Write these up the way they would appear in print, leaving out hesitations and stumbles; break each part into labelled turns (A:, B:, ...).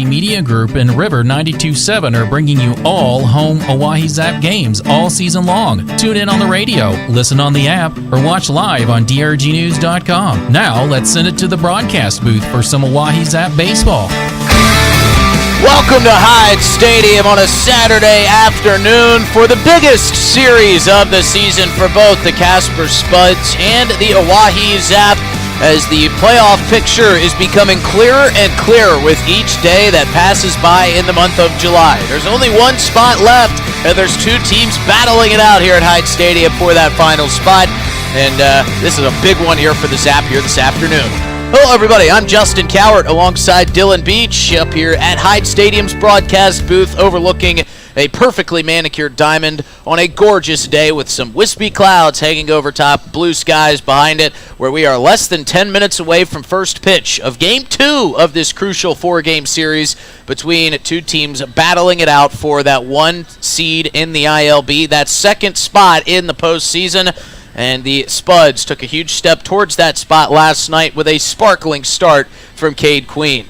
A: DRG Media Group and River 92.7 are bringing you all home Oahe Zap games all season long. Tune in on the radio, listen on the app, or watch live on drgnews.com. Now, let's send it to the broadcast booth for some Oahe Zap baseball.
B: Welcome to Hyde Stadium on a Saturday afternoon for the biggest series of the season for both the Casper Spuds and the Oahe Zap, as the playoff picture is becoming clearer and clearer with each day that passes by in the month of July. There's only one spot left, and there's two teams battling it out here at Hyde Stadium for that final spot, and this is a big one here for the Zap here this afternoon. Hello, everybody. I'm Justin Cowart alongside Dylan Beach up here at Hyde Stadium's broadcast booth overlooking a perfectly manicured diamond on a gorgeous day with some wispy clouds hanging over top, blue skies behind it, where we are less than 10 minutes away from first pitch of Game 2 of this crucial four-game series between two teams battling it out for that one seed in the ILB, that second spot in the postseason. And the Spuds took a huge step towards that spot last night with a sparkling start from Cade Queen.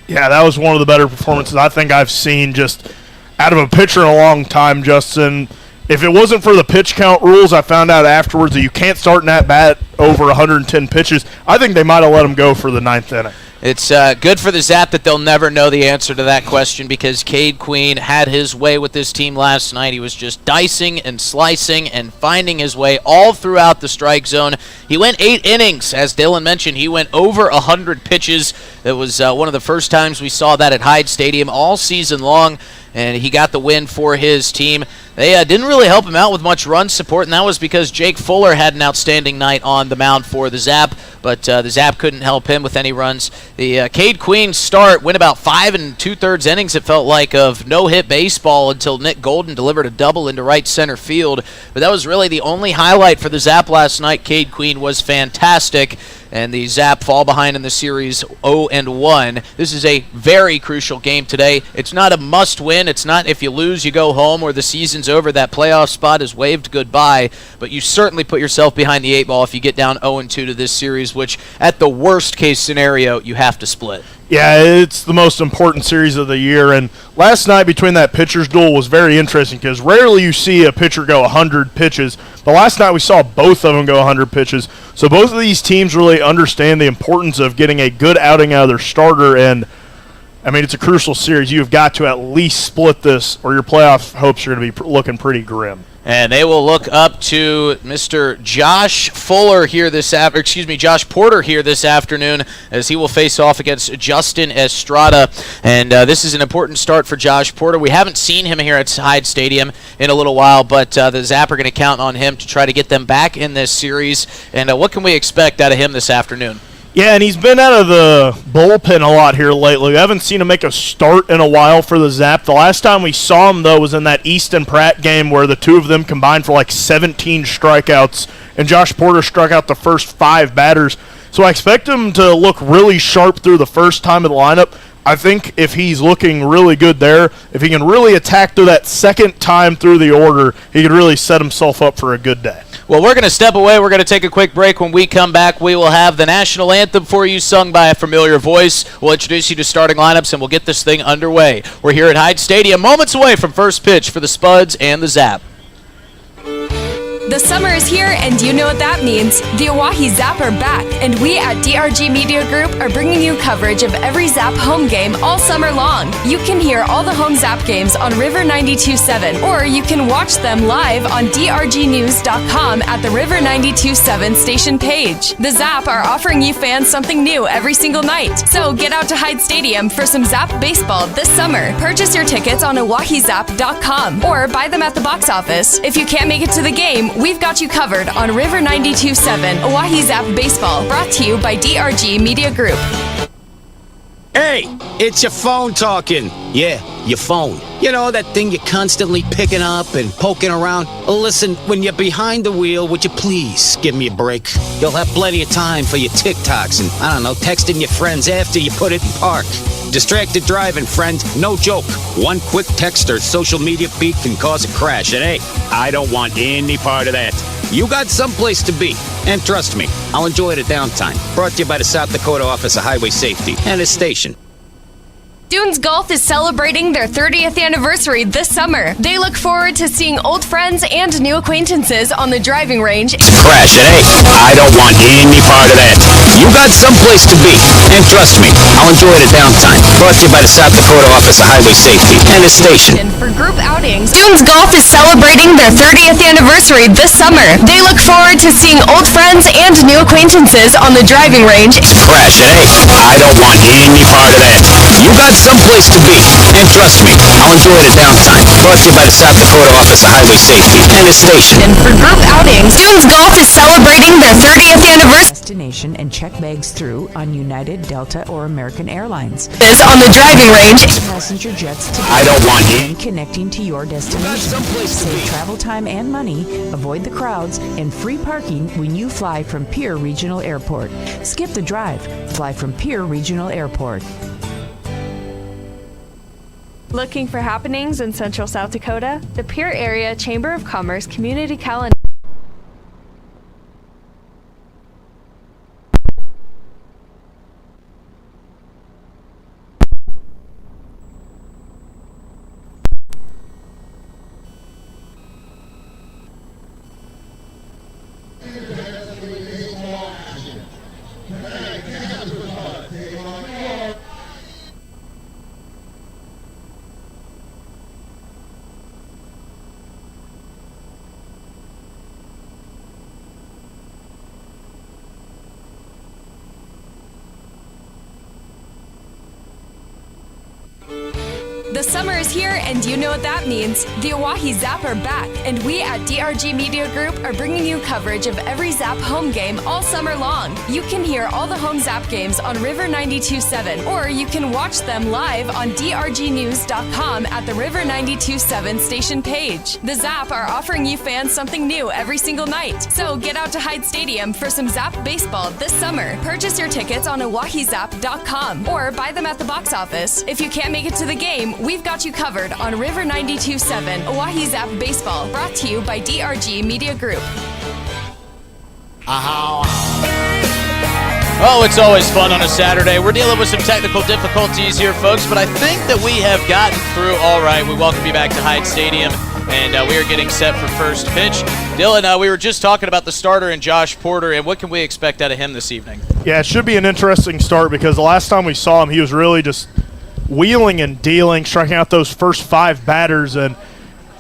C: Yeah, that was one of the better performances I think I've seen just out of a pitcher in a long time, Justin. If it wasn't for the pitch count rules, I found out afterwards that you can't start an at-bat over 110 pitches. I think they might have let him go for the ninth inning.
B: It's good for the Zap that they'll never know the answer to that question, because Cade Queen had his way with this team last night. He was just dicing and slicing and finding his way all throughout the strike zone. He went 8 innings. As Dylan mentioned, he went over 100 pitches. It was one of the first times we saw that at Hyde Stadium all season long, and he got the win for his team. They didn't really help him out with much run support, and that was because Jake Fuller had an outstanding night on the mound for the Zap, but the Zap couldn't help him with any runs. The Cade Queen start went about 5 2/3 innings, it felt like, of no-hit baseball until Nick Golden delivered a double into right center field. But that was really the only highlight for the Zap last night. Cade Queen was fantastic, and the Zap fall behind in the series 0-1. This is a very crucial game today. It's not a must-win. It's not if you lose, you go home, or the season's over, that playoff spot is waved goodbye. But you certainly put yourself behind the 8 ball if you get down 0-2 to this series, which at the worst-case scenario, you have to split.
C: Yeah, it's the most important series of the year, and last night between that pitcher's duel was very interesting because rarely you see a pitcher go 100 pitches, but last night we saw both of them go 100 pitches, so both of these teams really understand the importance of getting a good outing out of their starter, and I mean, it's a crucial series. You've got to at least split this, or your playoff hopes are going to be looking pretty grim.
B: And they will look up to Mr. Josh Porter here this afternoon, as he will face off against Justin Estrada. And this is an important start for Josh Porter. We haven't seen him here at Hyde Stadium in a little while, but the Zap are going to count on him to try to get them back in this series. And what can we expect out of him this afternoon?
C: Yeah, and he's been out of the bullpen a lot here lately. I haven't seen him make a start in a while for the Zap. The last time we saw him, though, was in that Easton Pratt game where the two of them combined for like 17 strikeouts, and Josh Porter struck out the first 5 batters. So I expect him to look really sharp through the first time of the lineup. I think if he's looking really good there, if he can really attack through that second time through the order, he could really set himself up for a good day.
B: Well, we're going to step away. We're going to take a quick break. When we come back, we will have the national anthem for you, sung by a familiar voice. We'll introduce you to starting lineups, and we'll get this thing underway. We're here at Hyde Stadium, moments away from first pitch for the Spuds and the Zap.
D: The summer is here, and you know what that means. The Oahe Zap are back, and we at DRG Media Group are bringing you coverage of every Zap home game all summer long. You can hear all the home Zap games on River 92.7, or you can watch them live on drgnews.com at the River 92.7 station page. The Zap are offering you fans something new every single night. So get out to Hyde Stadium for some Zap baseball this summer. Purchase your tickets on oahezap.com or buy them at the box office. If you can't make it to the game, we've got you covered on River 92.7 Oahe Zap Baseball, brought to you by DRG Media Group.
E: Hey, it's your phone talking. Yeah, your phone. You know, that thing you're constantly picking up and poking around. Listen, when you're behind the wheel, would you please give me a break? You'll have plenty of time for your TikToks and, I don't know, texting your friends after you put it in park. Distracted driving, friend. No joke. One quick text or social media feed can cause a crash. And hey, I don't want any part of that. You got someplace to be. And trust me, I'll enjoy the downtime. Brought to you by the South Dakota Office of Highway Safety and this station.
D: Dunes Golf is celebrating their 30th anniversary this summer. They look forward to seeing old friends and new acquaintances on the driving range.
E: Crash it, hey, I don't want any part of that. You got someplace to be, and trust me, I'll enjoy the downtime. Brought to you by the South Dakota Office of Highway Safety and the station.
D: And for group outings, Dunes Golf is celebrating their 30th anniversary this summer. They look forward to seeing old friends and new acquaintances on the driving range.
E: Crash it, hey, I don't want any part of that. You got someplace to be, and trust me, I'll enjoy the downtime. Brought to you by the South Dakota Office of Highway Safety and the station.
D: And for group outings, Dunes Golf is celebrating their 30th anniversary
F: Destination and check bags through on United, Delta, or American Airlines.
D: is on the driving range.
F: Passenger jets to
E: I don't want
F: and connecting to your destination. Save travel time and money, avoid the crowds, and free parking when you fly from Pierre Regional Airport. Skip the drive. Fly from Pierre Regional Airport.
D: Looking for happenings in Central South Dakota? The Pierre Area Chamber of Commerce Community Calendar. The summer is here, and you know what that means. The Oahe Zap are back, and we at DRG Media Group are bringing you coverage of every Zap home game all summer long. You can hear all the home Zap games on River 92.7, or you can watch them live on drgnews.com at the River 92.7 station page. The Zap are offering you fans something new every single night. So get out to Hyde Stadium for some Zap baseball this summer. Purchase your tickets on oahezap.com or buy them at the box office. If you can't make it to the game, we've got you covered on River 92.7 Oahe Zap Baseball, brought to you by DRG Media Group.
B: Oh, it's always fun on a Saturday. We're dealing with some technical difficulties here, folks, but I think that we have gotten through all right. We welcome you back to Hyde Stadium, and we are getting set for first pitch. Dylan, we were just talking about the starter and Josh Porter, and what can we expect out of him this evening?
C: Yeah, it should be an interesting start because the last time we saw him, he was really just wheeling and dealing, striking out those first 5 batters, and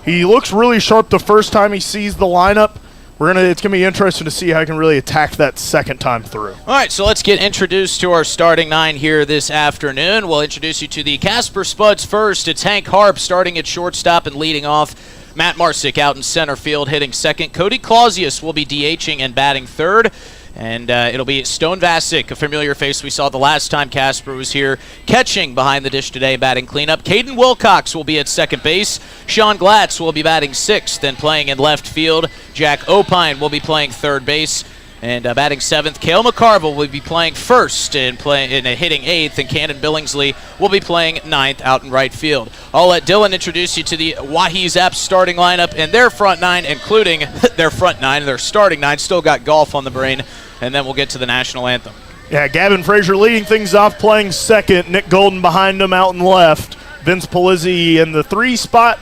C: he looks really sharp the first time he sees the lineup. It's gonna be interesting to see how he can really attack that second time through.
B: All right, so let's get introduced to our starting 9 here this afternoon. We'll introduce you to the Casper Spuds first. It's Hank Harp starting at shortstop and leading off. Matt Marsick out in center field hitting second. Cody Clausius will be DHing and batting third. And it'll be Stone Vasic, a familiar face we saw the last time Casper was here, catching behind the dish today, batting cleanup. Caden Wilcox will be at second base. Sean Glatz will be batting sixth and playing in left field. Jack Opine will be playing third base. And batting seventh, Cale McCarville will be playing first and hitting eighth, and Cannon Billingsley will be playing ninth out in right field. I'll let Dylan introduce you to the Oahe Zap starting lineup and their front 9, including their front 9, their starting 9. Still got golf on the brain, and then we'll get to the national anthem.
C: Yeah, Gavin Frazier leading things off, playing second. Nick Golden behind him out in left. Vince Polizzi in the 3 spot,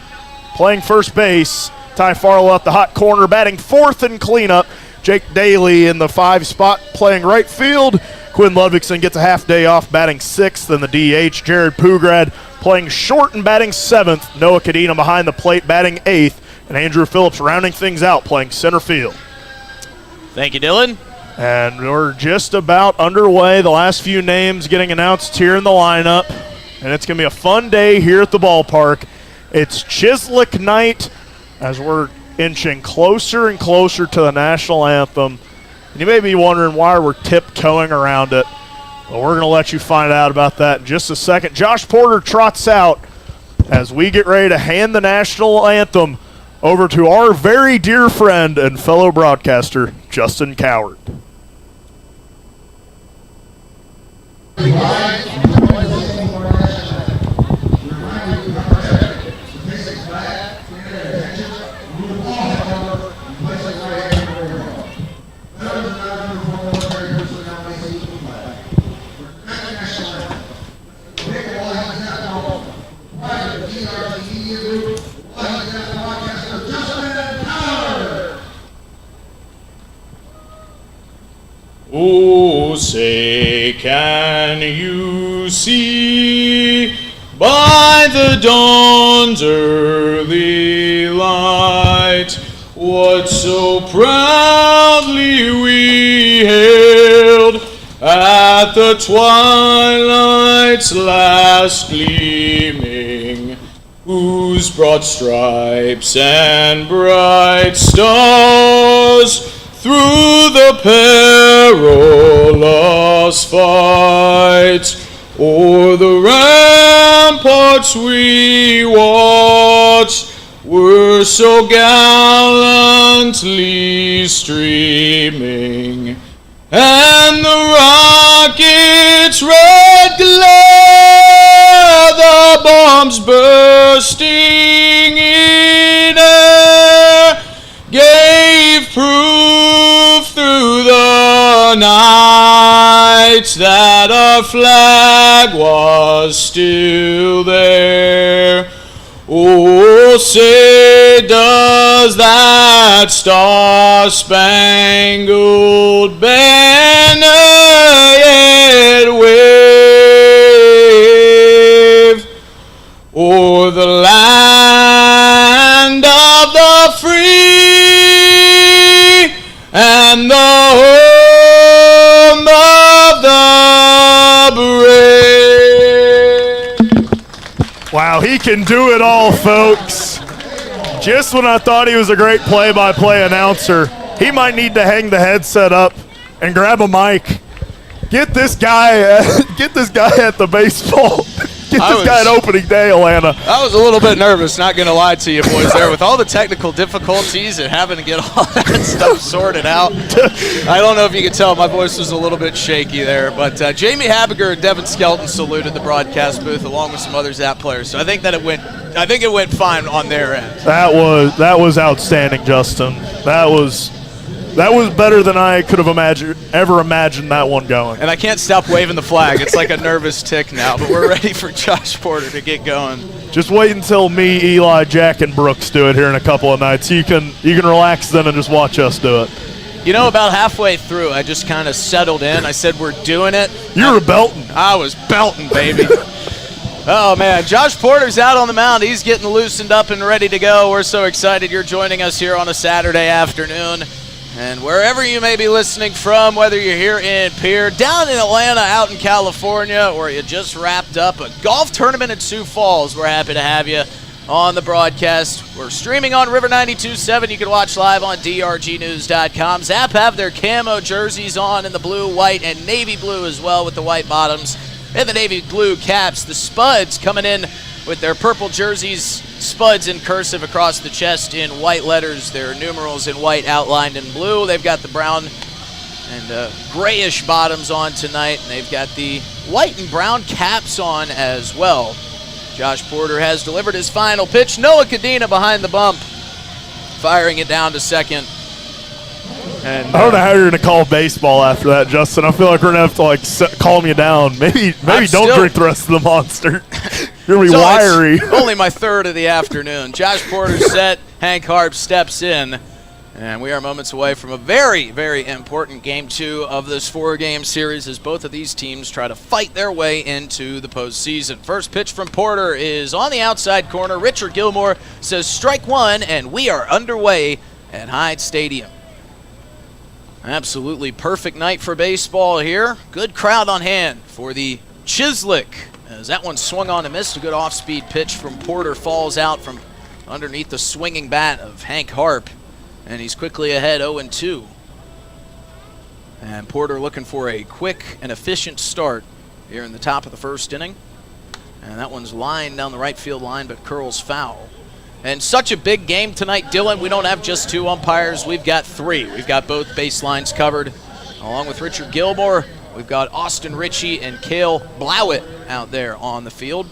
C: playing first base. Ty Farlow at the hot corner, batting fourth in cleanup. Jake Daly in the 5 spot, playing right field. Quinn Ludvigson gets a half day off, batting sixth in the DH. Jared Pugrad playing short and batting seventh. Noah Cadena behind the plate, batting eighth. And Andrew Phillips rounding things out, playing center field.
B: Thank you, Dylan.
C: And we're just about underway. The last few names getting announced here in the lineup. And it's going to be a fun day here at the ballpark. It's Chislick night as we're inching closer and closer to the national anthem. And you may be wondering why we're tiptoeing around it. Well, we're going to let you find out about that in just a second. Josh Porter trots out as we get ready to hand the national anthem over to our very dear friend and fellow broadcaster, Justin Cowart.
G: Oh, say can you see by the dawn's early light what so proudly we hailed at the twilight's last gleaming, whose broad stripes and bright stars through the perilous fight o'er the ramparts we watched were so gallantly streaming, and the rocket's red glare, the bombs bursting in air, gave proof through the night that our flag was still there. Oh, say does that star-spangled banner yet wave o'er the land of the free and the home of the brave?
C: Wow, he can do it all, folks. Just when I thought he was a great play-by-play announcer, he might need to hang the headset up and grab a mic. Get this guy at the baseball. Get this guy at opening day, Atlanta.
B: I was a little bit nervous, not going to lie to you boys there. With all the technical difficulties and having to get all that stuff sorted out, I don't know if you could tell, my voice was a little bit shaky there. But Jamie Habiger and Devin Skelton saluted the broadcast booth along with some other Zap players. So I think it went fine on their end.
C: That was outstanding, Justin. That was better than I could have ever imagined that one going.
B: And I can't stop waving the flag. It's like a nervous tick now, but we're ready for Josh Porter to get going.
C: Just wait until me, Eli, Jack, and Brooks do it here in a couple of nights. You can relax then and just watch us do it.
B: You know, about halfway through, I just kind of settled in. I said, we're doing it.
C: You were belting.
B: I was belting, baby. Oh, man. Josh Porter's out on the mound. He's getting loosened up and ready to go. We're so excited you're joining us here on a Saturday afternoon. And wherever you may be listening from, whether you're here in Pierre, down in Atlanta, out in California, or you just wrapped up a golf tournament in Sioux Falls, we're happy to have you on the broadcast. We're streaming on River 92.7. You can watch live on drgnews.com. Zap have their camo jerseys on in the blue, white, and navy blue as well with the white bottoms and the navy blue caps. The Spuds coming in with their purple jerseys, Spuds in cursive across the chest in white letters, their numerals in white outlined in blue. They've got the brown and grayish bottoms on tonight, and they've got the white and brown caps on as well. Josh Porter has delivered his final pitch. Noah Cadena behind the bump, firing it down to second. And
C: I don't know how you're going to call baseball after that, Justin. I feel like we're going to have to calm you down. Maybe don't drink the rest of the Monster. You're going to be wiry.
B: Only my third of the afternoon. Josh Porter's set. Hank Harp steps in. And we are moments away from a very, very important Game 2 of this 4-game series as both of these teams try to fight their way into the postseason. First pitch from Porter is on the outside corner. Richard Gilmore says strike one, and we are underway at Hyde Stadium. Absolutely perfect night for baseball here. Good crowd on hand for the Chislick. As that one swung on and missed, a good off-speed pitch from Porter falls out from underneath the swinging bat of Hank Harp. And he's quickly ahead 0-2. And Porter looking for a quick and efficient start here in the top of the first inning. And that one's lined down the right field line, but curls foul. And such a big game tonight, Dylan. We don't have just 2 umpires. We've got 3. We've got both baselines covered. Along with Richard Gilmore, we've got Austin Ritchie and Cale Blowett out there on the field.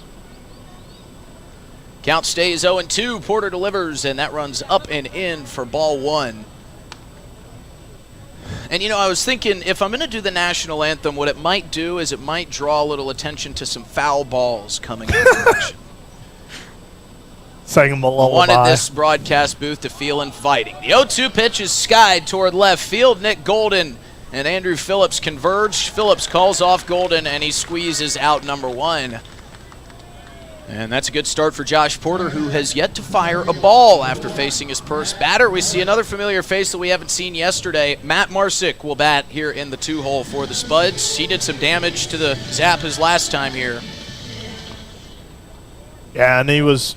B: Count stays 0-2. Porter delivers, and that runs up and in for ball 1. And, you know, I was thinking if I'm going to do the national anthem, what it might do is it might draw a little attention to some foul balls coming into action.
C: Sang him a lullaby.
B: I wanted this broadcast booth to feel inviting. The 0-2 pitch is skied toward left field. Nick Golden and Andrew Phillips converge. Phillips calls off Golden, and he squeezes out number 1. And that's a good start for Josh Porter, who has yet to fire a ball after facing his first batter. We see another familiar face that we haven't seen yesterday. Matt Marsick will bat here in the 2-hole for the Spuds. He did some damage to the Zap his last time here.
C: Yeah, and he was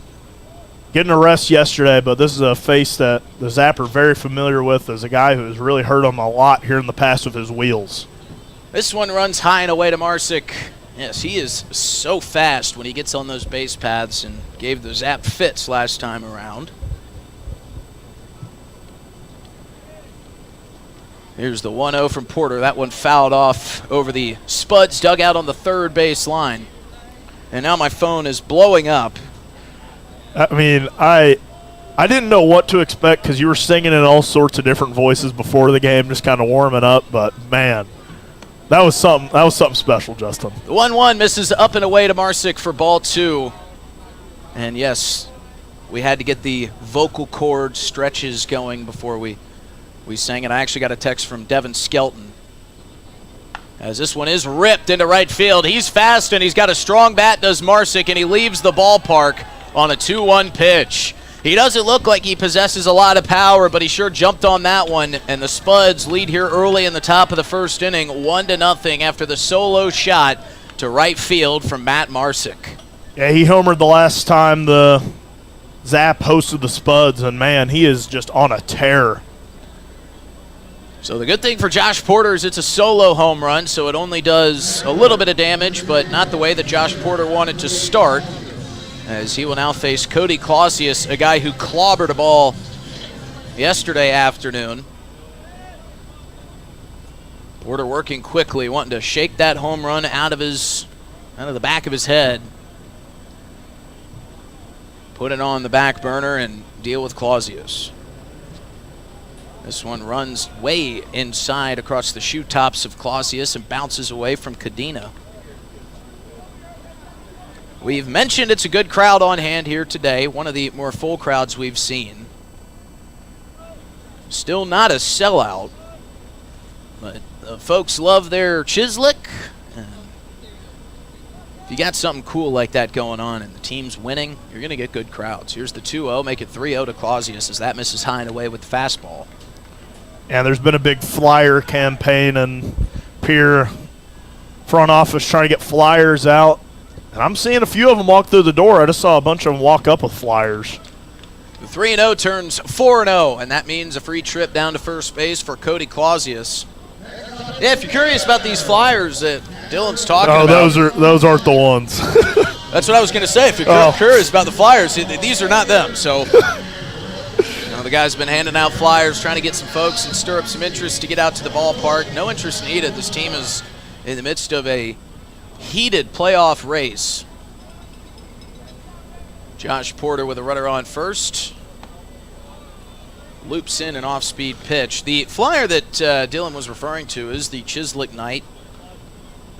C: getting a rest yesterday, but this is a face that the Zap are very familiar with as a guy who has really hurt them a lot here in the past with his wheels.
B: This one runs high and away to Marsick. Yes, he is so fast when he gets on those base paths and gave the Zap fits last time around. Here's the 1-0 from Porter. That one fouled off over the Spuds dugout on the third base line. And now my phone is blowing up.
C: I mean, I didn't know what to expect because you were singing in all sorts of different voices before the game, just kind of warming up. But man, that was something special, Justin.
B: The 1-1 misses up and away to Marsick for ball 2. And yes, we had to get the vocal cord stretches going before we sang it. I actually got a text from Devin Skelton, as this one is ripped into right field. He's fast and he's got a strong bat, does Marsick, and he leaves the ballpark on a 2-1 pitch. He doesn't look like he possesses a lot of power, but he sure jumped on that one, and the Spuds lead here early in the top of the first inning, 1-0 after the solo shot to right field from Matt Marsick.
C: Yeah, he homered the last time the Zap hosted the Spuds, and man, he is just on a tear.
B: So the good thing for Josh Porter is it's a solo home run, so it only does a little bit of damage, but not the way that Josh Porter wanted to start, as he will now face Cody Clausius, a guy who clobbered a ball yesterday afternoon. Porter working quickly, wanting to shake that home run out of the back of his head. Put it on the back burner and deal with Clausius. This one runs way inside across the shoe tops of Clausius and bounces away from Cadena. We've mentioned it's a good crowd on hand here today, one of the more full crowds we've seen. Still not a sellout, but the folks love their Chislik. And if you got something cool like that going on and the team's winning, you're going to get good crowds. Here's the 2-0, make it 3-0 to Clausius as that misses high and away with the fastball.
C: And there's been a big flyer campaign, and Pier front office trying to get flyers out. And I'm seeing a few of them walk through the door. I just saw a bunch of them walk up with flyers.
B: The 3-0 turns 4-0, and that means a free trip down to first base for Cody Clausius. Yeah, if you're curious about these flyers that Dylan's talking about.
C: Those aren't the ones.
B: That's what I was going to say. If you're curious about the flyers, these are not them. So the guy's been handing out flyers, trying to get some folks and stir up some interest to get out to the ballpark. No interest needed. This team is in the midst of a heated playoff race. Josh Porter with a runner on first. Loops in an off-speed pitch. The flyer that Dylan was referring to is the Chislik Knight.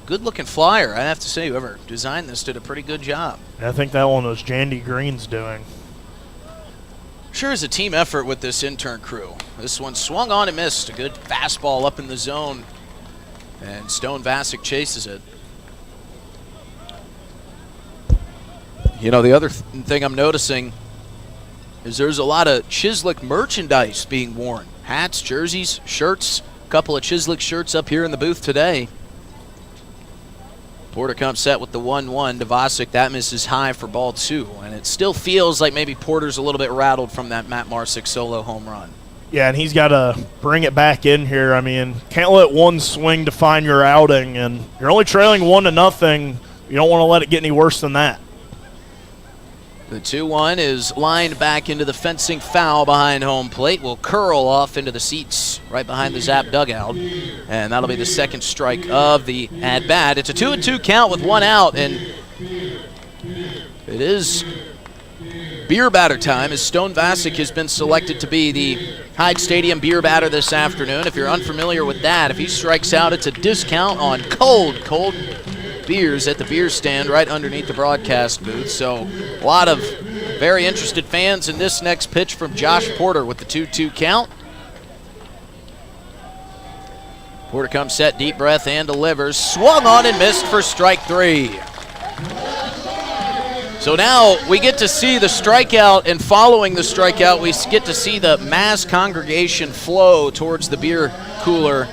B: Good-looking flyer. I have to say, whoever designed this did a pretty good job.
C: I think that one was Jandy Green's doing.
B: Sure is a team effort with this intern crew. This one swung on and missed. A good fastball up in the zone. And Stone Vasic chases it. You know, the other thing I'm noticing is there's a lot of Chislik merchandise being worn. Hats, jerseys, shirts. A couple of Chislik shirts up here in the booth today. Porter comes set with the 1-1 to Vasic. That misses high for ball 2. And it still feels like maybe Porter's a little bit rattled from that Matt Marsick solo home run.
C: Yeah, and he's got to bring it back in here. I mean, can't let one swing define your outing. And you're only trailing 1-0. You don't want to let it get any worse than that.
B: The 2-1 is lined back into the fencing foul behind home plate. Will curl off into the seats right behind the Zap dugout. And that'll be the second strike of the at-bat. It's a 2-2 count with one out, and it is beer batter time as Stone Vasic has been selected to be the Hyde Stadium beer batter this afternoon. If you're unfamiliar with that, if he strikes out, it's a discount on cold beers at the beer stand right underneath the broadcast booth. So a lot of very interested fans in this next pitch from Josh Porter with the 2-2 count. Porter comes set, deep breath, and delivers. Swung on and missed for strike 3. So now we get to see the strikeout, and following the strikeout, we get to see the mass congregation flow towards the beer cooler.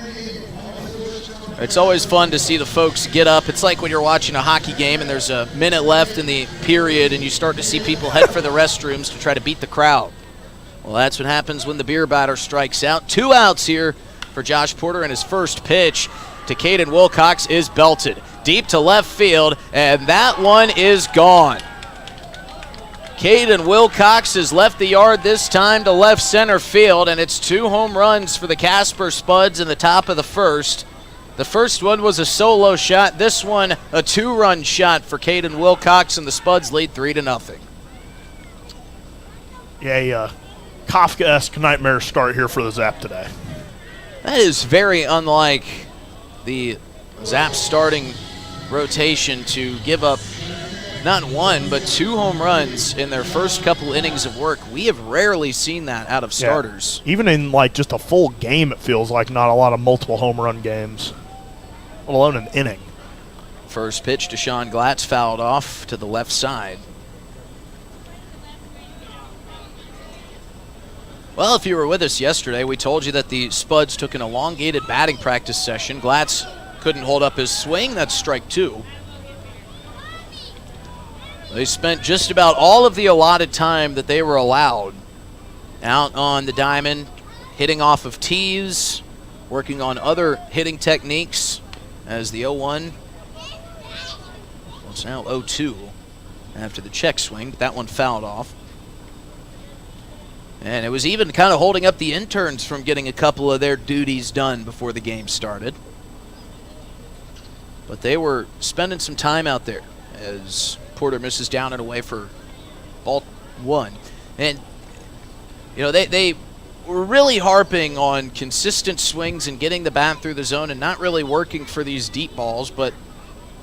B: It's always fun to see the folks get up. It's like when you're watching a hockey game and there's a minute left in the period and you start to see people head for the restrooms to try to beat the crowd. Well, that's what happens when the beer batter strikes out. 2 outs here for Josh Porter, and his first pitch to Caden Wilcox is belted deep to left field, and that one is gone. Caden Wilcox has left the yard this time to left center field, and it's 2 home runs for the Casper Spuds in the top of the first. The first one was a solo shot. This one, a 2-run shot for Caden Wilcox, and the Spuds lead 3-0.
C: Yeah, Kafka-esque nightmare start here for the Zap today.
B: That is very unlike the Zap starting rotation to give up not 1, but 2 home runs in their first couple innings of work. We have rarely seen that out of starters.
C: Yeah. Even in like just a full game, it feels like not a lot of multiple home run games, let alone an inning.
B: First pitch to Sean Glatz, fouled off to the left side. Well, if you were with us yesterday, we told you that the Spuds took an elongated batting practice session. Glatz couldn't hold up his swing. That's strike 2. They spent just about all of the allotted time that they were allowed out on the diamond, hitting off of tees, working on other hitting techniques as the 0-1. Well, it's now 0-2 after the check swing, but that one fouled off. And it was even kind of holding up the interns from getting a couple of their duties done before the game started. But they were spending some time out there as Porter misses down and away for ball 1. And, you know, they were really harping on consistent swings and getting the bat through the zone and not really working for these deep balls, but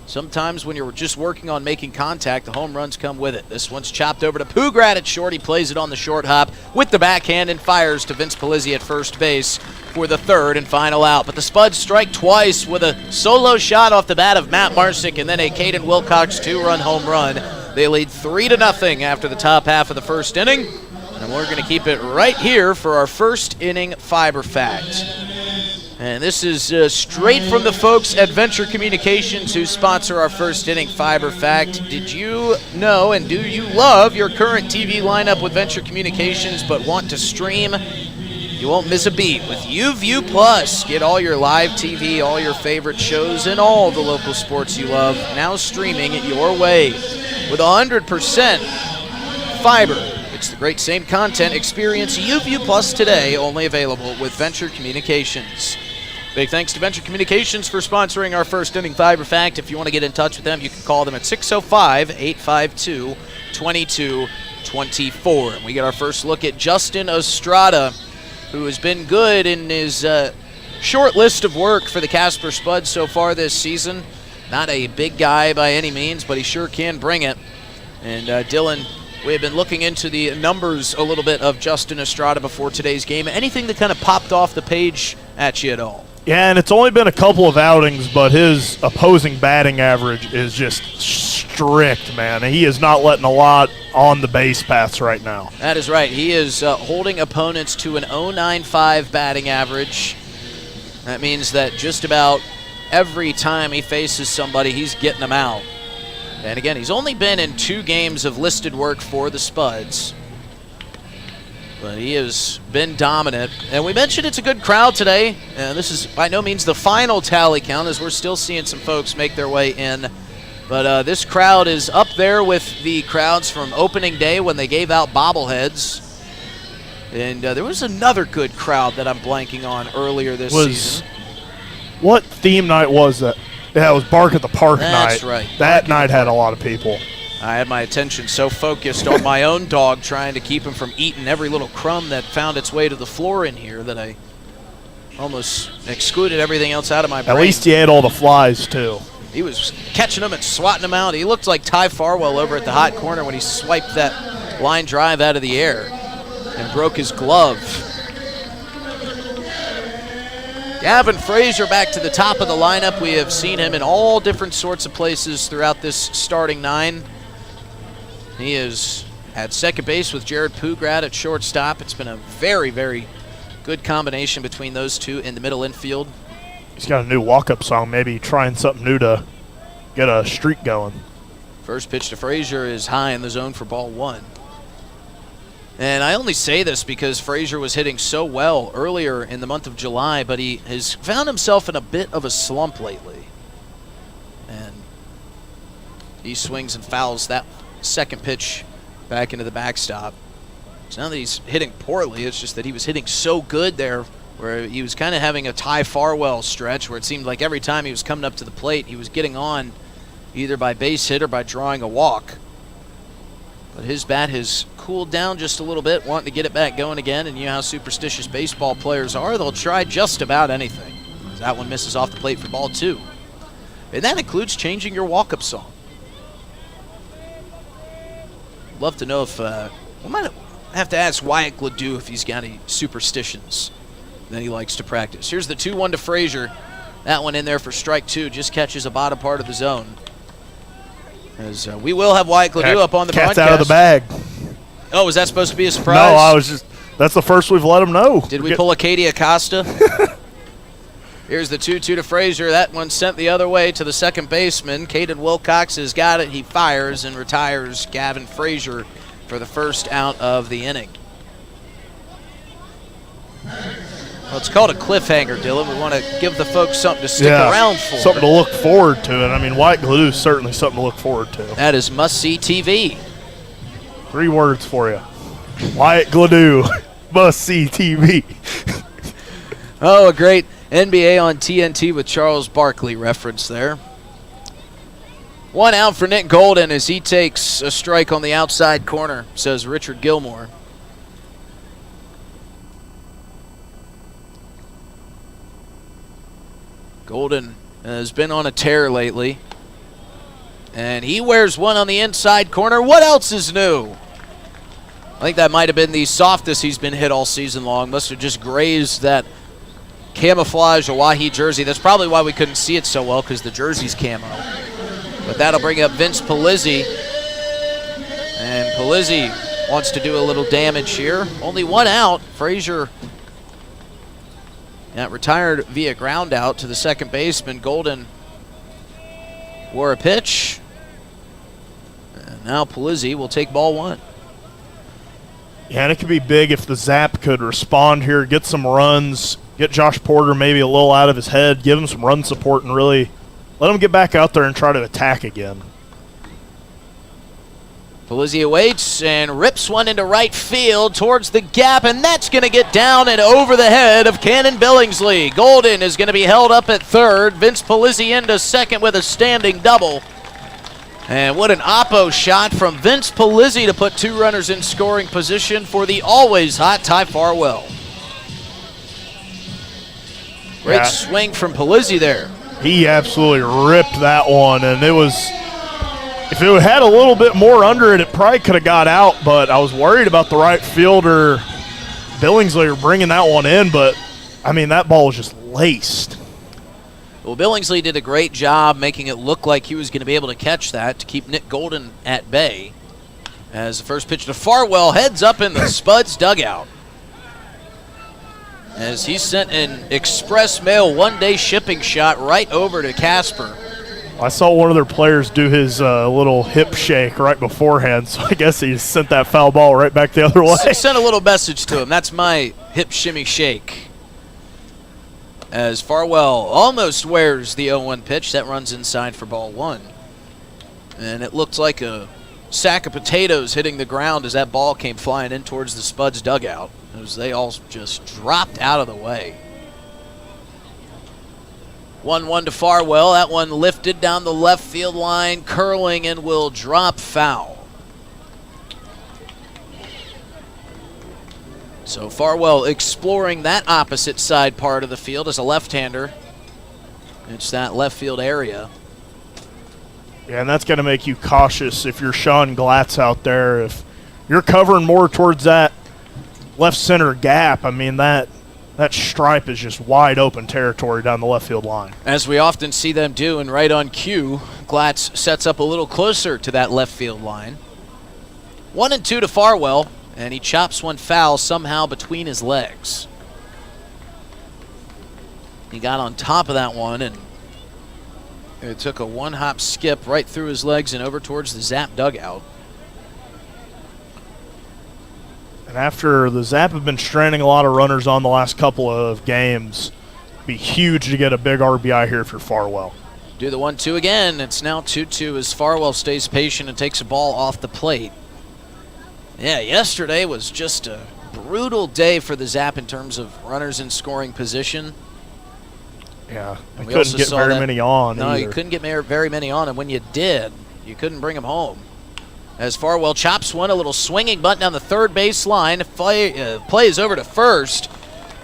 B: sometimes when you're just working on making contact, the home runs come with it. This one's chopped over to Pugrat at short. He plays it on the short hop with the backhand and fires to Vince Palizzi at first base for the 3rd and final out. But the Spuds strike twice with a solo shot off the bat of Matt Marsick and then a Caden Wilcox 2-run home run. They lead 3-0 after the top half of the first inning. And we're going to keep it right here for our first inning Fiber Fact. And this is straight from the folks at Venture Communications who sponsor our first inning Fiber Fact. Did you know and do you love your current TV lineup with Venture Communications but want to stream? You won't miss a beat with UView Plus. Get all your live TV, all your favorite shows, and all the local sports you love now streaming your way. With 100% fiber, it's the great same content. Experience UView Plus today, only available with Venture Communications. Big thanks to Venture Communications for sponsoring our first inning Fiber Fact. If you want to get in touch with them, you can call them at 605-852-2224. And we get our first look at Justin Estrada, who has been good in his short list of work for the Casper Spuds so far this season. Not a big guy by any means, but he sure can bring it. And Dylan, we have been looking into the numbers a little bit of Justin Estrada before today's game. Anything that kind of popped off the page at you at all?
C: Yeah, and it's only been a couple of outings, but his opposing batting average is just strict, man. He is not letting a lot on the base paths right now.
B: That is right. He is holding opponents to an 0.95 batting average. That means that just about every time he faces somebody, he's getting them out. And again, he's only been in 2 games of listed work for the Spuds. But he has been dominant. And we mentioned it's a good crowd today. And this is by no means the final tally count, as we're still seeing some folks make their way in. But this crowd is up there with the crowds from opening day when they gave out bobbleheads. And there was another good crowd that I'm blanking on earlier this season.
C: What theme night was that? Yeah, it was Bark at the Park night.
B: That's right.
C: That night had a lot of people.
B: I had my attention so focused on my own dog, trying to keep him from eating every little crumb that found its way to the floor in here, that I almost excluded everything else out of my brain.
C: At least he ate all the flies, too.
B: He was catching them and swatting them out. He looked like Ty Farwell over at the hot corner when he swiped that line drive out of the air and broke his glove. Gavin Frazier back to the top of the lineup. We have seen him in all different sorts of places throughout this starting 9. He is at second base with Jared Pugrad at shortstop. It's been a very, very good combination between those two in the middle infield.
C: He's got a new walk-up song, maybe trying something new to get a streak going.
B: First pitch to Frazier is high in the zone for ball 1. And I only say this because Frazier was hitting so well earlier in the month of July, but he has found himself in a bit of a slump lately. And he swings and fouls that second pitch back into the backstop. So now that he's hitting poorly, it's just that he was hitting so good there where he was kind of having a Ty Farwell stretch where it seemed like every time he was coming up to the plate, he was getting on either by base hit or by drawing a walk. But his bat has cooled down just a little bit, wanting to get it back going again. And you know how superstitious baseball players are. They'll try just about anything. That one misses off the plate for ball 2. And that includes changing your walk-up song. Love to know if we might have to ask Wyatt Gladue if he's got any superstitions that he likes to practice. Here's the 2-1 to Frazier. That one in there for strike 2. Just catches the bottom part of the zone. As we will have Wyatt Gladue up on the
C: Cat's
B: broadcast.
C: out of the bag.
B: Oh, was that supposed to be a surprise?
C: No, I was just. That's the first we've let him know.
B: Did we pull a Katie Acosta? Here's the 2-2 to Frazier. That one sent the other way to the second baseman. Caden Wilcox has got it. He fires and retires Gavin Frazier for the first out of the inning. Well, it's called a cliffhanger, Dylan. We want to give the folks something to stick around for.
C: Something to look forward to. And, I mean, Wyatt Gladue is certainly something to look forward to.
B: That is must-see TV.
C: 3 words for you. Wyatt Gladue, must-see TV.
B: Oh, a great NBA on TNT with Charles Barkley reference there. 1 out for Nick Golden as he takes a strike on the outside corner, says Richard Gilmore. Golden has been on a tear lately. And he wears one on the inside corner. What else is new? I think that might have been the softest he's been hit all season long. Must have just grazed that camouflage Oahe jersey. That's probably why we couldn't see it so well, because the jersey's camo. But that'll bring up Vince Palizzi. And Palizzi wants to do a little damage here. Only 1 out. Frazier got retired via ground out to the second baseman. Golden wore a pitch. And now Palizzi will take ball 1.
C: Yeah, and it could be big if the Zap could respond here, get some runs, get Josh Porter maybe a little out of his head, give him some run support, and really let him get back out there and try to attack again.
B: Palizzi awaits and rips one into right field towards the gap, and that's going to get down and over the head of Cannon Billingsley. Golden is going to be held up at third. Vince Palizzi into second with a standing double. And what an oppo shot from Vince Palizzi to put 2 runners in scoring position for the always hot Ty Farwell. Great swing from Palizzi there.
C: He absolutely ripped that one, and it was, if it had a little bit more under it, it probably could have got out, but I was worried about the right fielder, Billingsley, bringing that one in, but, I mean, that ball was just laced.
B: Well, Billingsley did a great job making it look like he was going to be able to catch that to keep Nick Golden at bay. As the first pitch to Farwell heads up in the Spuds dugout. As he sent an express mail 1-day shipping shot right over to Casper.
C: I saw one of their players do his little hip shake right beforehand, so I guess he just sent that foul ball right back the other way.
B: Sent a little message to him. That's my hip shimmy shake. As Farwell almost wears the 0-1 pitch. That runs inside for ball 1. And it looked like a sack of potatoes hitting the ground as that ball came flying in towards the Spuds dugout, as they all just dropped out of the way. 1-1 to Farwell. That one lifted down the left field line, curling, and will drop foul. So Farwell exploring that opposite side part of the field as a left-hander. It's that left field area.
C: Yeah, and that's going to make you cautious if you're Sean Glatz out there. If you're covering more towards that left center gap, I mean, that that stripe is just wide open territory down the left field line.
B: As we often see them do, and right on cue, Glatz sets up a little closer to that left field line. 1-2 to Farwell, and he chops one foul somehow between his legs. He got on top of that one, and it took a one-hop skip right through his legs and over towards the Zap dugout.
C: And after the Zap have been stranding a lot of runners on the last couple of games, it'd be huge to get a big RBI here for Farwell.
B: Do the 1-2 again. It's now 2-2 as Farwell stays patient and takes a ball off the plate. Yeah, yesterday was just a brutal day for the Zap in terms of runners in scoring position.
C: Yeah,
B: we
C: couldn't
B: also
C: get
B: saw
C: very
B: that-
C: many on
B: No,
C: either.
B: you couldn't get very many on, and when you did, you couldn't bring them home. As Farwell chops one, a little swinging bunt down the third base line. Play is over to first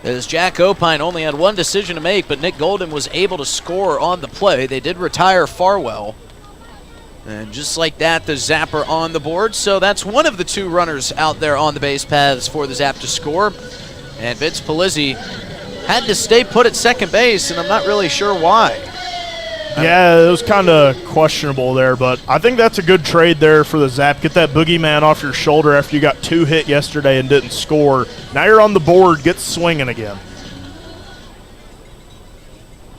B: as Jack Opine only had one decision to make, but Nick Golden was able to score on the play. They did retire Farwell. And just like that, the Zapper on the board. So that's one of the two runners out there on the base paths for the Zap to score. And Vince Palizzi had to stay put at second base, and I'm not really sure why.
C: Yeah, it was kind of questionable there, but I think that's a good trade there for the Zap. Get that boogeyman off your shoulder after you got 2 hit yesterday and didn't score. Now you're on the board, get swinging again.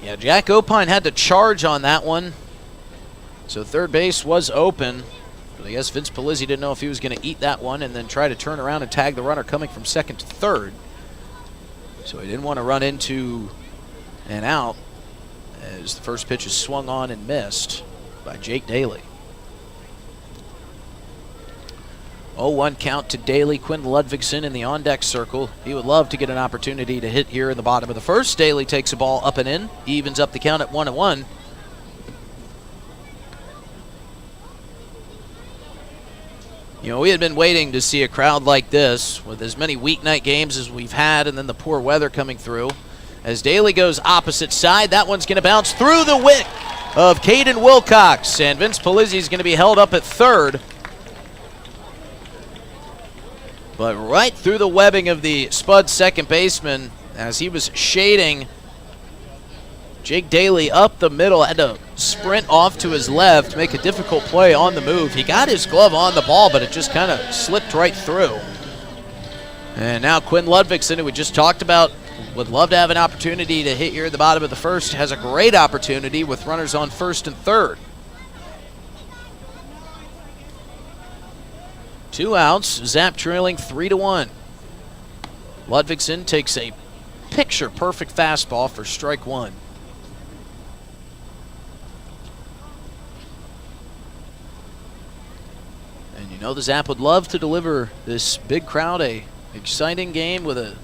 B: Yeah, Jack Opine had to charge on that one. So third base was open. But I guess Vince Palizzi didn't know if he was going to eat that one and then try to turn around and tag the runner coming from second to third. So he didn't want to run into an out as the first pitch is swung on and missed by Jake Daly. 0-1 count to Daly. Quinn Ludvigsen in the on-deck circle. He would love to get an opportunity to hit here in the bottom of the first. Daly takes a ball up and in, evens up the count at 1-1. You know, we had been waiting to see a crowd like this with as many weeknight games as we've had and then the poor weather coming through. As Daly goes opposite side, that one's going to bounce through the wick of Caden Wilcox, and Vince Palizzi is going to be held up at third. But right through the webbing of the Spuds second baseman as he was shading Jake Daly up the middle, had to sprint off to his left, make a difficult play on the move. He got his glove on the ball, but it just kind of slipped right through. And now Quinn Ludvigsen, who we just talked about, would love to have an opportunity to hit here at the bottom of the first, has a great opportunity with runners on first and third. 2 outs, Zap trailing 3-1. Ludvigsen takes a picture-perfect fastball for strike one. And you know the Zap would love to deliver this big crowd a exciting game with a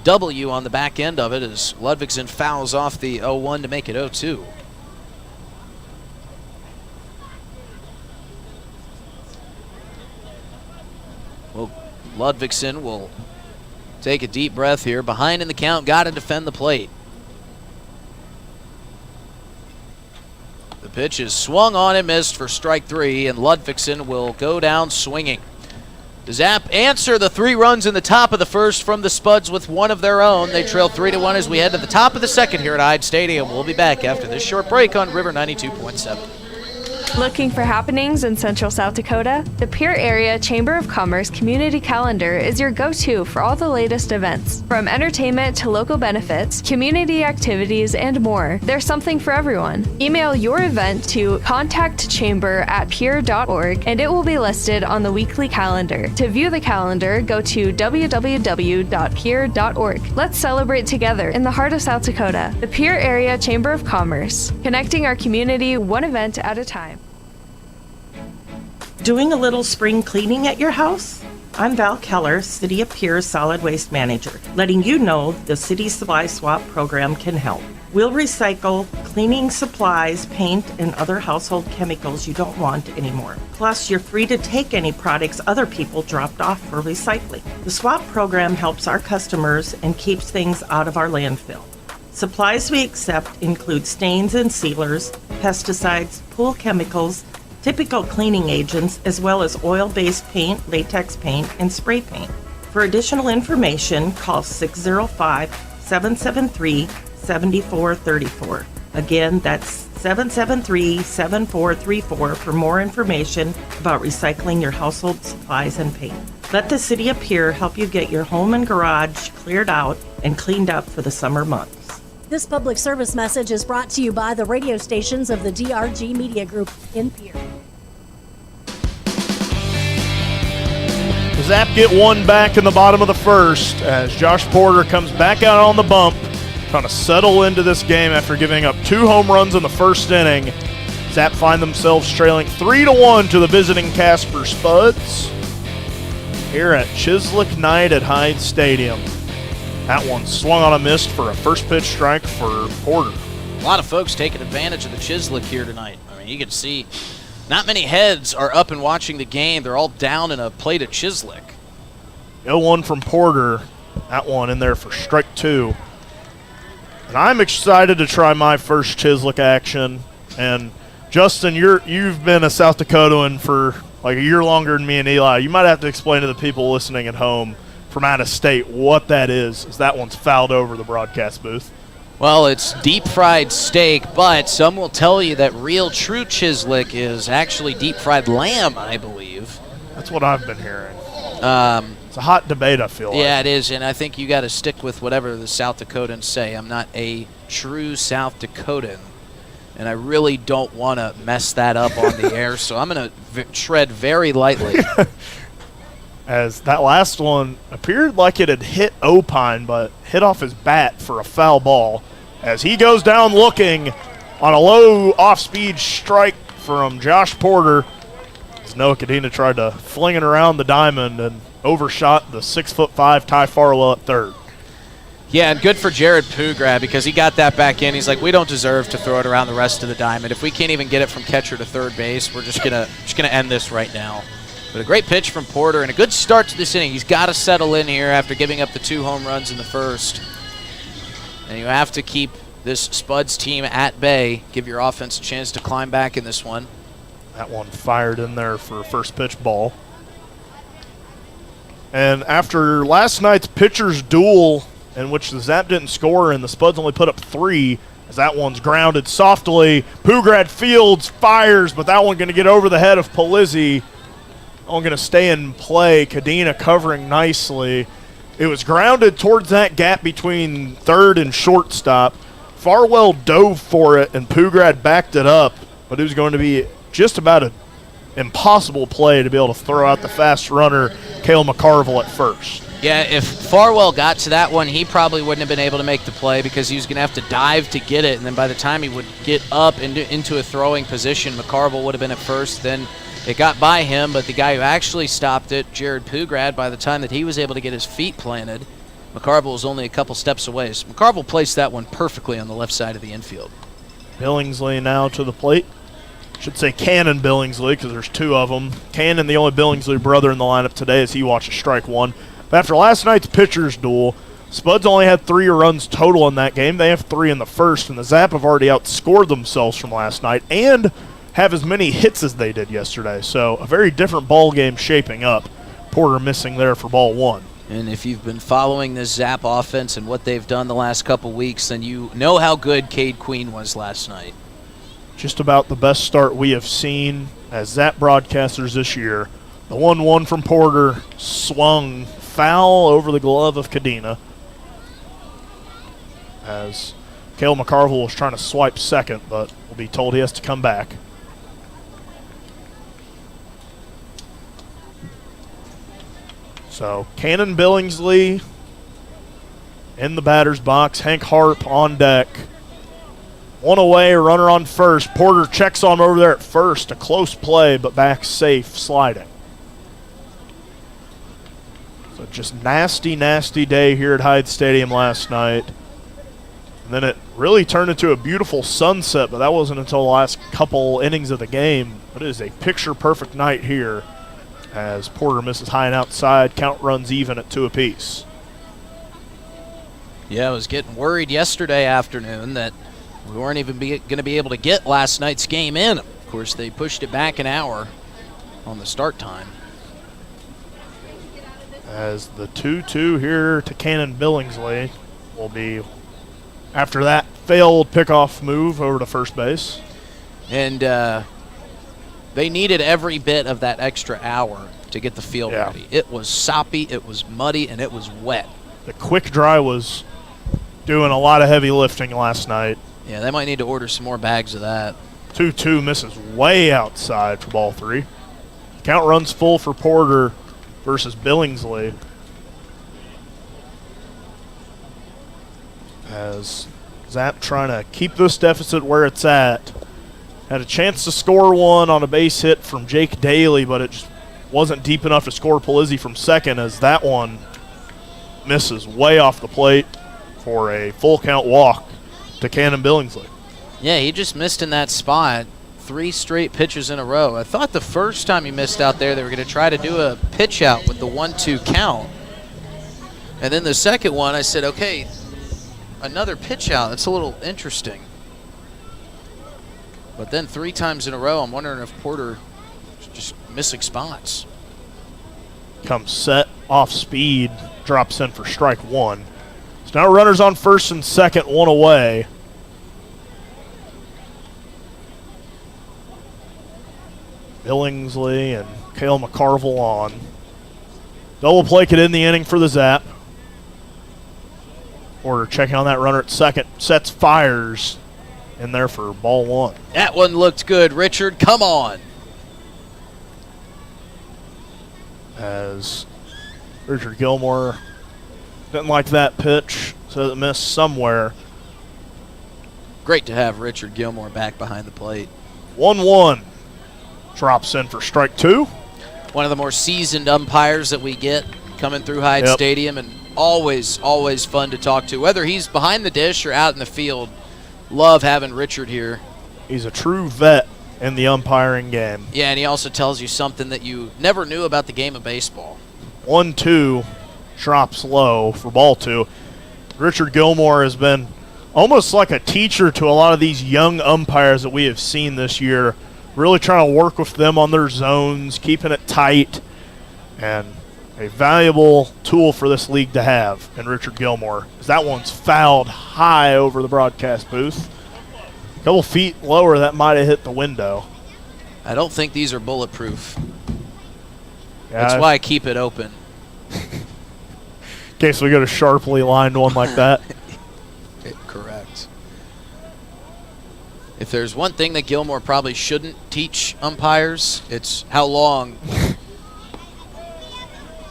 B: W on the back end of it as Ludvigsen fouls off the 0-1 to make it 0-2. Well, Ludvigsen will take a deep breath here. Behind in the count, got to defend the plate. The pitch is swung on and missed for strike three, and Ludvigsen will go down swinging. The Zap answer the 3 runs in the top of the first from the Spuds with one of their own. They trail 3-1 as we head to the top of the second here at Hyde Stadium. We'll be back after this short break on River 92.7.
D: Looking for happenings in Central South Dakota? The Pierre Area Chamber of Commerce Community Calendar is your go-to for all the latest events. From entertainment to local benefits, community activities, and more, there's something for everyone. Email your event to contactchamber@pierre.org and it will be listed on the weekly calendar. To view the calendar, go to www.pierre.org. Let's celebrate together in the heart of South Dakota. The Pierre Area Chamber of Commerce, connecting our community one event at a time.
H: Doing a little spring cleaning at your house? I'm Val Keller, City of Pierre Solid Waste Manager, letting you know the City Supply Swap program can help. We'll recycle cleaning supplies, paint, and other household chemicals you don't want anymore. Plus, you're free to take any products other people dropped off for recycling. The swap program helps our customers and keeps things out of our landfill. Supplies we accept include stains and sealers, pesticides, pool chemicals, typical cleaning agents, as well as oil-based paint, latex paint, and spray paint. For additional information, call 773-7434. Again, that's 773-7434 for more information about recycling your household supplies and paint. Let the City of Pierre help you get your home and garage cleared out and cleaned up for the summer months.
I: This public service message is brought to you by the radio stations of the DRG Media Group in Pierre.
C: The Zap get one back in the bottom of the first as Josh Porter comes back out on the bump, trying to settle into this game after giving up 2 home runs in the first inning. Zap find themselves trailing 3-1 to the visiting Casper Spuds here at Chislic Night at Hyde Stadium. That one swung on a miss for a first pitch strike for Porter.
B: A lot of folks taking advantage of the Chislic here tonight. I mean, you can see not many heads are up and watching the game. They're all down in a plate of Chislic.
C: 0-1 from Porter. That one in there for strike 2. And I'm excited to try my first Chislic action. And Justin, you've been a South Dakotan for like a year longer than me and Eli. You might have to explain to the people listening at home from out of state what that is, as that one's fouled over the broadcast booth.
B: Well, it's deep-fried steak, but some will tell you that real true Chislic is actually deep-fried lamb, I believe.
C: That's what I've been hearing. It's a hot debate, I feel like.
B: Yeah, it is, and I think you got to stick with whatever the South Dakotans say. I'm not a true South Dakotan, and I really don't want to mess that up on the air, so I'm going to tread very lightly.
C: As that last one appeared like it had hit Opine, but hit off his bat for a foul ball. As he goes down looking on a low off-speed strike from Josh Porter. As Noah Cadena tried to fling it around the diamond and overshot the 6'5" Ty Farwell at third.
B: Yeah, and good for Jared Pugrad because he got that back in. He's like, we don't deserve to throw it around the rest of the diamond. If we can't even get it from catcher to third base, we're just gonna end this right now. But a great pitch from Porter and a good start to this inning. He's got to settle in here after giving up the 2 home runs in the first. And you have to keep this Spuds team at bay, give your offense a chance to climb back in this one.
C: That one fired in there for a first pitch ball. And after last night's pitcher's duel, in which the Zap didn't score and the Spuds only put up 3, as that one's grounded softly. Pugrad fields, fires, but that one going to get over the head of Polizzi. I'm going to stay in play. Cadena covering nicely. It was grounded towards that gap between third and shortstop. Farwell dove for it, and Pugrad backed it up, but it was going to be just about an impossible play to be able to throw out the fast runner, Cale McCarville, at first.
B: Yeah, if Farwell got to that one, he probably wouldn't have been able to make the play because he was going to have to dive to get it, and then by the time he would get up into a throwing position, McCarville would have been at first. Then it got by him, but the guy who actually stopped it, Jared Pugrad, by the time that he was able to get his feet planted, McCarville was only a couple steps away. So McCarville placed that one perfectly on the left side of the infield.
C: Billingsley now to the plate. Should say Cannon Billingsley because there's 2 of them. Cannon, the only Billingsley brother in the lineup today, as he watches strike 1. But after last night's pitcher's duel, Spuds only had 3 runs total in that game. They have 3 in the first, and the Zap have already outscored themselves from last night and have as many hits as they did yesterday. So a very different ball game shaping up. Porter missing there for ball 1.
B: And if you've been following this Zap offense and what they've done the last couple weeks, then you know how good Cade Queen was last night.
C: Just about the best start we have seen as Zap broadcasters this year. The 1-1 from Porter swung foul over the glove of Cadena as Cale McCarville was trying to swipe second, but will be told he has to come back. So Cannon Billingsley in the batter's box. Hank Harp on deck. 1 away, a runner on first. Porter checks on him over there at first. A close play, but back safe, sliding. So just nasty, nasty day here at Hyde Stadium last night. And then it really turned into a beautiful sunset, but that wasn't until the last couple innings of the game. But it is a picture-perfect night here as Porter misses high and outside. Count runs even at 2 apiece.
B: Yeah, I was getting worried yesterday afternoon that we weren't even going to be able to get last night's game in. Of course, they pushed it back an hour on the start time.
C: As the 2-2 here to Cannon Billingsley. will be, after that failed pickoff move, over to first base.
B: And they needed every bit of that extra hour to get the field ready. It was soppy, it was muddy, and it was wet.
C: The quick dry was doing a lot of heavy lifting last night.
B: Yeah, they might need to order some more bags of that.
C: 2-2 misses way outside for ball 3. Count runs full for Porter versus Billingsley. As Zap trying to keep this deficit where it's at. Had a chance to score one on a base hit from Jake Daly, but it just wasn't deep enough to score Polizzi from second, as that one misses way off the plate for a full count walk to Cannon Billingsley.
B: Yeah, he just missed in that spot 3 straight pitches in a row. I thought the first time he missed out there, they were going to try to do a pitch out with the 1-2 count. And then the second one, I said, okay, another pitch out. That's a little interesting. But then 3 times in a row, I'm wondering if Porter is just missing spots.
C: Comes set, off speed, drops in for strike 1. So now runners on first and second, 1 away. Billingsley and Cale McCarville on. Double play could end the inning for the Zap. Porter checking on that runner at second. Sets, fires in there for ball 1.
B: That one looked good. Richard, come on.
C: As Richard Gilmore didn't like that pitch, so it missed somewhere.
B: Great to have Richard Gilmore back behind the plate.
C: 1-1. Drops in for strike 2.
B: One of the more seasoned umpires that we get coming through Hyde Stadium, and always fun to talk to. Whether he's behind the dish or out in the field, love having Richard here.
C: He's a true vet in the umpiring game.
B: Yeah, and he also tells you something that you never knew about the game of baseball.
C: 1-2, drops low for ball 2. Richard Gilmore has been almost like a teacher to a lot of these young umpires that we have seen this year, really trying to work with them on their zones, keeping it tight, and a valuable tool for this league to have in Richard Gilmore. That one's fouled high over the broadcast booth. A couple feet lower, that might have hit the window.
B: I don't think these are bulletproof.
C: Yeah,
B: That's why I keep it open.
C: In case we get a sharply lined one like that.
B: Correct. If there's one thing that Gilmore probably shouldn't teach umpires, it's how long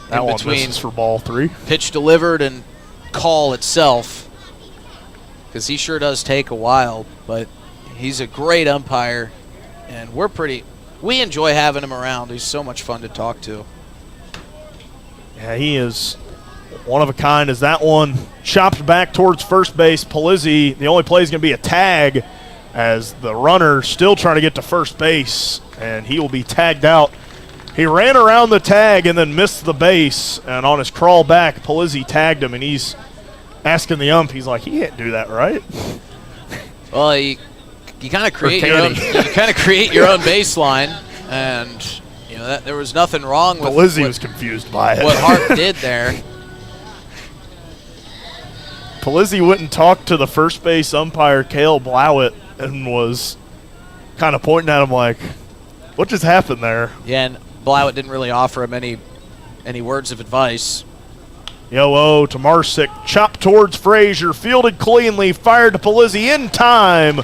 C: that
B: in
C: one
B: between
C: misses for ball 3.
B: pitch delivered and call itself, because he sure does take a while, but he's a great umpire, and we enjoy having him around. He's so much fun to talk to.
C: Yeah, he is one of a kind. As that one chopped back towards first base, Polizzi, the only play is going to be a tag, as the runner still trying to get to first base, and he will be tagged out. He ran around the tag and then missed the base, and on his crawl back, Polizzi tagged him, and he's asking the ump, he's like, he can't do that, right?
B: Well, you kind of create your own. You kind of create your own baseline, and you know that there was nothing wrong with.
C: Polizzi was confused by it.
B: What Hart did there.
C: Polizzi went and talked to the first base umpire, Cale Blowett, and was kind of pointing at him like, what just happened there?
B: Yeah, and Blowett didn't really offer him any words of advice.
C: Yo-oh to Marsick, chopped towards Frazier, fielded cleanly, fired to Polizzi in time.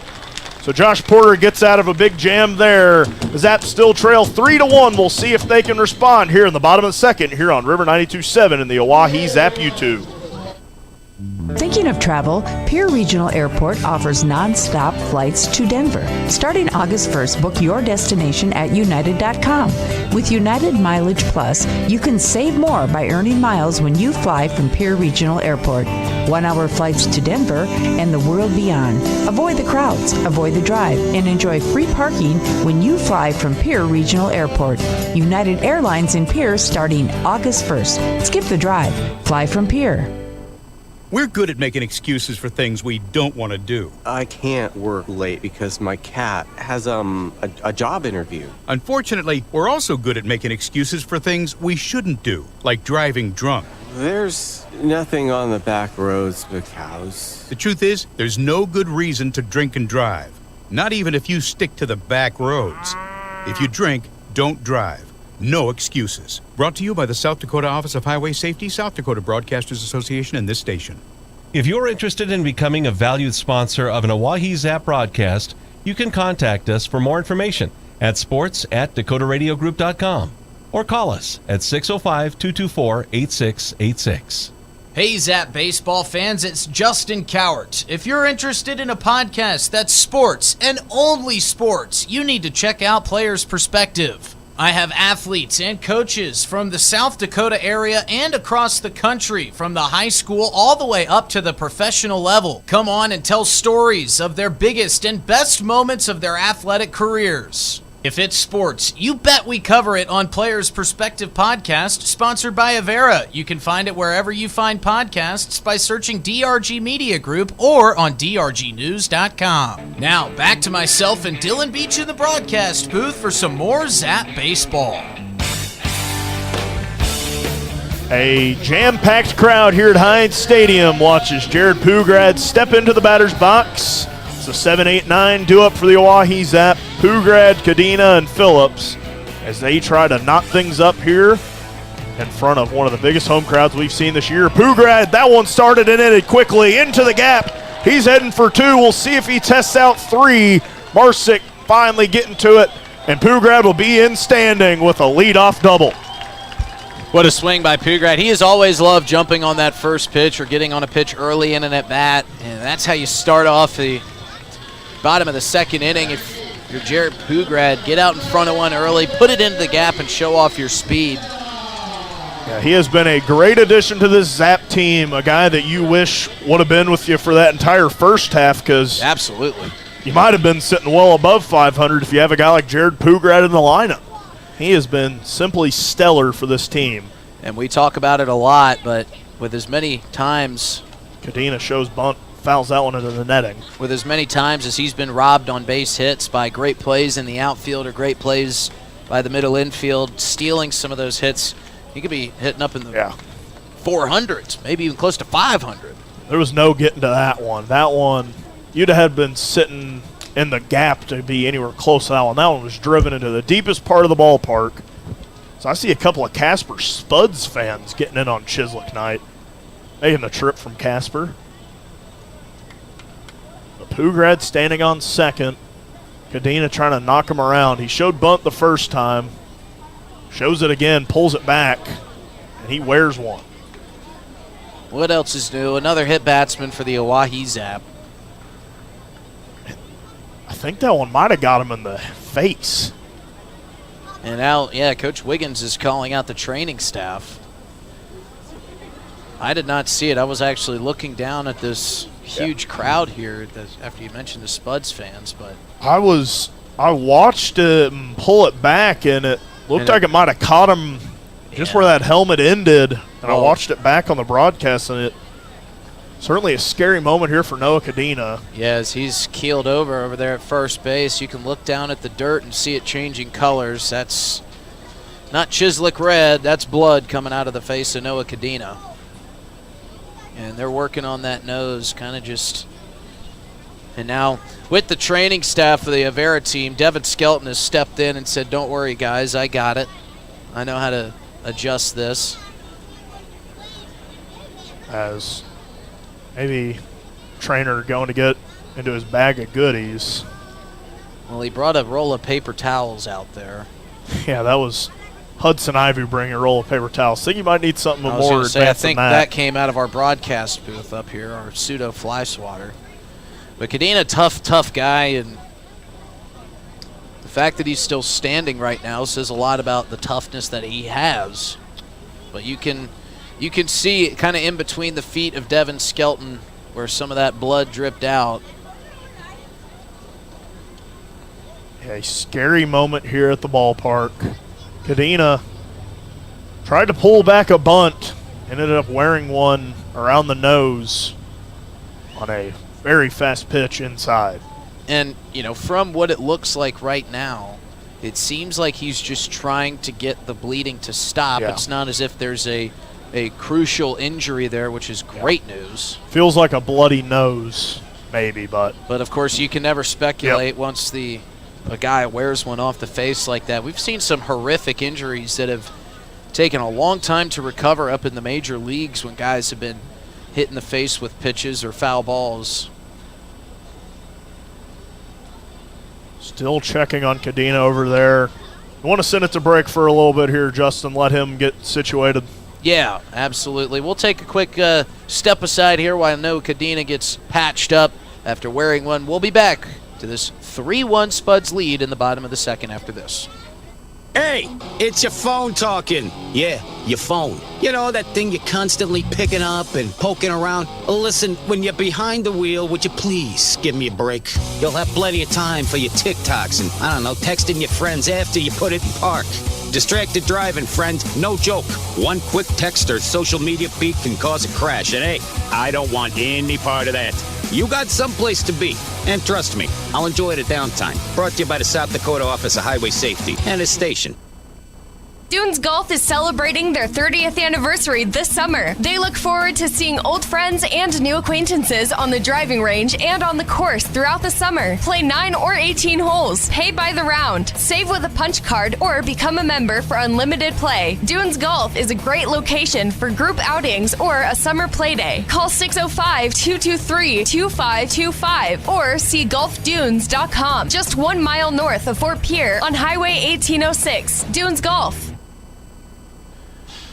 C: So Josh Porter gets out of a big jam there. The Zaps still trail 3-1. We'll see if they can respond here in the bottom of the second here on River 92.7 in the Oahe Zap YouTube.
F: Thinking of travel? Pierre Regional Airport offers non-stop flights to Denver. Starting August 1st, book your destination at United.com. With United Mileage Plus, you can save more by earning miles when you fly from Pierre Regional Airport. 1-hour flights to Denver and the world beyond. Avoid the crowds, avoid the drive, and enjoy free parking when you fly from Pierre Regional Airport. United Airlines in Pierre starting August 1st. Skip the drive. Fly from Pierre.
J: We're good at making excuses for things we don't want to do.
K: I can't work late because my cat has a job interview.
J: Unfortunately, we're also good at making excuses for things we shouldn't do, like driving drunk.
K: There's nothing on the back roads but cows.
J: The truth is, there's no good reason to drink and drive. Not even if you stick to the back roads. If you drink, don't drive. No excuses. Brought to you by the South Dakota Office of Highway Safety, South Dakota Broadcasters Association, and this station.
L: If you're interested in becoming a valued sponsor of an Oahe Zap broadcast, you can contact us for more information at sports@dakotaradiogroup.com or call us at 605-224-8686.
M: Hey Zap baseball fans, it's Justin Cowart. If you're interested in a podcast that's sports and only sports, you need to check out Players Perspective. I have athletes and coaches from the South Dakota area and across the country, from the high school all the way up to the professional level. Come on and tell stories of their biggest and best moments of their athletic careers. If it's sports, you bet we cover it on Players Perspective Podcast, sponsored by Avera. You can find it wherever you find podcasts by searching DRG Media Group or on drgnews.com. Now, back to myself and Dylan Beach in the broadcast booth for some more Zap Baseball.
C: A jam-packed crowd here at Heinz Stadium watches Jared Pugrad step into the batter's box. It's a 7-8-9 due-up for the Oahe Zap. Pugrad, Cadena, and Phillips as they try to knock things up here in front of one of the biggest home crowds we've seen this year. Pugrad, that one started and ended quickly into the gap. He's heading for two. We'll see if he tests out three. Marsick finally getting to it, and Pugrad will be in standing with a leadoff double.
B: What a swing by Pugrad. He has always loved jumping on that first pitch or getting on a pitch early in an at-bat, and that's how you start off the bottom of the second inning. If you're Jared Pugrad, get out in front of one early, put it into the gap, and show off your speed.
C: Yeah, he has been a great addition to this Zap team, a guy that you wish would have been with you for that entire first half, because
B: absolutely,
C: you might have been sitting well above 500 if you have a guy like Jared Pugrad in the lineup. He has been simply stellar for this team.
B: And we talk about it a lot, but with as many times
C: Cadena shows bunt, fouls that one into the netting.
B: With as many times as he's been robbed on base hits by great plays in the outfield or great plays by the middle infield, stealing some of those hits, he could be hitting up in the 400s, maybe even close to 500.
C: There was no getting to that one. That one, you'd have been sitting in the gap to be anywhere close to that one. That one was driven into the deepest part of the ballpark. So I see a couple of Casper Spuds fans getting in on Chislik night, making the trip from Casper. Pugrad standing on second. Cadena trying to knock him around. He showed bunt the first time. Shows it again, pulls it back, and he wears one.
B: What else is new? Another hit batsman for the Oahe Zap.
C: I think that one might have got him in the face.
B: And now, Coach Wiggins is calling out the training staff. I did not see it. I was actually looking down at this huge crowd here after you mentioned the Spuds fans, but
C: I watched it and pull it back, and it looked like it might have caught him just where that helmet ended. And I watched it back on the broadcast, and it certainly a scary moment here for Noah Cadena.
B: Yes, he's keeled over there at first base. You can look down at the dirt and see it changing colors. That's not Chislik red. That's blood coming out of the face of Noah Cadena. And they're working on that nose, kind of just. And now, with the training staff of the Avera team, Devin Skelton has stepped in and said, "Don't worry, guys, I got it. I know how to adjust this."
C: As maybe trainer going to get into his bag of goodies.
B: Well, he brought a roll of paper towels out there.
C: Yeah, that was Hudson Ivy bringing a roll of paper towels. Think you might need something more advanced
B: I think
C: than
B: that came out of our broadcast booth up here, our pseudo fly swatter. But Cadena, tough guy, and the fact that he's still standing right now says a lot about the toughness that he has. But you can see kind of in between the feet of Devin Skelton where some of that blood dripped out.
C: Yeah, a scary moment here at the ballpark. Cadena tried to pull back a bunt, Ended up wearing one around the nose on a very fast pitch inside.
B: And, from what it looks like right now, it seems like he's just trying to get the bleeding to stop.
C: Yeah.
B: It's not as if there's a crucial injury there, which is great news.
C: Feels like a bloody nose, maybe, but
B: of course you can never speculate once a guy wears one off the face like that. We've seen some horrific injuries that have taken a long time to recover up in the major leagues when guys have been hit in the face with pitches or foul balls.
C: Still checking on Cadena over there. You want to send it to break for a little bit here, Justin. Let him get situated.
B: Yeah, absolutely. We'll take a quick step aside here while Noah Cadena gets patched up after wearing one. We'll be back to this 3-1 Spuds lead in the bottom of the second after this.
E: Hey, it's your phone talking. Yeah, your phone. You know, that thing you're constantly picking up and poking around. Listen, when you're behind the wheel, would you please give me a break? You'll have plenty of time for your TikToks and, texting your friends after you put it in park. Distracted driving, friend, no joke. One quick text or social media feed can cause a crash, and hey, I don't want any part of that. You got someplace to be, and trust me, I'll enjoy the downtime. Brought to you by the South Dakota Office of Highway Safety and its station.
D: Dunes Golf is celebrating their 30th anniversary this summer. They look forward to seeing old friends and new acquaintances on the driving range and on the course throughout the summer. Play 9 or 18 holes, pay by the round, save with a punch card, or become a member for unlimited play. Dunes Golf is a great location for group outings or a summer play day. Call 605-223-2525 or see golfdunes.com. Just 1 mile north of Fort Pierre on Highway 1806. Dunes Golf.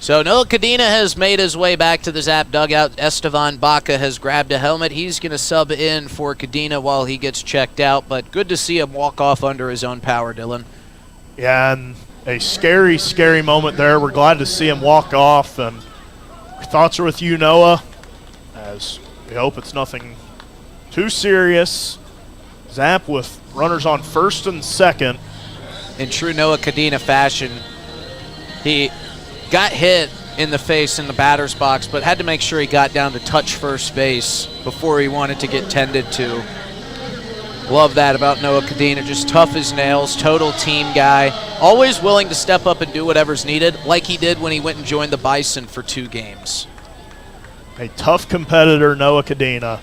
B: So Noah Cadena has made his way back to the Zap dugout. Estevan Baca has grabbed a helmet. He's going to sub in for Cadena while he gets checked out, but good to see him walk off under his own power, Dylan.
C: Yeah, and a scary, scary moment there. We're glad to see him walk off, and our thoughts are with you, Noah, as we hope it's nothing too serious. Zap with runners on first and second.
B: In true Noah Cadena fashion, he got hit in the face in the batter's box, but had to make sure he got down to touch first base before he wanted to get tended to. Love that about Noah Cadena, just tough as nails, total team guy, always willing to step up and do whatever's needed, like he did when he went and joined the Bison for 2 games.
C: A tough competitor, Noah Cadena.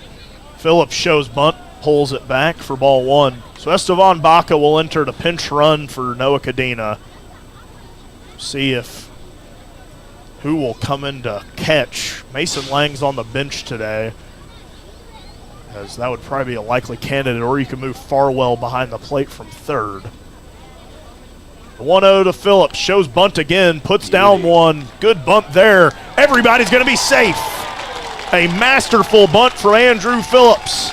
C: Phillips shows bunt, pulls it back for ball 1. So Estevan Baca will enter the pinch run for Noah Cadena. See if who will come in to catch. Mason Lang's on the bench today, as that would probably be a likely candidate, or you can move Farwell behind the plate from third. The 1-0 to Phillips, shows bunt again, puts down one. Good bunt there. Everybody's going to be safe. A masterful bunt from Andrew Phillips.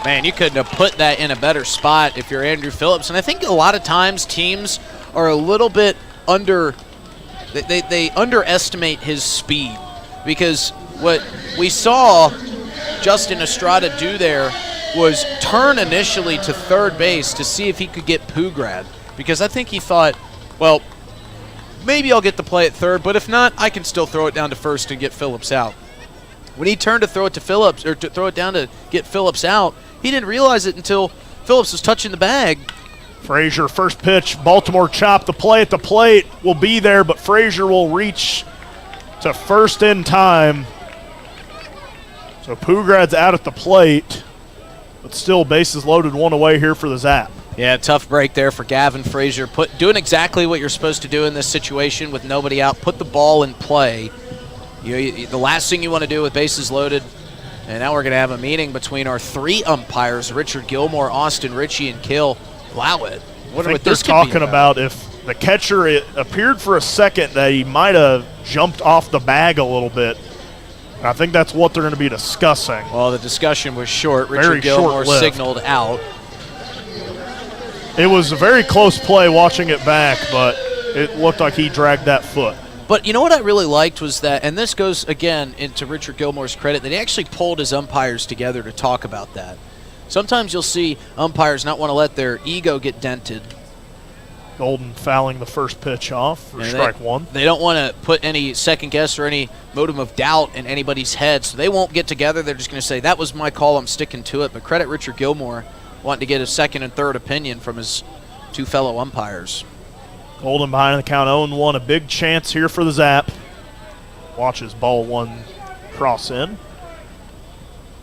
B: Man, you couldn't have put that in a better spot if you're Andrew Phillips. And I think a lot of times teams are a little bit they underestimate his speed, because what we saw Justin Estrada do there was turn initially to third base to see if he could get Pugrad, because I think he thought, well, maybe I'll get the play at third, but if not, I can still throw it down to first and get Phillips out. When he turned to throw it to Phillips, or to throw it down to get Phillips out, he didn't realize it until Phillips was touching the bag.
C: Frazier, first pitch, Baltimore chop. The play at the plate will be there, but Frazier will reach to first in time. So Pugrad's out at the plate, but still bases loaded, 1 away here for the Zap.
B: Yeah, tough break there for Gavin Frazier. Doing exactly what you're supposed to do in this situation with nobody out. Put the ball in play. The last thing you want to do with bases loaded. And now we're going to have a meeting between our 3 umpires, Richard Gilmore, Austin Ritchie, and Kill. Allow it.
C: I think they're talking about if the catcher, it appeared for a second that he might have jumped off the bag a little bit. And I think that's what they're going to be discussing.
B: Well, the discussion was short. Richard Gilmore signaled out.
C: It was a very close play watching it back, but it looked like he dragged that foot.
B: But you know what I really liked was that, and this goes, again, into Richard Gilmore's credit, that he actually pulled his umpires together to talk about that. Sometimes you'll see umpires not want to let their ego get dented.
C: Golden fouling the first pitch off for strike one.
B: They don't want to put any second guess or any modicum of doubt in anybody's head, so they won't get together. They're just going to say, that was my call, I'm sticking to it. But credit Richard Gilmore wanting to get a second and third opinion from his two fellow umpires.
C: Golden behind the count 0-1. A big chance here for the Zap. Watches ball one cross in.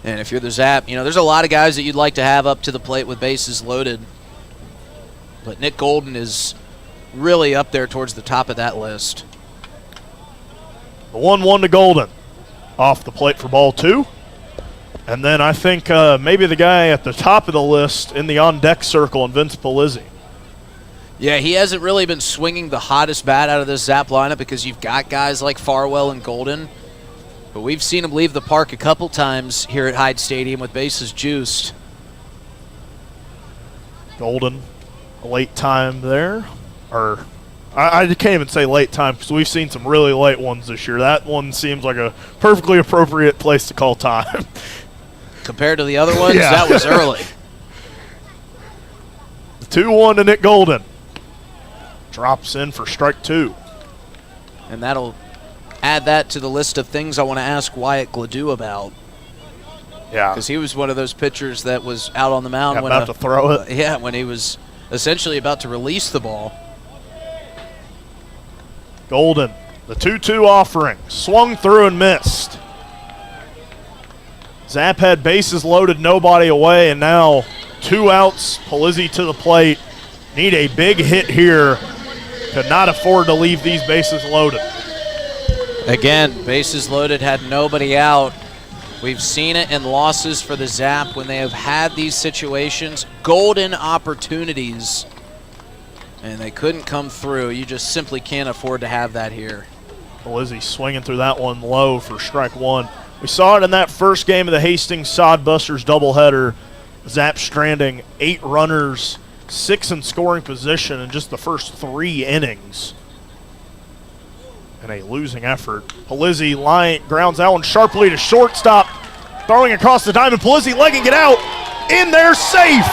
B: And if you're the Zap, there's a lot of guys that you'd like to have up to the plate with bases loaded. But Nick Golden is really up there towards the top of that list.
C: The 1-1 to Golden. Off the plate for ball two. And then I think maybe the guy at the top of the list in the on-deck circle, and Vince Polizzi.
B: Yeah, he hasn't really been swinging the hottest bat out of this Zap lineup because you've got guys like Farwell and Golden. But we've seen him leave the park a couple times here at Hyde Stadium with bases juiced.
C: Golden, a late time there. Or I can't even say late time because we've seen some really late ones this year. That one seems like a perfectly appropriate place to call time.
B: Compared to the other ones,
C: yeah.
B: That was early.
C: 2-1 to Nick Golden. Drops in for strike two.
B: And that'll add that to the list of things I want to ask Wyatt Gladue about.
C: Yeah.
B: Because he was one of those pitchers that was out on the mound
C: about to throw it.
B: Yeah, when he was essentially about to release the ball.
C: Golden, the 2-2 offering. Swung through and missed. Zap had bases loaded, nobody away, and now 2 outs. Polizzi to the plate. Need a big hit here. Could not afford to leave these bases loaded.
B: Again, bases loaded, had nobody out. We've seen it in losses for the Zap when they have had these situations, golden opportunities, and they couldn't come through. You just simply can't afford to have that here.
C: Polizzi swinging through that one low for strike one. We saw it in that first game of the Hastings Sodbusters doubleheader. Zap stranding 8 runners, 6 in scoring position in just the first 3 innings. And a losing effort. Polizzi grounds that one sharply to shortstop. Throwing across the diamond. Polizzi legging it out. In there, safe.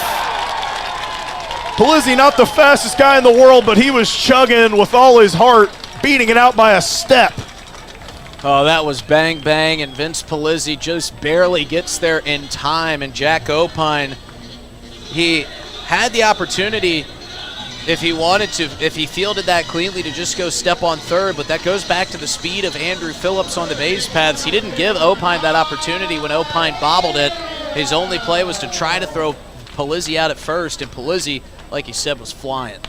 C: Polizzi not the fastest guy in the world, but he was chugging with all his heart, beating it out by a step.
B: Oh, that was bang, bang, and Vince Polizzi just barely gets there in time. And Jack Opine, he had the opportunity, if he wanted to, if he fielded that cleanly, to just go step on third, but that goes back to the speed of Andrew Phillips on the base paths. He didn't give Opine that opportunity when Opine bobbled it. His only play was to try to throw Polizzi out at first, and Polizzi, like he said, was flying.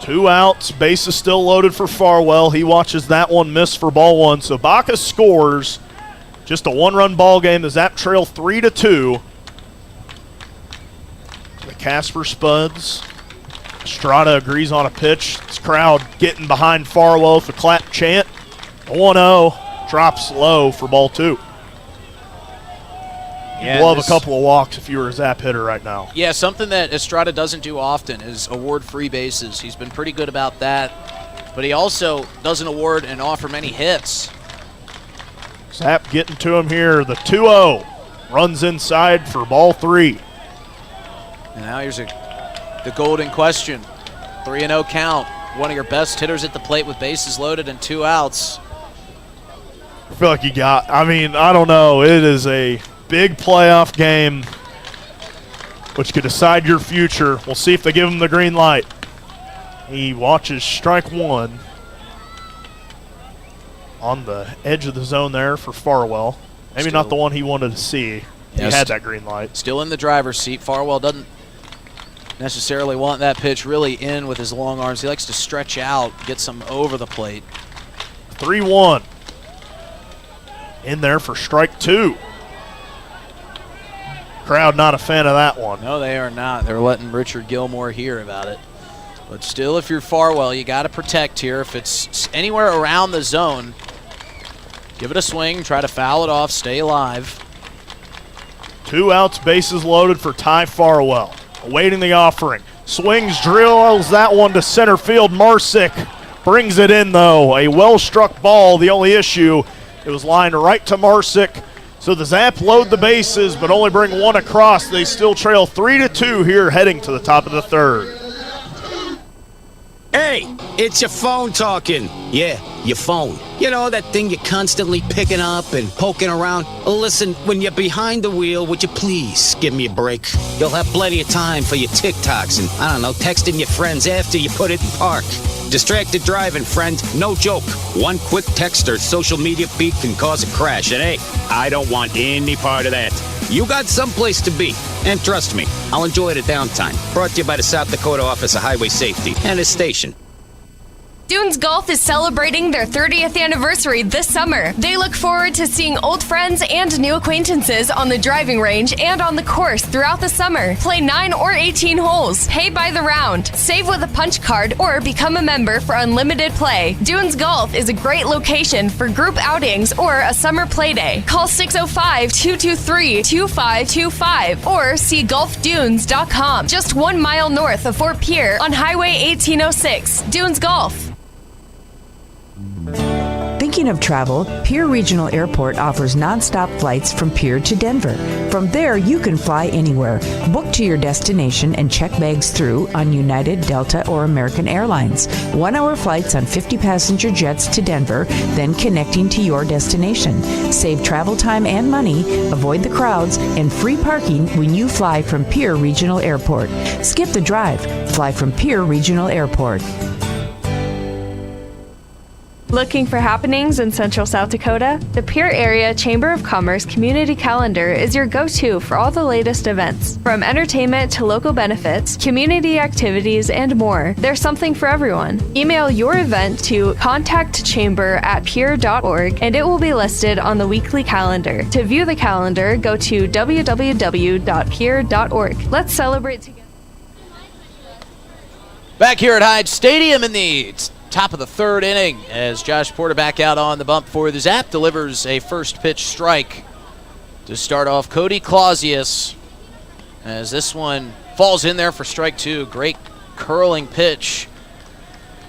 C: 2 outs, bases still loaded for Farwell. He watches that one miss for ball one. So Baca scores. Just a 1-run ball game. The Zap trail 3-2. The Casper Spuds. Estrada agrees on a pitch. This crowd getting behind Farwell with the clap chant. 1-0. Drops low for ball two. You'd love a couple of walks if you were a Zap hitter right now.
B: Yeah, something that Estrada doesn't do often is award free bases. He's been pretty good about that, but he also doesn't award and offer many hits.
C: Zap getting to him here. The 2-0 runs inside for ball three.
B: And now here's the golden question. 3-0 count. One of your best hitters at the plate with bases loaded and 2 outs.
C: I feel like I don't know. It is a big playoff game which could decide your future. We'll see if they give him the green light. He watches strike one on the edge of the zone there for Farwell. Maybe not the one he wanted to see. He had that green light.
B: Still in the driver's seat. Farwell doesn't necessarily want that pitch really in with his long arms. He likes to stretch out, get some over the plate.
C: 3-1. In there for strike two. Crowd not a fan of that one.
B: No, they are not. They're letting Richard Gilmore hear about it. But still, if you're Farwell, you got to protect here. If it's anywhere around the zone, give it a swing, try to foul it off, stay alive.
C: 2 outs, bases loaded for Ty Farwell. Awaiting the offering. Swings, drills that one to center field. Marsick brings it in, though. A well-struck ball. The only issue, it was lined right to Marsick. So the Zap load the bases, but only bring one across. They still trail 3-2 here, heading to the top of the third.
E: Hey, it's your phone talking. Yeah, your phone. You know, that thing you're constantly picking up and poking around. Listen, when you're behind the wheel, would you please give me a break? You'll have plenty of time for your TikToks and, I don't know, texting your friends after you put it in park. Distracted driving, friend. No joke. One quick text or social media feed can cause a crash. And hey, I don't want any part of that. You got someplace to be. And trust me, I'll enjoy the downtime. Brought to you by the South Dakota Office of Highway Safety and this station.
D: Dunes Golf is celebrating their 30th anniversary this summer. They look forward to seeing old friends and new acquaintances on the driving range and on the course throughout the summer. Play 9 or 18 holes. Pay by the round. Save with a punch card or become a member for unlimited play. Dunes Golf is a great location for group outings or a summer play day. Call 605-223-2525 or see golfdunes.com. Just 1 mile north of Fort Pierre on Highway 1806. Dunes Golf.
F: Thinking of travel, Pierre Regional Airport offers nonstop flights from Pierre to Denver. From there, you can fly anywhere. Book to your destination and check bags through on United, Delta, or American Airlines. 1-hour flights on 50-passenger jets to Denver, then connecting to your destination. Save travel time and money, avoid the crowds, and free parking when you fly from Pierre Regional Airport. Skip the drive. Fly from Pierre Regional Airport.
D: Looking for happenings in Central South Dakota? The Pierre Area Chamber of Commerce Community Calendar is your go-to for all the latest events. From entertainment to local benefits, community activities, and more, there's something for everyone. Email your event to contactchamber@pierre.org and it will be listed on the weekly calendar. To view the calendar, go to www.pierre.org. Let's celebrate together.
B: Back here at Hyde Stadium in the top of the third inning as Josh Porter back out on the bump for the Zap delivers a first pitch strike to start off Cody Clausius as this one falls in there for strike two. Great curling pitch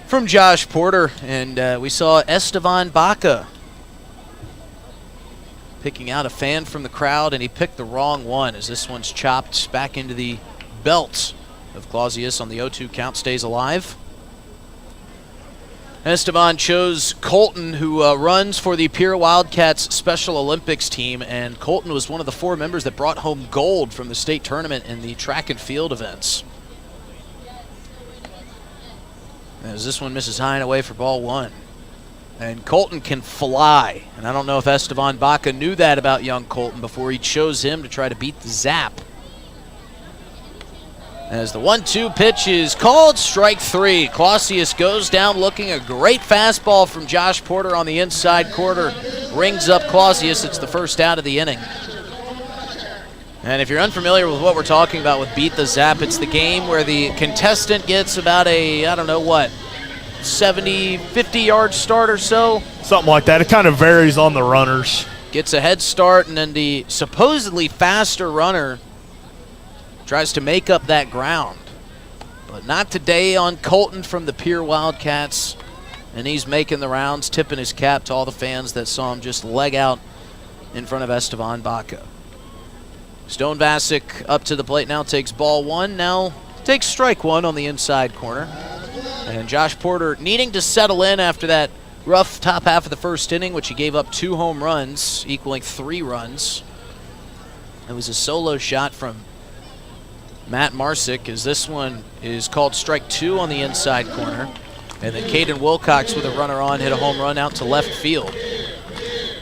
B: from Josh Porter, and we saw Esteban Baca picking out a fan from the crowd, and he picked the wrong one as this one's chopped back into the belt of Clausius on the 0-2 count, stays alive. Esteban chose Colton, who runs for the Pierre Wildcats Special Olympics team, and Colton was one of the 4 members that brought home gold from the state tournament in the track and field events. As this one misses high and away for ball 1. And Colton can fly, and I don't know if Esteban Baca knew that about young Colton before he chose him to try to beat the Zap. As the 1-2 pitch is called, strike 3. Clausius goes down looking, a great fastball from Josh Porter on the inside corner. Rings up Clausius. It's the first out of the inning. And if you're unfamiliar with what we're talking about with Beat the Zap, it's the game where the contestant gets about a, 70, 50-yard start or so.
C: Something like that. It kind of varies on the runners.
B: Gets a head start, and then the supposedly faster runner tries to make up that ground. But not today on Colton from the Pierre Wildcats. And he's making the rounds, tipping his cap to all the fans that saw him just leg out in front of Esteban Baca. Stone Vasic up to the plate now, takes ball 1. Now takes strike 1 on the inside corner. And Josh Porter needing to settle in after that rough top half of the first inning, which he gave up 2 home runs, equaling 3 runs. It was a solo shot from Matt Marsick, as this one is called strike 2 on the inside corner. And then Caden Wilcox with a runner on hit a home run out to left field.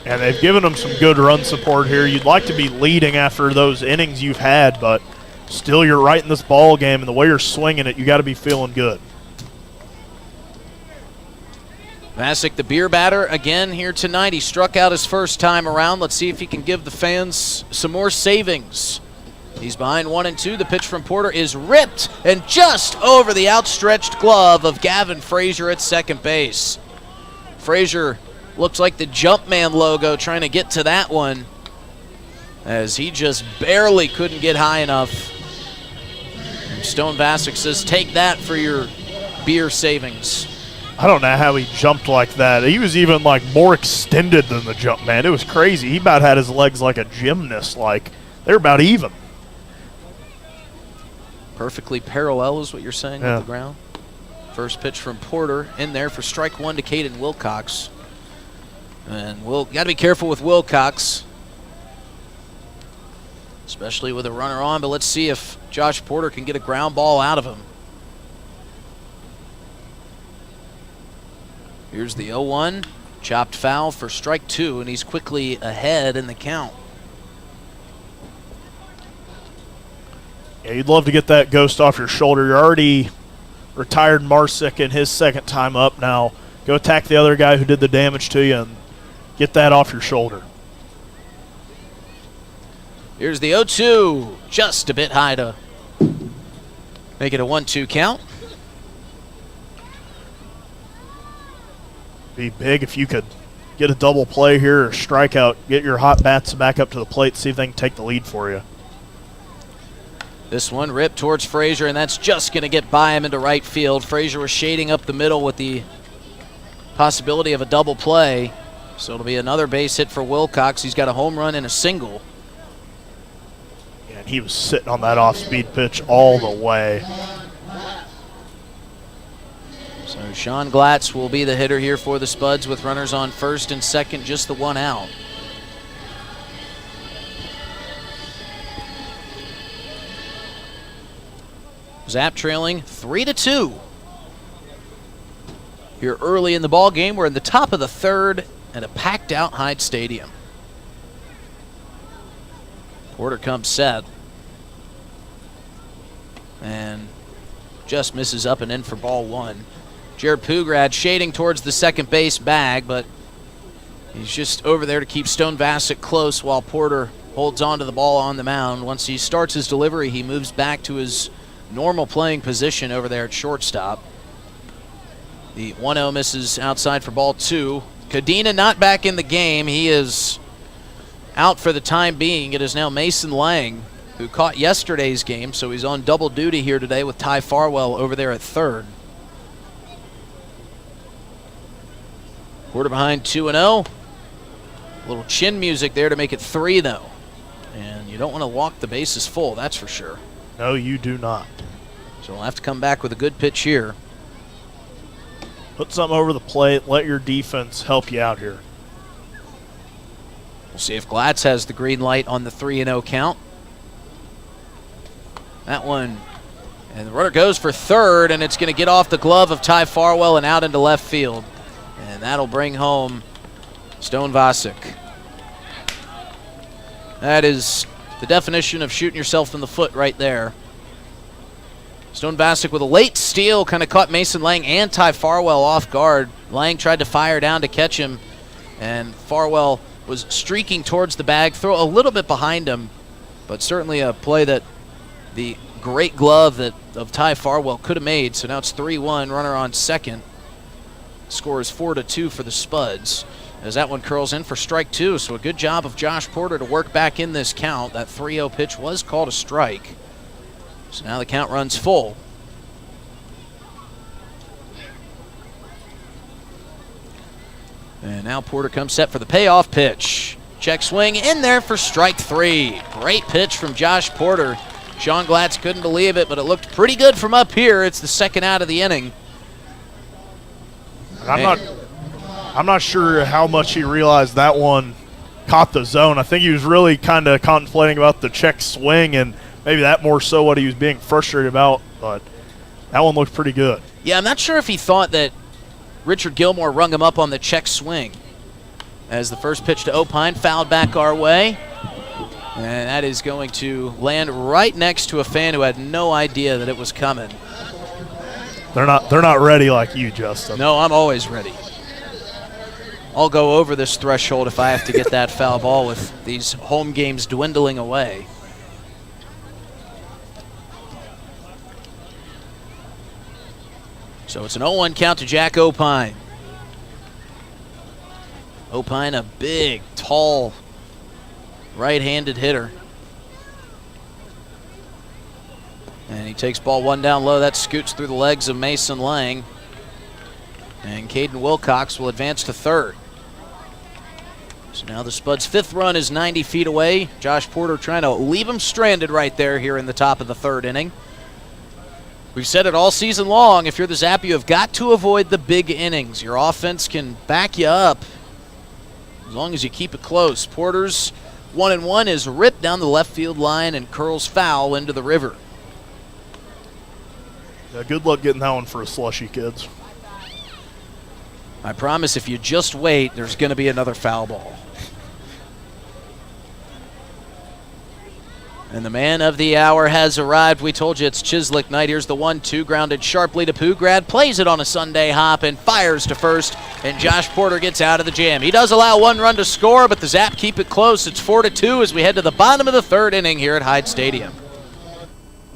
C: And they've given him some good run support here. You'd like to be leading after those innings you've had, but still you're right in this ball game, and the way you're swinging it, you got to be feeling good.
B: Vasic, the beer batter, again here tonight. He struck out his first time around. Let's see if he can give the fans some more savings. He's behind 1-2. The pitch from Porter is ripped and just over the outstretched glove of Gavin Frazier at second base. Frazier looks like the Jumpman logo trying to get to that one, as he just barely couldn't get high enough. And Stone Vasic says, take that for your beer savings.
C: I don't know how he jumped like that. He was even more extended than the Jumpman. It was crazy. He about had his legs like a gymnast. They're about even.
B: Perfectly parallel is what you're saying with the ground. First pitch from Porter in there for strike one to Caden Wilcox. And we'll got to be careful with Wilcox, especially with a runner on, but let's see if Josh Porter can get a ground ball out of him. Here's the 0-1, chopped foul for strike two, and he's quickly ahead in the count.
C: Yeah, you'd love to get that ghost off your shoulder. You're already retired Marsick in his second time up now. Go attack the other guy who did the damage to you and get that off your shoulder.
B: Here's the 0-2, just a bit high to make it a 1-2 count.
C: Be big if you could get a double play here or strikeout, get your hot bats back up to the plate, see if they can take the lead for you.
B: This one ripped towards Frazier, and that's just going to get by him into right field. Frazier was shading up the middle with the possibility of a double play. So it'll be another base hit for Wilcox. He's got a home run and a single.
C: Yeah, and he was sitting on that off-speed pitch all the way.
B: So Sean Glatz will be the hitter here for the Spuds with runners on first and second, just the one out. Zap trailing 3-2. Here early in the ball game, we're in the top of the third at a packed-out Hyde Stadium. Porter comes set. And just misses up and in for ball one. Jared Pugrad shading towards the second base bag, but he's just over there to keep Stone Vassick close while Porter holds on to the ball on the mound. Once he starts his delivery, he moves back to his normal playing position over there at shortstop. The 1-0 misses outside for ball two. Cadena not back in the game. He is out for the time being. It is now Mason Lang, who caught yesterday's game, so he's on double duty here today with Ty Farwell over there at third. Porter behind 2-0. A little chin music there to make it 3-0. And you don't want to walk the bases full, that's for sure.
C: No, you do not.
B: So we'll have to come back with a good pitch here.
C: Put something over the plate. Let your defense help you out here.
B: We'll see if Glatz has the green light on the 3-0 count. That one, and the runner goes for third, and it's going to get off the glove of Ty Farwell and out into left field. And that'll bring home Stone Vassick. That is the definition of shooting yourself in the foot right there. Stone Vassick with a late steal kind of caught Mason Lang and Ty Farwell off guard. Lang tried to fire down to catch him, and Farwell was streaking towards the bag, throw a little bit behind him, but certainly a play that the great glove of Ty Farwell could have made. So now it's 3-1, runner on second. Score is 4-2 for the Spuds as that one curls in for strike two. So a good job of Josh Porter to work back in this count. That 3-0 pitch was called a strike. So now the count runs full. And now Porter comes set for the payoff pitch. Check swing in there for strike three. Great pitch from Josh Porter. Sean Glatz couldn't believe it, but it looked pretty good from up here. It's the second out of the inning.
C: I'm not sure how much he realized that one caught the zone. I think he was really kind of contemplating about the check swing, and maybe that more so what he was being frustrated about, but that one looked pretty good.
B: Yeah, I'm not sure if he thought that Richard Gilmore rung him up on the check swing. As the first pitch to Opine fouled back our way. And that is going to land right next to a fan who had no idea that it was coming.
C: They're not ready like you, Justin.
B: No, I'm always ready. I'll go over this threshold if I have to get that foul ball with these home games dwindling away. So it's an 0-1 count to Jack Opine. Opine, a big, tall, right-handed hitter. And he takes ball one down low. That scoots through the legs of Mason Lang. And Caden Wilcox will advance to third. So now the Spuds' fifth run is 90 feet away. Josh Porter trying to leave him stranded right there here in the top of the third inning. We've said it all season long. If you're the Zap, you have got to avoid the big innings. Your offense can back you up as long as you keep it close. Porter's 1-1 is ripped down the left field line and curls foul into the river.
C: Yeah, good luck getting that one for a slushy, kids.
B: I promise if you just wait, there's going to be another foul ball. And the man of the hour has arrived. We told you it's Chislik night. Here's the 1-2, grounded sharply to Pugrad, plays it on a Sunday hop and fires to first, and Josh Porter gets out of the jam. He does allow one run to score, but the Zap keep it close. It's 4-2 as we head to the bottom of the third inning here at Hyde Stadium.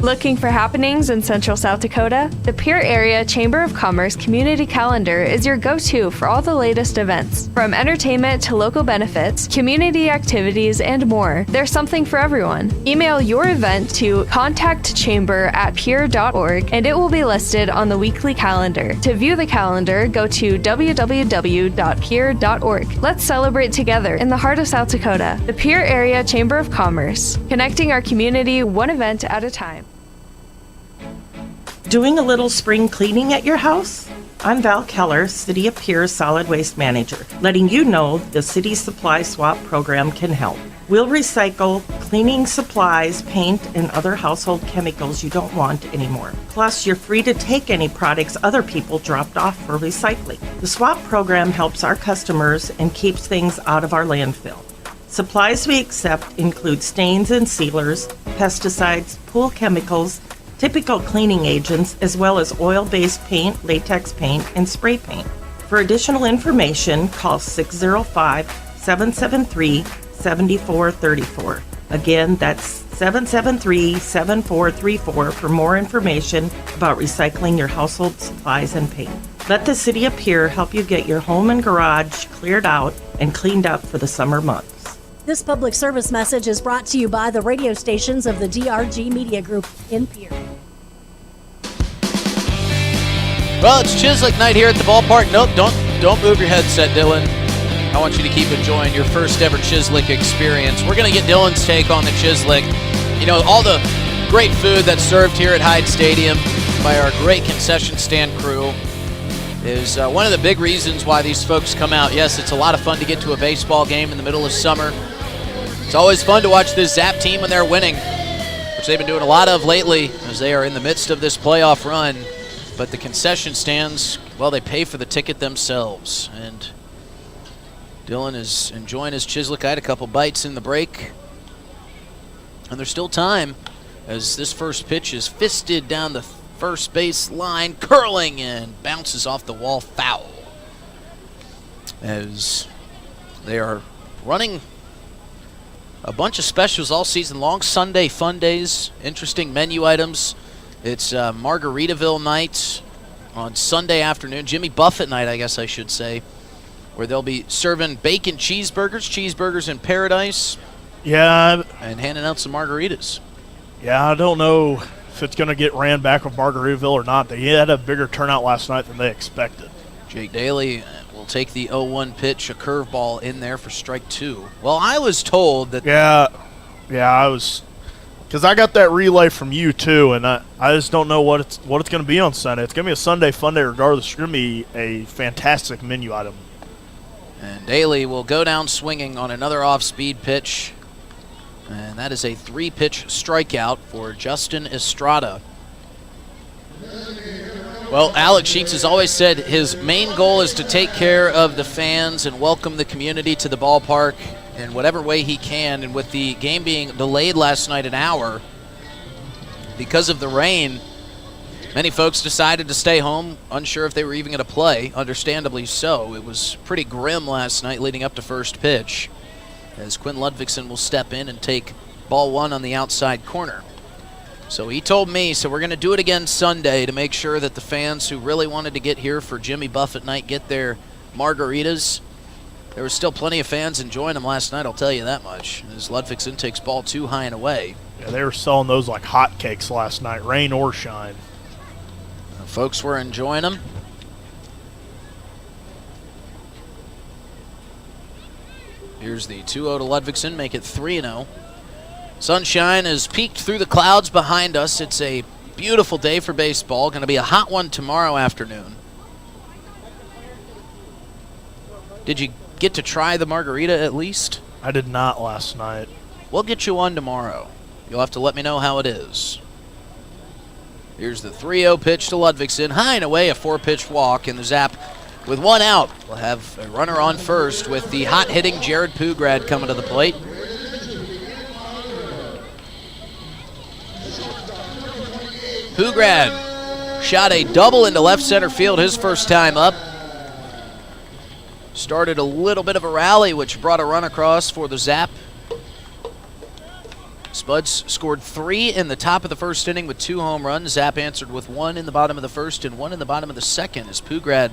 D: Looking for happenings in Central South Dakota? The Pierre Area Chamber of Commerce Community Calendar is your go-to for all the latest events. From entertainment to local benefits, community activities, and more, there's something for everyone. Email your event to contactchamber@pierre.org and it will be listed on the weekly calendar. To view the calendar, go to www.pierre.org. Let's celebrate together in the heart of South Dakota. The Pierre Area Chamber of Commerce, connecting our community one event at a time.
H: Doing a little spring cleaning at your house? I'm Val Keller, City of Pierre Solid Waste Manager, letting you know the City Supply Swap program can help. We'll recycle cleaning supplies, paint, and other household chemicals you don't want anymore. Plus, you're free to take any products other people dropped off for recycling. The swap program helps our customers and keeps things out of our landfill. Supplies we accept include stains and sealers, pesticides, pool chemicals, typical cleaning agents, as well as oil-based paint, latex paint, and spray paint. For additional information, call 605-773-7434. Again, that's 773-7434 for more information about recycling your household supplies and paint. Let the City of Pierre help you get your home and garage cleared out and cleaned up for the summer months.
I: This public service message is brought to you by the radio stations of the DRG Media Group in Pierre.
B: Well, it's Chislik night here at the ballpark. Nope, don't move your headset, Dylan. I want you to keep enjoying your first ever Chislik experience. We're going to get Dylan's take on the Chislik. You know, all the great food that's served here at Hyde Stadium by our great concession stand crew is one of the big reasons why these folks come out. Yes, it's a lot of fun to get to a baseball game in the middle of summer. It's always fun to watch this Zap team when they're winning, which they've been doing a lot of lately as they are in the midst of this playoff run. But the concession stands, well, they pay for the ticket themselves. And Dylan is enjoying his Chislik. I had a couple bites in the break. And there's still time as this first pitch is fisted down the first base line, curling and bounces off the wall, foul. As they are running a bunch of specials all season long. Sunday fun days, interesting menu items. It's Margaritaville night on Sunday afternoon, Jimmy Buffett night, I guess I should say, where they'll be serving bacon cheeseburgers in paradise.
C: Yeah.
B: And handing out some margaritas.
C: Yeah, I don't know if it's going to get ran back with Margaritaville or not. They had a bigger turnout last night than they expected.
B: Jake Daly will take the 0-1 pitch, a curveball in there for strike two. Well, I was told that...
C: Yeah, I was... Because I got that relay from you, too, and I just don't know what it's going to be on Sunday. It's going to be a Sunday fun day regardless. It's going to be a fantastic menu item.
B: And Daly will go down swinging on another off-speed pitch. And that is a 3-pitch strikeout for Justin Estrada. Well, Alex Sheets has always said his main goal is to take care of the fans and welcome the community to the ballpark in whatever way he can. And with the game being delayed last night an hour because of the rain, many folks decided to stay home, unsure if they were even going to play, understandably so. It was pretty grim last night leading up to first pitch, as Quinn Ludvigsen will step in and take ball one on the outside corner. So he told me, so we're going to do it again Sunday to make sure that the fans who really wanted to get here for Jimmy Buffett night get their margaritas. There was still plenty of fans enjoying them last night, I'll tell you that much, as Ludvigsen takes ball two high and away.
C: Yeah, they were selling those like hotcakes last night, rain or shine.
B: Folks were enjoying them. Here's the 2-0 to Ludvigsen, make it 3-0. Sunshine has peeked through the clouds behind us. It's a Beautiful day for baseball. Going to be a hot one tomorrow afternoon. Did you get to try the margarita at least?
C: I did not last night.
B: We'll get you one tomorrow. You'll have to let me know how it is. Here's the 3-0 pitch to Ludvigsen. High and away, a 4-pitch walk, and the Zap with one out. We'll have a runner on first with the hot-hitting Jared Pugrad coming to the plate. Pugrad shot a double into left center field his first time up. Started a little bit of a rally, which brought a run across for the Zap. Spuds scored 3 in the top of the first inning with 2 home runs. Zap answered with 1 in the bottom of the first and 1 in the bottom of the second as Pugrad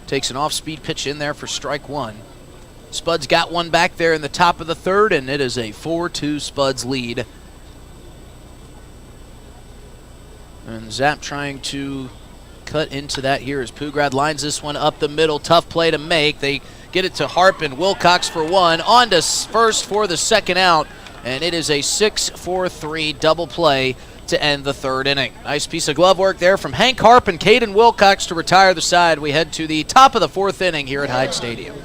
B: takes an off-speed pitch in there for strike 1. Spuds got one back there in the top of the third, and it is a 4-2 Spuds lead. And Zap trying to cut into that here as Pugrad lines this one up the middle. Tough play to make. They get it to Harp and Wilcox for 1. On to first for the second out. And it is a 6-4-3 double play to end the third inning. Nice piece of glove work there from Hank Harp and Caden Wilcox to retire the side. We head to the top of the fourth inning here at Hyde Stadium.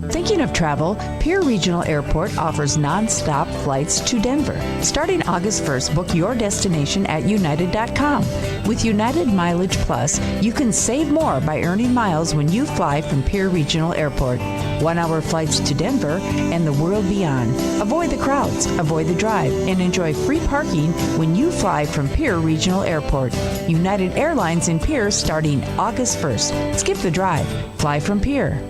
F: Thinking of travel, Pierre Regional Airport offers non-stop flights to Denver. Starting August 1st, book your destination at United.com. With United Mileage Plus, you can save more by earning miles when you fly from Pierre Regional Airport. 1-hour flights to Denver and the world beyond. Avoid the crowds, avoid the drive, and enjoy free parking when you fly from Pierre Regional Airport. United Airlines in Pierre starting August 1st. Skip the drive. Fly from Pierre.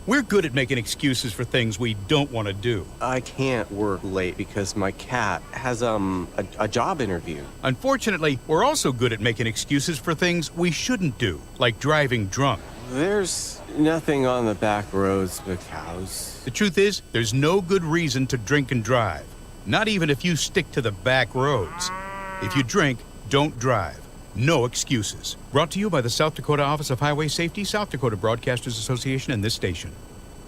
J: We're good at making excuses for things we don't want to do.
K: I can't work late because my cat has a job interview.
J: Unfortunately, we're also good at making excuses for things we shouldn't do, like driving drunk.
K: There's nothing on the back roads but cows.
J: The truth is, there's no good reason to drink and drive. Not even if you stick to the back roads. If you drink, don't drive. No excuses. Brought to you by the South Dakota Office of Highway Safety, South Dakota Broadcasters Association, and this station.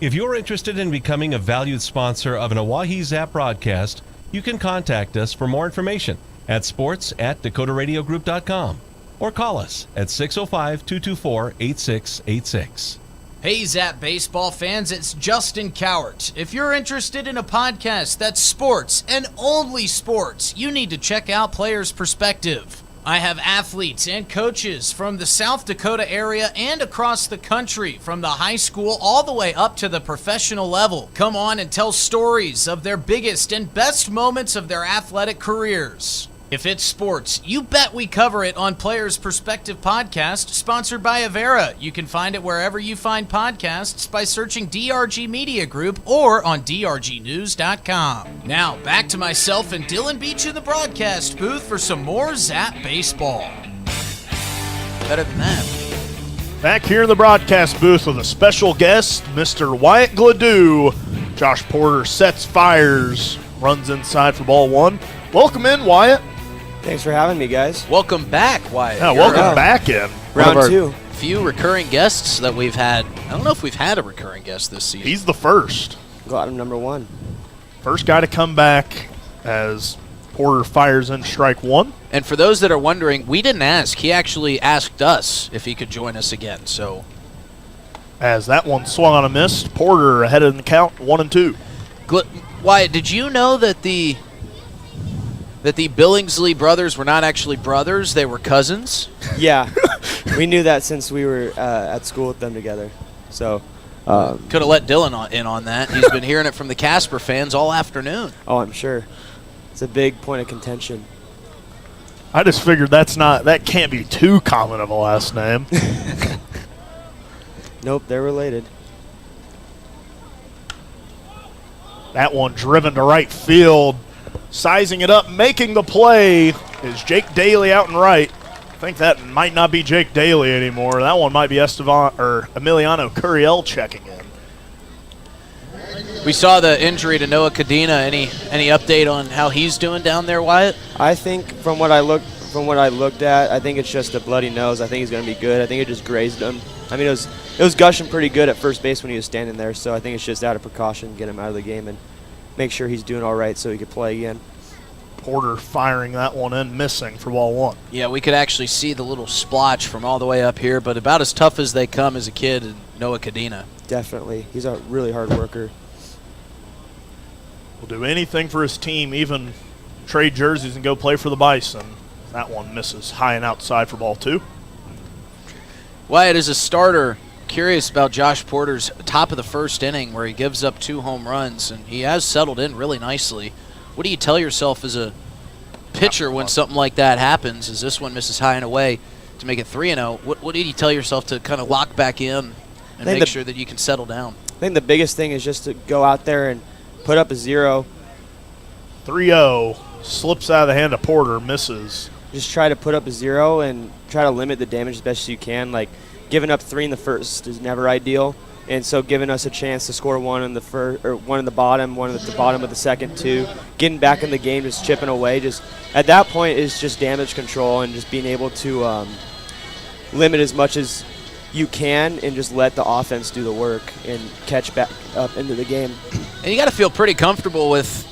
L: If you're interested in becoming a valued sponsor of an Oahe Zap broadcast, you can contact us for more information at sports@dakotaradiogroup.com or call us at 605-224-8686.
M: Hey Zap baseball fans, it's Justin Cowart. If you're interested in a podcast that's sports and only sports, you need to check out Players Perspective. I have athletes and coaches from the South Dakota area and across the country, from the high school all the way up to the professional level. Come on and tell stories of their biggest and best moments of their athletic careers. If it's sports, you bet we cover it on Players Perspective Podcast, sponsored by Avera. You can find it wherever you find podcasts by searching DRG Media Group or on drgnews.com. Now, back to myself and Dylan Beach in the broadcast booth for some more Zap baseball.
B: Better than that.
C: Back here in the broadcast booth with a special guest, Mr. Wyatt Gladue. Josh Porter sets fires, runs inside for ball 1. Welcome in, Wyatt.
N: Thanks for having me, guys.
B: Welcome back, Wyatt.
C: Yeah, welcome back in.
N: Round 2.
B: Few recurring guests that we've had. I don't know if we've had a recurring guest this season.
C: He's the first.
N: Got him number 1.
C: First guy to come back as Porter fires in strike 1.
B: And for those that are wondering, we didn't ask. He actually asked us if he could join us again. So,
C: as that one swung on a miss, Porter ahead in the count, 1-2.
B: Wyatt, did you know that the Billingsley brothers were not actually brothers, they were cousins?
N: Yeah, we knew that since we were at school with them together. So
B: could have let Dylan in on that. He's been hearing it from the Casper fans all afternoon.
N: Oh, I'm sure. It's a big point of contention.
C: I just figured that can't be too common of a last name.
N: Nope, they're related.
C: That one driven to right field. Sizing it up, making the play is Jake Daly out and right. I think that might not be Jake Daly anymore. That one might be Emiliano Curiel checking in.
B: We saw the injury to Noah Cadena. Any update on how he's doing down there, Wyatt?
N: I think from what I looked at, I think it's just a bloody nose. I think he's going to be good. I think it just grazed him. I mean, it was gushing pretty good at first base when he was standing there, so I think it's just out of precaution, get him out of the game and make sure he's doing all right so he could play again.
C: Porter firing that one in, missing for ball 1.
B: Yeah, we could actually see the little splotch from all the way up here, but about as tough as they come as a kid in Noah Cadena.
N: Definitely. He's a really hard worker.
C: Will do anything for his team, even trade jerseys and go play for the Bison. That one misses high and outside for ball 2.
B: Wyatt, as a starter, curious about Josh Porter's top of the first inning where he gives up 2 home runs, and he has settled in really nicely. What do you tell yourself as a pitcher when something like that happens, as this one misses high and away to make it 3-0? What did you tell yourself to kind of lock back in and make sure that you can settle down?
N: I think the biggest thing is just to go out there and put up a 0.
C: 3-0, slips out of the hand of Porter, misses.
N: Just try to put up a 0 and try to limit the damage as best as you can. Like, giving up 3 in the first is never ideal. And so giving us a chance to score 1 in the first, or 1 in the bottom, 1 at the bottom of the second, 2, getting back in the game, just chipping away. Just at that point is just damage control and just being able to limit as much as you can and just let the offense do the work and catch back up into the game.
B: And you got to feel pretty comfortable with,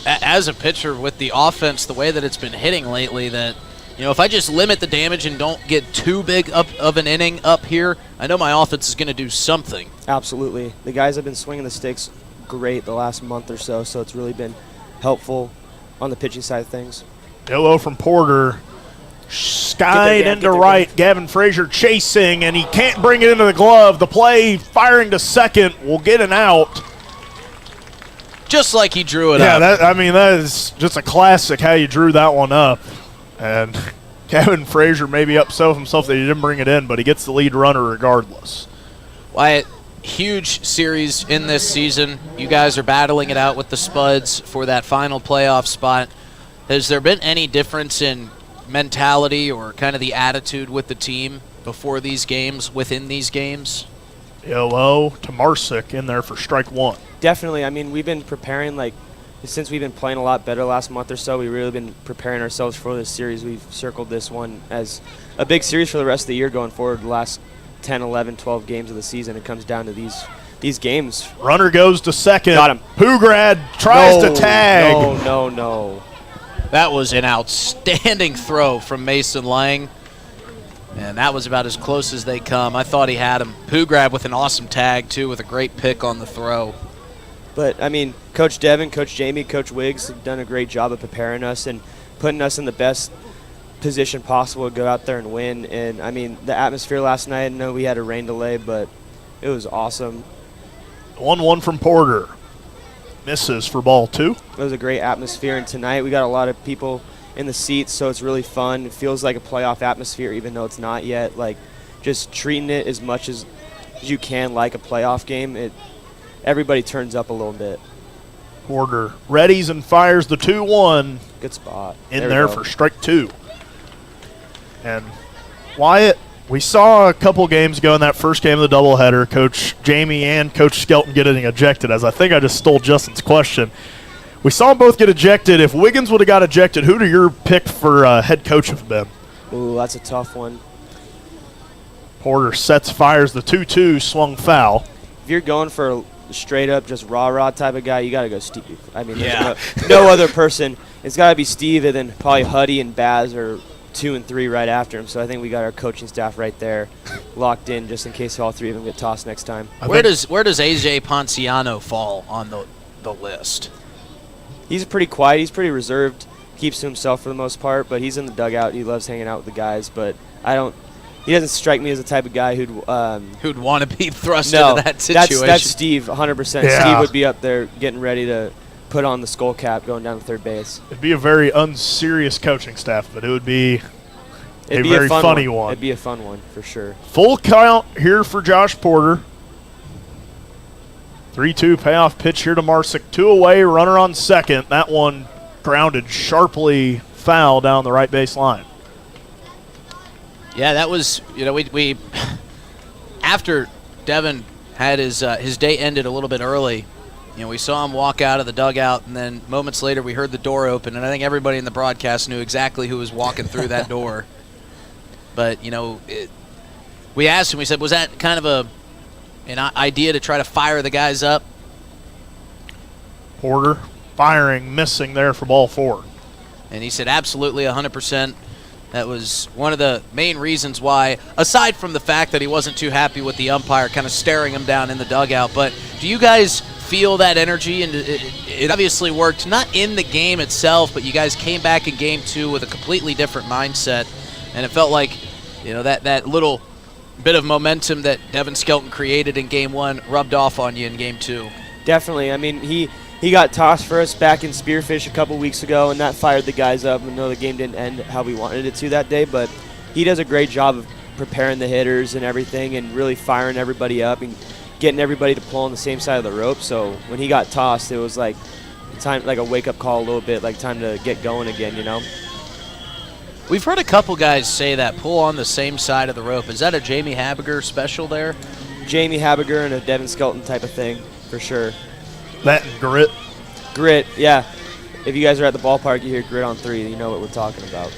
B: as a pitcher, with the offense, the way that it's been hitting lately, that if I just limit the damage and don't get too big up of an inning up here, I know my offense is going to do something.
N: Absolutely. The guys have been swinging the sticks great the last month or so, so it's really been helpful on the pitching side of things.
C: Hello from Porter. Skied into right. Gavin Frazier chasing, and he can't bring it into the glove. The play, firing to second, will get an out.
B: Just like he drew it
C: up.
B: Yeah,
C: that is just a classic how you drew that one up. And Gavin Frazier may be upset with himself that he didn't bring it in, but he gets the lead runner regardless.
B: Wyatt, huge series in this season. You guys are battling it out with the Spuds for that final playoff spot. Has there been any difference in mentality or kind of the attitude with the team before these games, within these games?
C: Hello to Marsick in there for strike 1.
N: Definitely. I mean, we've been preparing, since we've been playing a lot better last month or so, we've really been preparing ourselves for this series. We've circled this one as a big series for the rest of the year going forward. The last 10, 11, 12 games of the season, it comes down to these games.
C: Runner goes to second.
N: Got him.
C: Pugrad tries to tag.
N: No.
B: That was an outstanding throw from Mason Lang, and that was about as close as they come. I thought he had him. Pugrad with an awesome tag, too, with a great pick on the throw.
N: But, I mean, Coach Devin, Coach Jamie, Coach Wiggs have done a great job of preparing us and putting us in the best position possible to go out there and win. And, I mean, the atmosphere last night, I know we had a rain delay, but it was awesome.
C: 1-1 from Porter. Misses for ball 2.
N: It was a great atmosphere, and tonight we got a lot of people in the seats, so it's really fun. It feels like a playoff atmosphere, even though it's not yet. Like, just treating it as much as you can like a playoff game. Everybody turns up a little bit.
C: Porter readies and fires the 2-1.
N: Good spot.
C: In there for strike 2. And Wyatt, we saw a couple games ago in that first game of the doubleheader, Coach Jamie and Coach Skelton getting ejected, as I think I just stole Justin's question. We saw them both get ejected. If Wiggins would have got ejected, who do your pick for head coach have been?
N: Ooh, that's a tough one.
C: Porter sets, fires the 2-2, swung foul.
N: If you're going for a straight-up just rah-rah type of guy, you got to go Steve. I mean,
B: yeah.
N: no other person. It's got to be Steve, and then probably Huddy and Baz are 2 and 3 right after him. So I think we got our coaching staff right there locked in just in case all 3 of them get tossed next time.
B: Where does AJ Ponciano fall on the list?
N: He's pretty quiet. He's pretty reserved. Keeps to himself for the most part, but he's in the dugout. He loves hanging out with the guys, but he doesn't strike me as the type of guy who'd
B: want to be thrust into that situation.
N: That's Steve, 100%.
C: Yeah.
N: Steve would be up there getting ready to put on the skull cap going down to third base.
C: It'd be a very unserious coaching staff, but it would be a very funny one.
N: It'd be a fun one for sure.
C: Full count here for Josh Porter. 3-2 payoff pitch here to Marsick. 2 away, runner on second. That one grounded sharply foul down the right base line.
B: Yeah, that was, we after Devin had his day ended a little bit early, we saw him walk out of the dugout, and then moments later we heard the door open, and I think everybody in the broadcast knew exactly who was walking through that door. But, we asked him, we said, was that kind of an idea to try to fire the guys up?
C: Porter firing, missing there for ball 4.
B: And he said absolutely 100%. That was one of the main reasons why, aside from the fact that he wasn't too happy with the umpire kind of staring him down in the dugout. But do you guys feel that energy? And it obviously worked, not in the game itself, but you guys came back in Game 2 with a completely different mindset. And it felt like, that little bit of momentum that Devin Skelton created in Game 1 rubbed off on you in Game 2.
N: Definitely. I mean, he got tossed for us back in Spearfish a couple weeks ago, and that fired the guys up. I know the game didn't end how we wanted it to that day, but he does a great job of preparing the hitters and everything and really firing everybody up and getting everybody to pull on the same side of the rope. So when he got tossed, it was like a wake-up call a little bit, like time to get going again,
B: We've heard a couple guys say that, pull on the same side of the rope. Is that a Jamie Habiger special there?
N: Jamie Habiger and a Devin Skelton type of thing, for sure.
C: That and grit.
N: Grit, yeah. If you guys are at the ballpark, you hear grit on 3, you know what we're talking about.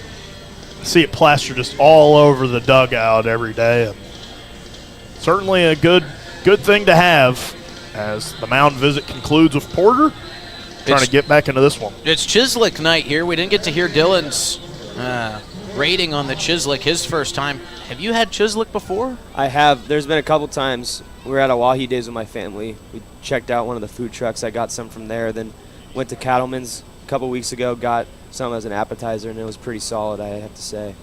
C: I see it plastered just all over the dugout every day. And certainly a good thing to have as the mound visit concludes with Porter. Trying to get back into this one.
B: It's Chislik night here. We didn't get to hear Dylan's rating on the Chislik, his first time. Have you had Chislik before?
N: I have. There's been a couple times. We were at Oahe Days with my family. We checked out one of the food trucks. I got some from there. Then went to Cattleman's a couple weeks ago, got some as an appetizer, and it was pretty solid, I have to say.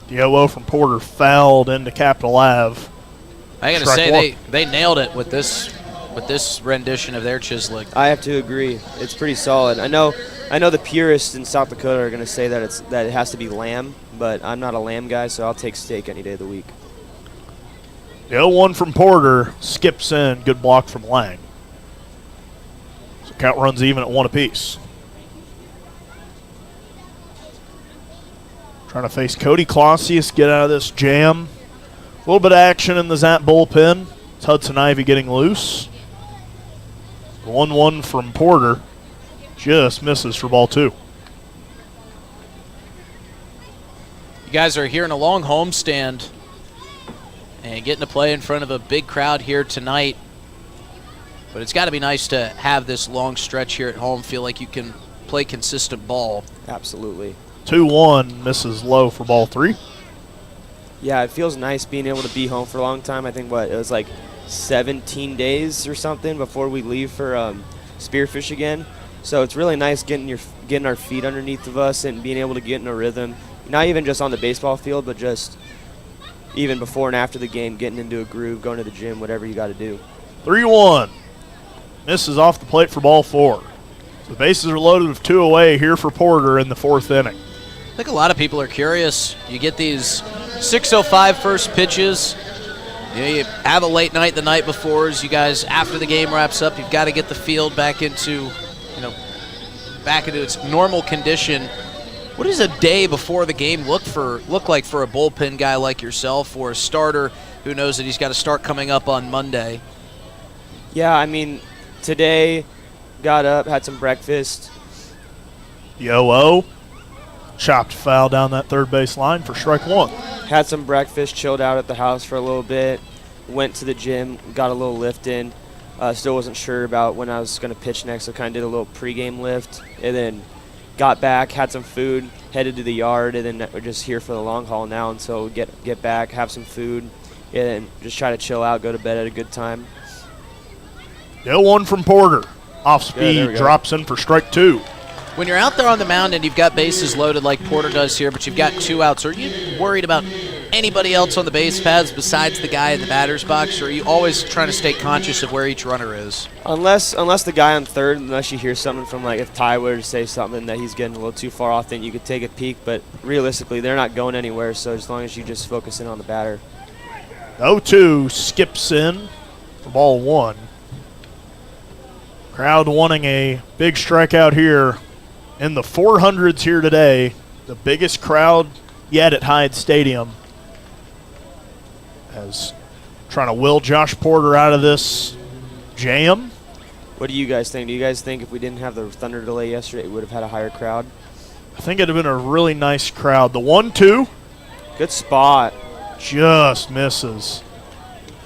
C: The 0-0 from Porter fouled into Capital Ave.
B: I got to say, they nailed it with this rendition of their Chislik.
N: I have to agree. It's pretty solid. I know the purists in South Dakota are going to say that it has to be lamb, but I'm not a lamb guy, so I'll take steak any day of the week.
C: The 0-1 from Porter skips in. Good block from Lang. So count runs even at 1 apiece. Trying to face Cody Clausius, get out of this jam. A little bit of action in the Zap bullpen. It's Hudson Ivy getting loose. 1-1 from Porter. Just misses for ball 2.
B: You guys are here in a long homestand and getting to play in front of a big crowd here tonight. But it's got to be nice to have this long stretch here at home, feel like you can play consistent ball.
N: Absolutely.
C: 2-1, misses low for ball 3.
N: Yeah, it feels nice being able to be home for a long time. I think, it was like 17 days or something before we leave for Spearfish again. So it's really nice getting our feet underneath of us and being able to get in a rhythm. Not even just on the baseball field, but just even before and after the game, getting into a groove, going to the gym, whatever you got to do.
C: 3-1. Misses off the plate for ball 4. The bases are loaded with 2 away here for Porter in the 4th inning.
B: I think a lot of people are curious. You get these 6:05 first pitches. You have a late night the night before. As you guys, after the game wraps up, you've got to get the field back into its normal condition. What does a day before the game look like for a bullpen guy like yourself, or a starter who knows that he's got a start coming up on Monday?
N: Yeah, I mean, today got up, had some breakfast.
C: The 0-0. Chopped foul down that third base line for strike 1.
N: Had some breakfast, chilled out at the house for a little bit, went to the gym, got a little lift in. Still wasn't sure about when I was going to pitch next, so kind of did a little pregame lift, and then got back, had some food, headed to the yard, and then we're just here for the long haul now. And so get back, have some food, and just try to chill out, go to bed at a good time.
C: The 0-1 from Porter. Off speed, drops in for strike 2.
B: When you're out there on the mound and you've got bases loaded like Porter does here, but you've got 2 outs, are you worried about anybody else on the base paths besides the guy in the batter's box, or are you always trying to stay conscious of where each runner is?
N: Unless the guy on third, unless you hear something from, like, if Ty were to say something that he's getting a little too far off, then you could take a peek. But realistically, they're not going anywhere, so as long as you just focus in on the batter.
C: 0-2 skips in for ball 1. Crowd wanting a big strikeout here in the 400s here today. The biggest crowd yet at Hyde Stadium. As trying to will Josh Porter out of this jam.
N: What do you guys think? Do you guys think if we didn't have the thunder delay yesterday, it would have had a higher crowd?
C: I think it'd have been a really nice crowd. The 1-2.
N: Good spot.
C: Just misses.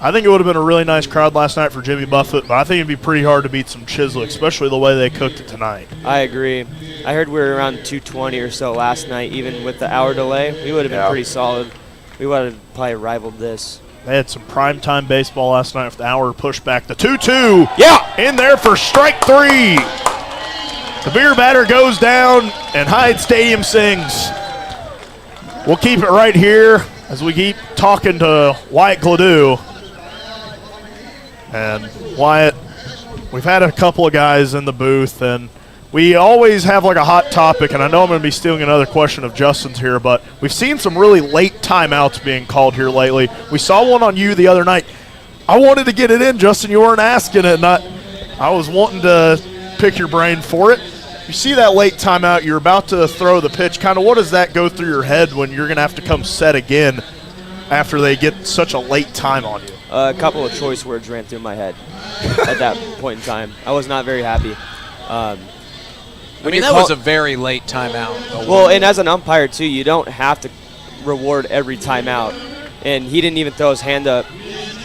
C: I think it would have been a really nice crowd last night for Jimmy Buffett, but I think it'd be pretty hard to beat some Chislik, especially the way they cooked it tonight.
N: I agree. I heard we were around 220 or so last night, even with the hour delay. We would have been pretty solid. We would have probably rivaled this.
C: They had some primetime baseball last night with the hour pushed back. The 2-2.
N: Yeah!
C: In there for strike 3. The beer batter goes down, and Hyde Stadium sings. We'll keep it right here as we keep talking to Wyatt Gladue. And Wyatt, we've had a couple of guys in the booth, and we always have like a hot topic, and I know I'm going to be stealing another question of Justin's here, but we've seen some really late timeouts being called here lately. We saw one on you the other night. I wanted to get it in, Justin. You weren't asking it, and I was wanting to pick your brain for it. You see that late timeout, you're about to throw the pitch. Kind of what does that go through your head when you're going to have to come set again after they get such a late time on you?
N: A couple of choice words ran through my head at that point in time. I was not very happy.
B: I mean, that was a very late timeout.
N: Well, and as an umpire, too, you don't have to reward every timeout. And he didn't even throw his hand up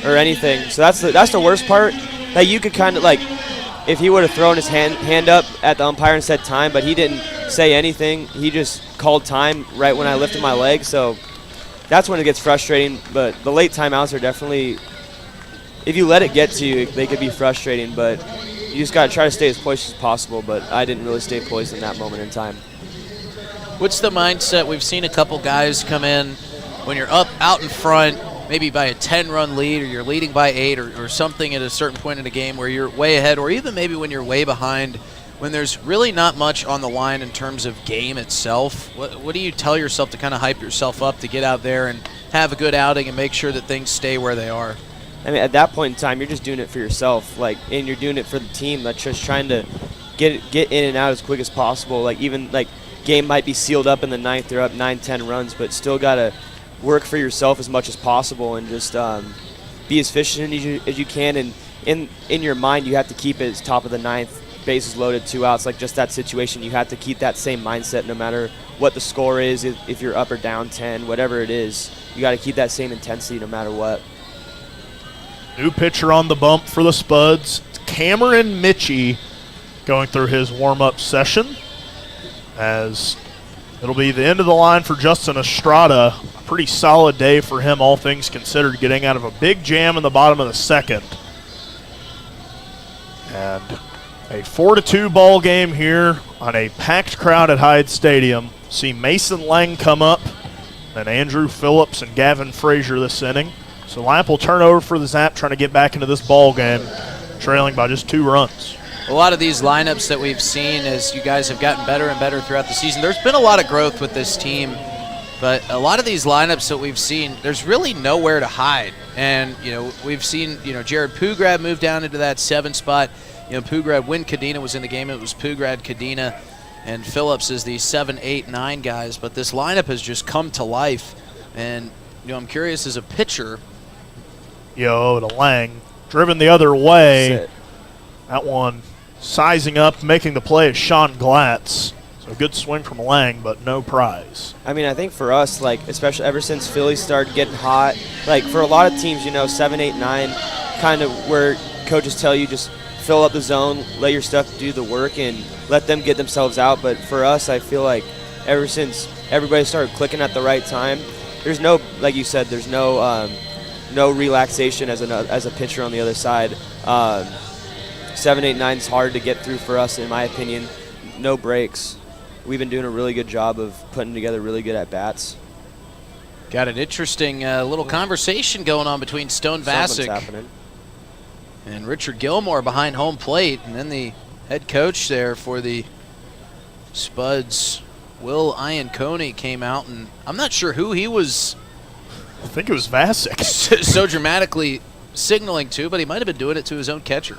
N: or anything. So that's the worst part. That you could kind of, like, if he would have thrown his hand up at the umpire and said time, but he didn't say anything. He just called time right when I lifted my leg. So that's when it gets frustrating. But the late timeouts are definitely, if you let it get to you, they could be frustrating. But you just got to try to stay as poised as possible. But I didn't really stay poised in that moment in time.
B: What's the mindset? We've seen a couple guys come in when you're up out in front, maybe by a 10-run lead, or you're leading by 8 or something at a certain point in the game where you're way ahead, or even maybe when you're way behind, when there's really not much on the line in terms of game itself. What do you tell yourself to kind of hype yourself up to get out there and have a good outing and make sure that things stay where they are?
N: I mean, at that point in time, you're just doing it for yourself, and you're doing it for the team. That's just trying to get in and out as quick as possible. Even game might be sealed up in the 9th, they're up 9-10 runs, but still got to work for yourself as much as possible and just be as efficient as you can. And in your mind, you have to keep it as top of the 9th, bases loaded, 2 outs. Just that situation, you have to keep that same mindset no matter what the score is. If you're up or down 10, whatever it is, you got to keep that same intensity no matter what.
C: New pitcher on the bump for the Spuds. It's Cameron Mitchie going through his warm-up session, as it'll be the end of the line for Justin Estrada. A pretty solid day for him, all things considered, getting out of a big jam in the bottom of the 2nd. And a 4-2 ball game here on a packed crowd at Hyde Stadium. See Mason Lang come up, and Andrew Phillips and Gavin Frazier this inning. So Lamp will turn over for the Zap, trying to get back into this ball game, trailing by just 2 runs.
B: A lot of these lineups that we've seen as you guys have gotten better and better throughout the season, there's been a lot of growth with this team, but a lot of these lineups that we've seen, there's really nowhere to hide. And, we've seen, Jared Pugrad move down into that 7 spot. Pugrad, when Cadena was in the game, it was Pugrad, Cadena, and Phillips is the 7, 8, 9 guys. But this lineup has just come to life. And, I'm curious as a pitcher.
C: To Lang, driven the other way. That one sizing up, making the play is Sean Glatz. So good swing from Lang, but no prize.
N: I mean, I think for us, especially ever since Philly started getting hot, for a lot of teams, 7, 8, 9, kind of where coaches tell you just fill up the zone, let your stuff do the work, and let them get themselves out. But for us, I feel like ever since everybody started clicking at the right time, there's no, like you said, there's no relaxation as a pitcher on the other side. 7, 8, 9 is hard to get through for us, in my opinion. No breaks. We've been doing a really good job of putting together really good at-bats.
B: Got an interesting little conversation going on between Stone Bassick and Richard Gilmore behind home plate. And then the head coach there for the Spuds, Will Ianconi, came out, and I'm not sure who he was.
C: I think it was Bassick.
B: so dramatically signaling to, but he might have been doing it to his own catcher.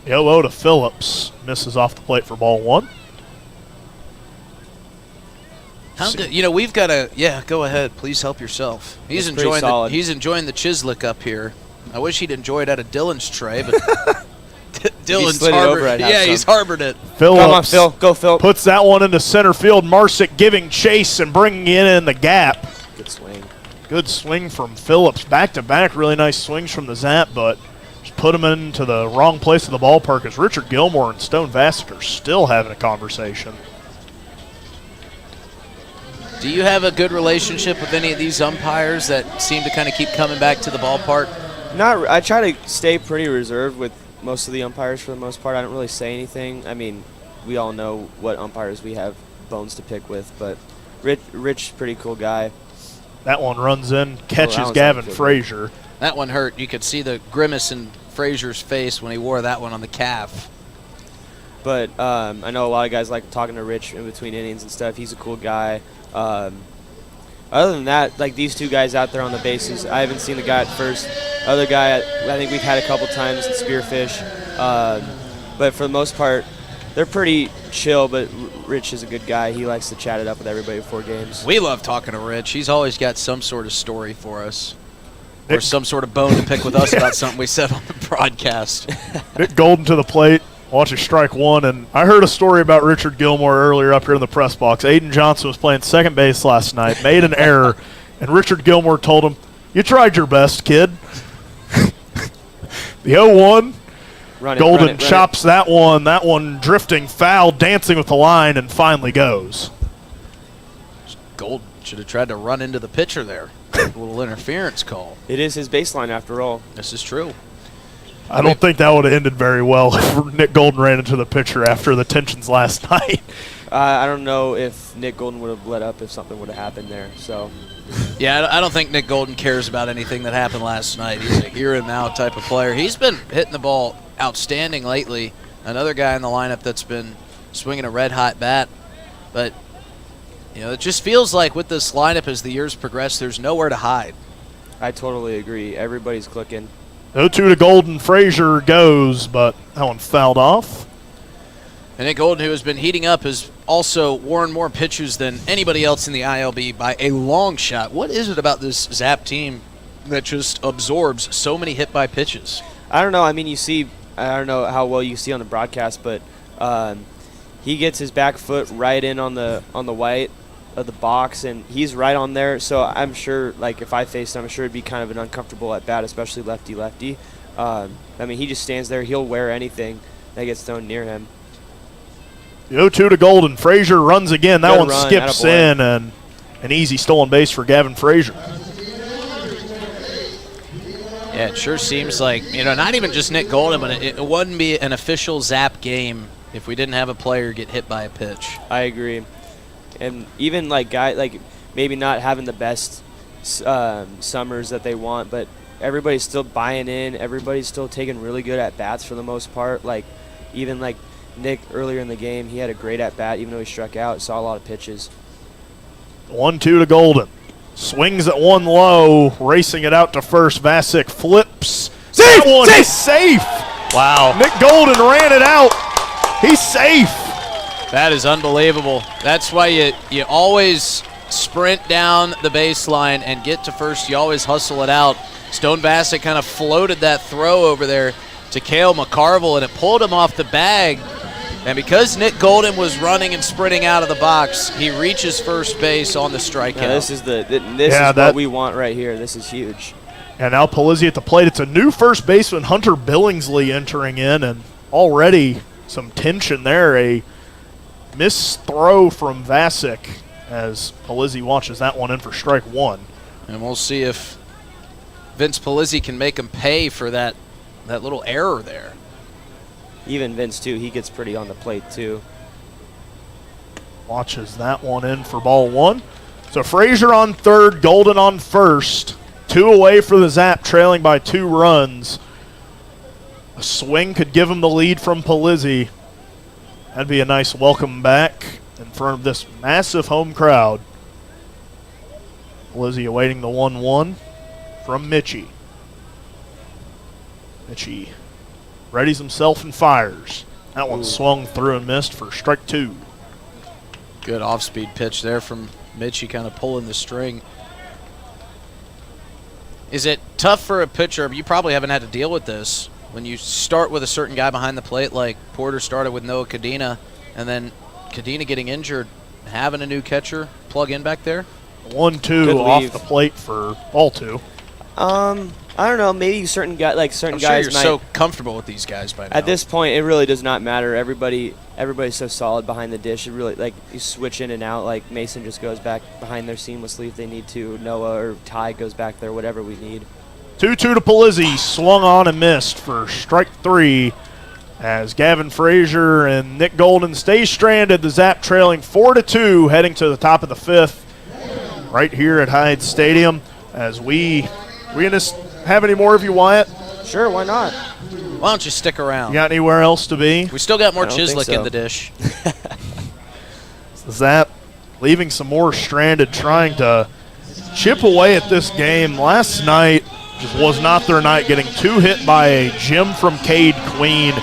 C: 0-0 to Phillips. Misses off the plate for ball 1.
B: We've got to. Yeah, go ahead. Please help yourself. He's enjoying the Chislik up here. I wish he'd enjoy it out of Dylan's tray, but Dylan's harbored. He's harbored it.
C: Phillips,
N: come on, Phil. Go, Phil.
C: Puts that one into center field. Marsick giving chase and bringing it in the gap.
N: Good swing.
C: Good swing from Phillips. Back-to-back really nice swings from the Zap, but just put him into the wrong place of the ballpark as Richard Gilmore and Stone Vassick are still having a conversation.
B: Do you have a good relationship with any of these umpires that seem to kind of keep coming back to the ballpark?
N: I try to stay pretty reserved with most of the umpires for the most part. I don't really say anything. I mean, we all know what umpires we have bones to pick with, but Rich's pretty cool guy.
C: That one runs in, catches Gavin Frazier.
B: That one hurt. You could see the grimace in Frazier's face when he wore that one on the calf.
N: But I know a lot of guys like talking to Rich in between innings and stuff. He's a cool guy. Other than that, like these two guys out there on the bases, I haven't seen the guy at first. Other guy, I think we've had a couple times in Spearfish. But for the most part, they're pretty chill, but Rich is a good guy. He likes to chat it up with everybody before games.
B: We love talking to Rich. He's always got some sort of story for us. Or some sort of bone to pick with us about something we said on the broadcast.
C: Nick Golden to the plate, watching strike one. And I heard a story about Richard Gilmore earlier up here in the press box. Aiden Johnson was playing second base last night, made an error, and Richard Gilmore told him, "You tried your best, kid." The 0-1. Golden chops that one drifting foul, dancing with the line, and finally goes.
B: Golden should have tried to run into the pitcher there. A little interference call.
N: It is his baseline after all.
B: This is true.
C: I don't think that would have ended very well if Nick Golden ran into the pitcher after the tensions last night.
N: I don't know if Nick Golden would have let up if something would have happened there. So,
B: yeah, I don't think Nick Golden cares about anything that happened last night. He's a here and now type of player. He's been hitting the ball outstanding lately. Another guy in the lineup that's been swinging a red-hot bat. But, you know, it just feels like with this lineup as the years progress, there's nowhere to hide.
N: I totally agree. Everybody's clicking.
C: 0-2 to Golden. Frazier goes, but that one fouled off.
B: And Nick Golden, who has been heating up, has also worn more pitches than anybody else in the ILB by a long shot. What is it about this Zap team that just absorbs so many hit-by pitches?
N: I don't know. I mean, you see, I don't know how well you see on the broadcast, but he gets his back foot right in on the white of the box, and he's right on there. So I'm sure, like, if I faced him, I'm sure it'd be kind of an uncomfortable at bat, especially lefty-lefty. I mean, he just stands there. He'll wear anything that gets thrown near him.
C: The 0-2 to Golden. Frazier runs again. That one skips in, and an easy stolen base for Gavin Frazier.
B: Yeah, it sure seems like, you know, not even just Nick Golden, but it wouldn't be an official Zap game if we didn't have a player get hit by a pitch.
N: I agree. And even like maybe not having the best summers that they want, but everybody's still buying in. Everybody's still taking really good at bats for the most part. Like even like Nick earlier in the game, he had a great at bat even though he struck out. Saw a lot of pitches.
C: 1-2 to Golden. Swings at one low, racing it out to first. Vassick flips. That one is safe.
B: Wow.
C: Nick Golden ran it out. He's safe.
B: That is unbelievable. That's why you always sprint down the baseline and get to first. You always hustle it out. Stone Vassick kind of floated that throw over there to Cale McCarville, and it pulled him off the bag. And because Nick Golden was running and sprinting out of the box, he reaches first base on the strikeout.
N: Yeah, this is what we want right here. This is huge.
C: And now Polizzi at the plate. It's a new first baseman, Hunter Billingsley, entering in, and already some tension there. A missed throw from Vassick as Polizzi watches that one in for strike one.
B: And we'll see if Vince Polizzi can make him pay for that little error there.
N: Even Vince, too, he gets pretty on the plate, too.
C: Watches that one in for ball one. So Frazier on third, Golden on first. 2 away for the Zap, trailing by 2 runs. A swing could give him the lead from Polizzi. That'd be a nice welcome back in front of this massive home crowd. Polizzi awaiting the 1-1 from Mitchie. Mitchie readies himself and fires. That one swung through and missed for strike 2.
B: Good off-speed pitch there from Mitchie, kind of pulling the string. Is it tough for a pitcher? You probably haven't had to deal with this. When you start with a certain guy behind the plate, like Porter started with Noah Cadena, and then Cadena getting injured, having a new catcher plug in back there?
C: 1-2 off the plate for ball 2.
N: I don't know. Maybe certain guys,
B: I'm
N: guys,
B: sure you're
N: might.
B: so comfortable with these guys by now.
N: At this point, it really does not matter. Everybody's so solid behind the dish. It really, you switch in and out. Like Mason just goes back behind there seamlessly if they need to. Noah or Ty goes back there, whatever we need.
C: 2-2 to Polizzi, swung on and missed for strike 3. As Gavin Frazier and Nick Golden stay stranded, the Zap trailing 4-2, heading to the top of the 5th, right here at Hyde Stadium. As we gonna have any more of you, Wyatt?
N: Sure, why not?
B: Why don't you stick around?
C: You got anywhere else to be?
B: We still got more Chislick in the dish.
C: The Zap leaving some more stranded, trying to chip away at this game. Last night just was not their night, getting 2 hit by a gem from Cade Queen.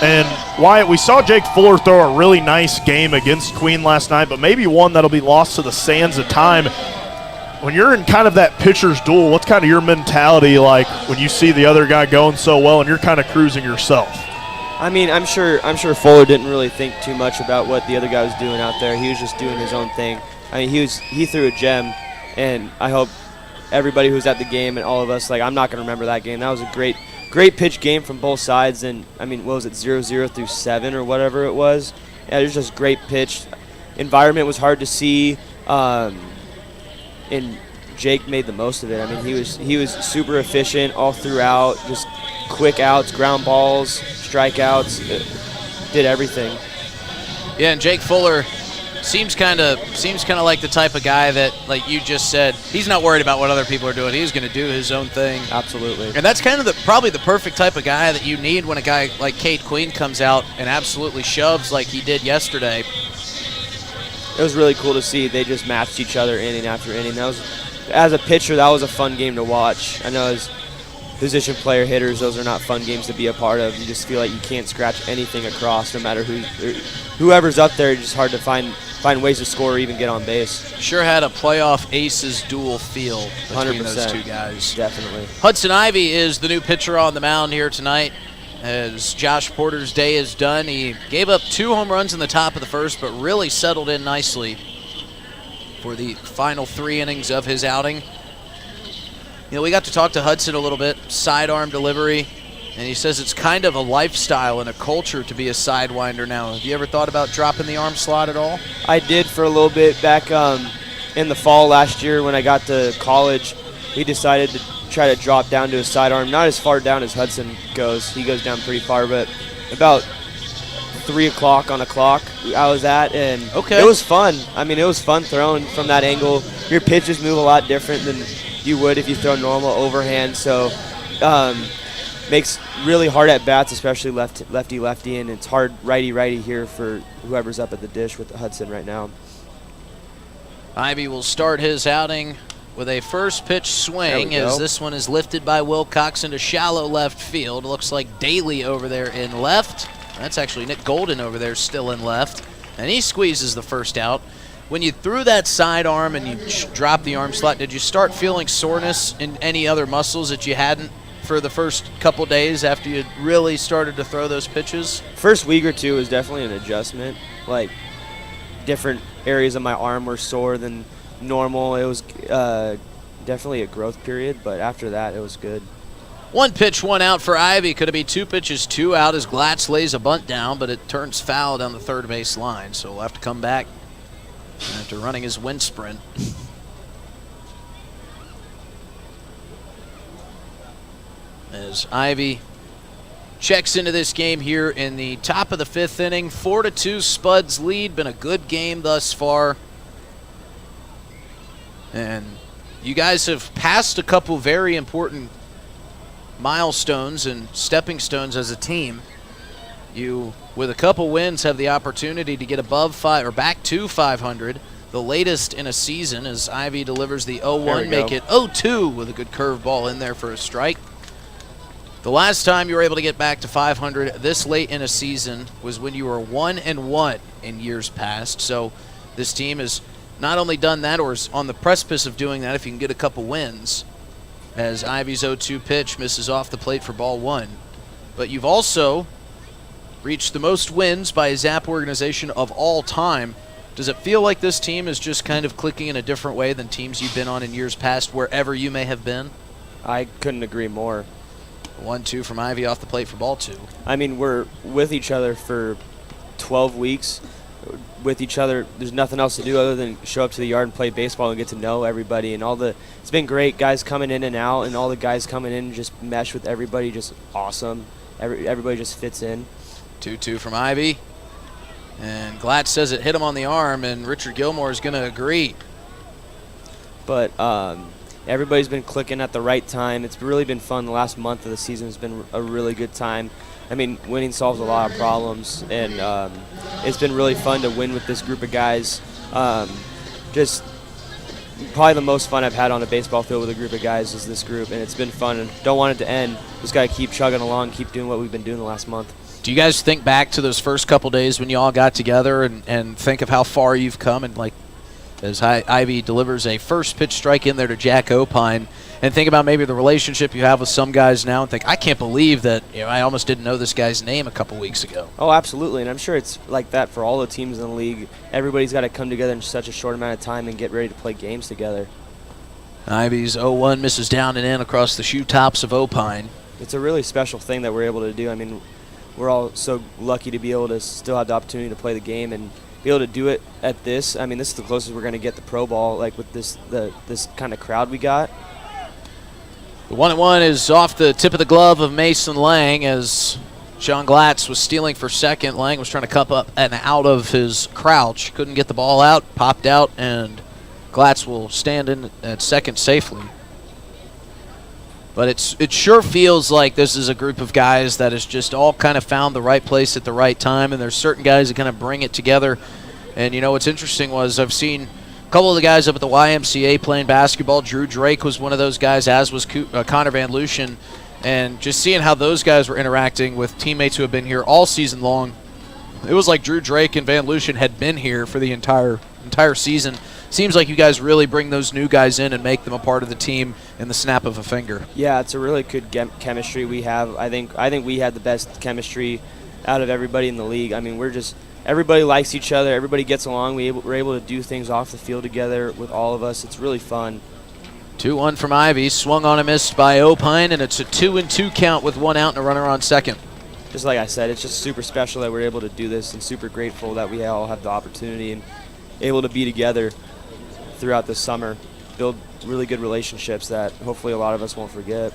C: And Wyatt, we saw Jake Fuller throw a really nice game against Queen last night, but maybe one that'll be lost to the sands of time. When you're in kind of that pitcher's duel, what's kind of your mentality like when you see the other guy going so well and you're kind of cruising yourself?
N: I mean, I'm sure Fuller didn't really think too much about what the other guy was doing out there. He was just doing his own thing. I mean, he threw a gem, and I hope everybody who was at the game and all of us, I'm not going to remember that game. That was a great pitch game from both sides. And I mean, what was it, 0-0 through 7 or whatever it was? Yeah, it was just great pitch. Environment was hard to see. And Jake made the most of it. I mean, he was super efficient all throughout, just quick outs, ground balls, strikeouts, did everything.
B: Yeah, and Jake Fuller seems kind of like the type of guy that, like you just said, he's not worried about what other people are doing. He's going to do his own thing.
N: Absolutely.
B: And that's kind of probably the perfect type of guy that you need when a guy like Cade Queen comes out and absolutely shoves like he did yesterday.
N: It was really cool to see. They just matched each other inning after inning. That was, as a pitcher, that was a fun game to watch. I know as position player hitters, those are not fun games to be a part of. You just feel like you can't scratch anything across, no matter whoever's up there. It's just hard to find ways to score or even get on base.
B: Sure had a playoff aces duel feel between
N: 100%.
B: Those two guys.
N: Definitely.
B: Hudson Ivey is the new pitcher on the mound here tonight. As Josh Porter's day is done, he gave up 2 home runs in the top of the first, but really settled in nicely for the final 3 innings of his outing. You know, we got to talk to Hudson a little bit, sidearm delivery, and he says it's kind of a lifestyle and a culture to be a sidewinder now. Have you ever thought about dropping the arm slot at all?
N: I did for a little bit back in the fall last year when I got to college. We decided to try to drop down to a sidearm, not as far down as Hudson goes. He goes down pretty far, but about 3 o'clock on a clock I was at, and it was fun. I mean, it was fun throwing from that angle. Your pitches move a lot different than you would if you throw normal overhand, so makes really hard at bats, especially lefty, and it's hard righty here for whoever's up at the dish with Hudson right now.
B: Ivy will start his outing with a first pitch swing as this one is lifted by Wilcox into shallow left field. Looks like Daly over there in left. That's actually Nick Golden over there still in left. And he squeezes the first out. When you threw that sidearm and you dropped the arm slot, did you start feeling soreness in any other muscles that you hadn't for the first couple days after you really started to throw those pitches?
N: First week or two was definitely an adjustment. Like, different areas of my arm were sore than normal. It was definitely a growth period, but after that, it was good.
B: 1 pitch, 1 out for Ivy. Could it be 2 pitches, 2 out as Glatz lays a bunt down, but it turns foul down the third base line, so we'll have to come back after running his wind sprint. As Ivy checks into this game here in the top of the 5th inning. 4-2 Spuds lead. Been a good game thus far. And you guys have passed a couple very important milestones and stepping stones as a team. You, with a couple wins, have the opportunity to get above 5 or back to 500. The latest in a season as Ivy delivers the 0-1, make it 0-2 with a good curveball in there for a strike. The last time you were able to get back to 500 this late in a season was when you were 1-1 in years past. So this team has not only done that, or is on the precipice of doing that if you can get a couple wins, as Ivy's 0-2 pitch misses off the plate for ball 1. But you've also reached the most wins by a Zap organization of all time Does it feel like this team is just kind of clicking in a different way than teams you've been on in years past, wherever you may have been?
N: I couldn't agree more.
B: 1-2 from Ivy off the plate for ball 2.
N: I mean, we're with each other for 12 weeks. With each other, there's nothing else to do other than show up to the yard and play baseball and get to know everybody. And it's been great, guys coming in and out, and all the guys coming in just mesh with everybody, just awesome. Everybody just fits in.
B: 2-2 from Ivy. And Glatz says it hit him on the arm, and Richard Gilmore is going to agree.
N: But everybody's been clicking at the right time. It's really been fun. The last month of the season has been a really good time. I mean, winning solves a lot of problems, and it's been really fun to win with this group of guys. Just probably the most fun I've had on a baseball field with a group of guys is this group, and it's been fun. And don't want it to end. Just got to keep chugging along, keep doing what we've been doing the last month.
B: Do you guys think back to those first couple days when you all got together and think of how far you've come, and like as Ivy delivers a first pitch strike in there to Jack Opine, and think about maybe the relationship you have with some guys now and think, I can't believe that I almost didn't know this guy's name a couple weeks ago.
N: Oh, absolutely, and I'm sure it's like that for all the teams in the league. Everybody's got to come together in such a short amount of time and get ready to play games together.
B: Ivy's 0-1 misses down and in across the shoe tops of Opine.
N: It's a really special thing that we're able to do. I mean, we're all so lucky to be able to still have the opportunity to play the game and be able to do it at this. I mean, this is the closest we're going to get to pro ball, like with this kind of crowd we got.
B: The 1-1 is off the tip of the glove of Mason Lang as Sean Glatz was stealing for second. Lang was trying to cup up and out of his crouch. Couldn't get the ball out, popped out, and Glatz will stand in at second safely. But it sure feels like this is a group of guys that has just all kind of found the right place at the right time, and there's certain guys that kind of bring it together. And, what's interesting was I've seen a couple of the guys up at the YMCA playing basketball. Drew Drake was one of those guys, as was Connor Van Lucian. And just seeing how those guys were interacting with teammates who have been here all season long, it was like Drew Drake and Van Lucian had been here for the entire season. Seems like you guys really bring those new guys in and make them a part of the team in the snap of a finger.
N: Yeah, it's a really good chemistry we have. I think we had the best chemistry out of everybody in the league. I mean, everybody likes each other. Everybody gets along. We're able to do things off the field together with all of us. It's really fun.
B: 2-1 from Ivy. Swung on and missed by Opine, and it's a 2-2 count with one out and a runner on second.
N: Just like I said, it's just super special that we're able to do this and super grateful that we all have the opportunity and able to be together throughout the summer, build really good relationships that hopefully a lot of us won't forget.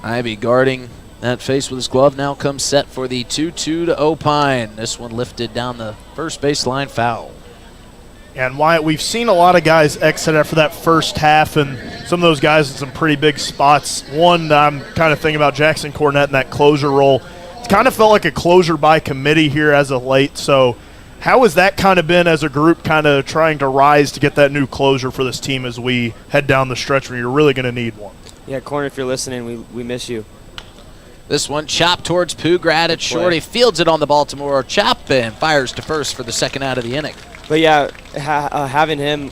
B: Ivy guarding that face with his glove now comes set for the 2-2 to Opine. This one lifted down the first baseline, foul.
C: And Wyatt, we've seen a lot of guys exit after that first half, and some of those guys in some pretty big spots. One, I'm kind of thinking about Jackson Cornett in that closer role. It's kind of felt like a closer by committee here as of late, so how has that kind of been as a group kind of trying to rise to get that new closer for this team as we head down the stretch where you're really going to need one?
N: Yeah, Corner, if you're listening, we miss you.
B: This one chopped towards Pugrad at short. He fields it on the Baltimore chop and fires to first for the second out of the inning.
N: But yeah, having him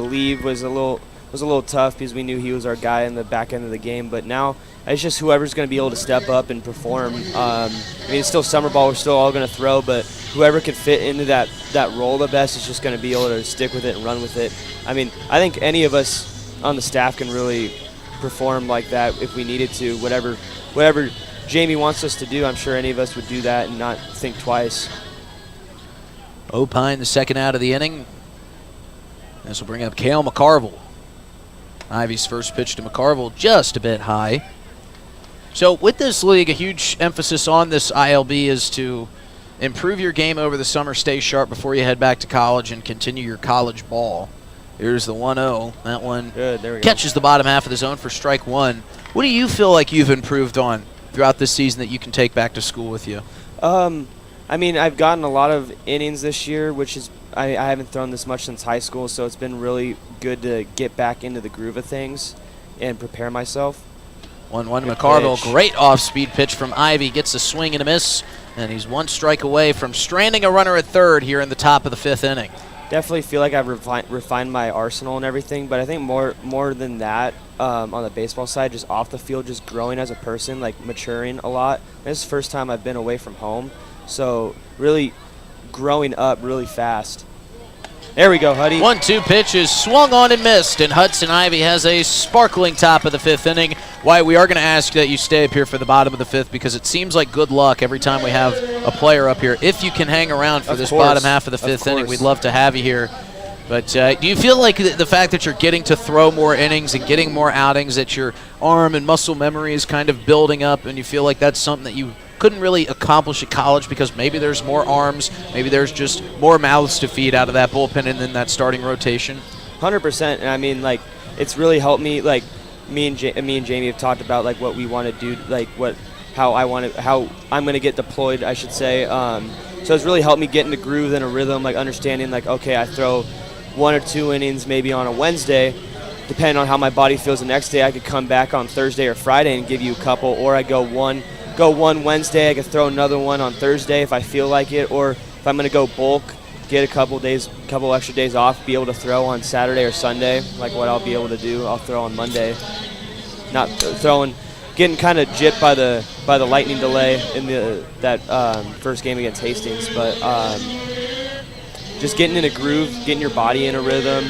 N: leave was a little tough because we knew he was our guy in the back end of the game. But now it's just whoever's going to be able to step up and perform. I mean, it's still summer ball. We're still all going to throw, but whoever can fit into that role the best is just going to be able to stick with it and run with it. I mean, I think any of us on the staff can really perform like that if we needed to. Whatever Jamie wants us to do, I'm sure any of us would do that and not think twice.
B: Opine, the second out of the inning. This will bring up Cale McCarville. Ivy's first pitch to McCarville just a bit high. So with this league, a huge emphasis on this ILB is to improve your game over the summer, stay sharp before you head back to college and continue your college ball. Here's the 1-0. That one catches the bottom half of the zone for strike one. What do you feel like you've improved on throughout this season that you can take back to school with you?
N: I mean, I've gotten a lot of innings this year, which is I haven't thrown this much since high school, so it's been really good to get back into the groove of things and prepare myself.
B: 1-1 to McCarville. Great off-speed pitch from Ivy. Gets a swing and a miss, and he's one strike away from stranding a runner at third here in the top of the fifth inning.
N: Definitely feel like I've refined my arsenal and everything, but I think more than that, on the baseball side, just off the field, just growing as a person, like maturing a lot. This is the first time I've been away from home, so really growing up really fast. There we go, Huddy.
B: 1-2 pitch is swung on and missed, and Hudson Ivy has a sparkling top of the 5th inning. Wyatt, we are going to ask that you stay up here for the bottom of the 5th because it seems like good luck every time we have a player up here. If you can hang around for this bottom half of the 5th inning, we'd love to have you here. But do you feel like the fact that you're getting to throw more innings and getting more outings, that your arm and muscle memory is kind of building up, and you feel like that's something that you couldn't really accomplish at college because maybe there's more arms, maybe there's just more mouths to feed out of that bullpen and then that starting rotation?
N: 100%. And I mean, like, it's really helped me. Like, me and Jamie have talked about like what we want to do, like how I'm going to get deployed, I should say. So it's really helped me get into groove and a rhythm, like understanding like, okay, I throw 1 or 2 innings maybe on a Wednesday. Depending on how my body feels the next day, I could come back on Thursday or Friday and give you a couple, or I go one Wednesday, I could throw another one on Thursday if I feel like it, or if I'm going to go bulk, get a couple extra days off, be able to throw on Saturday or Sunday, like what I'll be able to do, I'll throw on Monday. Not throwing, getting kind of gypped by the lightning delay in that first game against Hastings, but just getting in a groove, getting your body in a rhythm,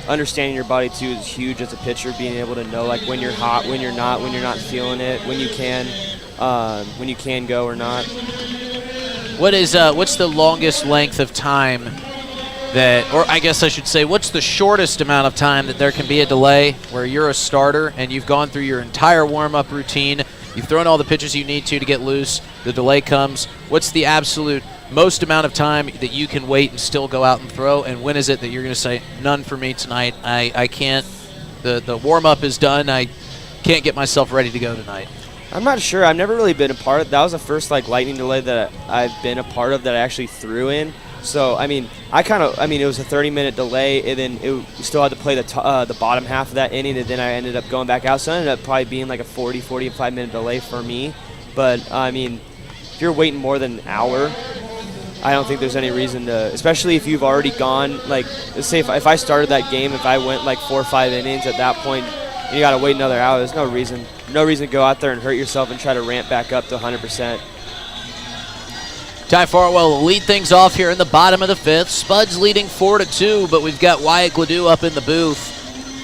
N: understanding your body too is huge as a pitcher, being able to know like when you're hot, when you're not feeling it, when you can go or not.
B: What's the longest length of time that, or I guess I should say, what's the shortest amount of time that there can be a delay where you're a starter and you've gone through your entire warm-up routine, you've thrown all the pitches you need to get loose, the delay comes. What's the absolute most amount of time that you can wait and still go out and throw, and when is it that you're going to say, none for me tonight, I can't, the warm-up is done, I can't get myself ready to go tonight?
N: I'm not sure. I've never really been a part of. That was the first like lightning delay that I've been a part of that I actually threw in. So I mean, it was a 30-minute delay, and then we still had to play the bottom half of that inning, and then I ended up going back out. So it ended up probably being like a 45-minute delay for me. But I mean, if you're waiting more than an hour, I don't think there's any reason to, especially if you've already gone, like, let's say if I started that game, if I went like 4 or 5 innings at that point, you got to wait another hour. There's no reason to go out there and hurt yourself and try to ramp back up to 100%.
B: Ty Farwell will lead things off here in the bottom of the 5th. Spuds leading 4-2, but we've got Wyatt Gladue up in the booth.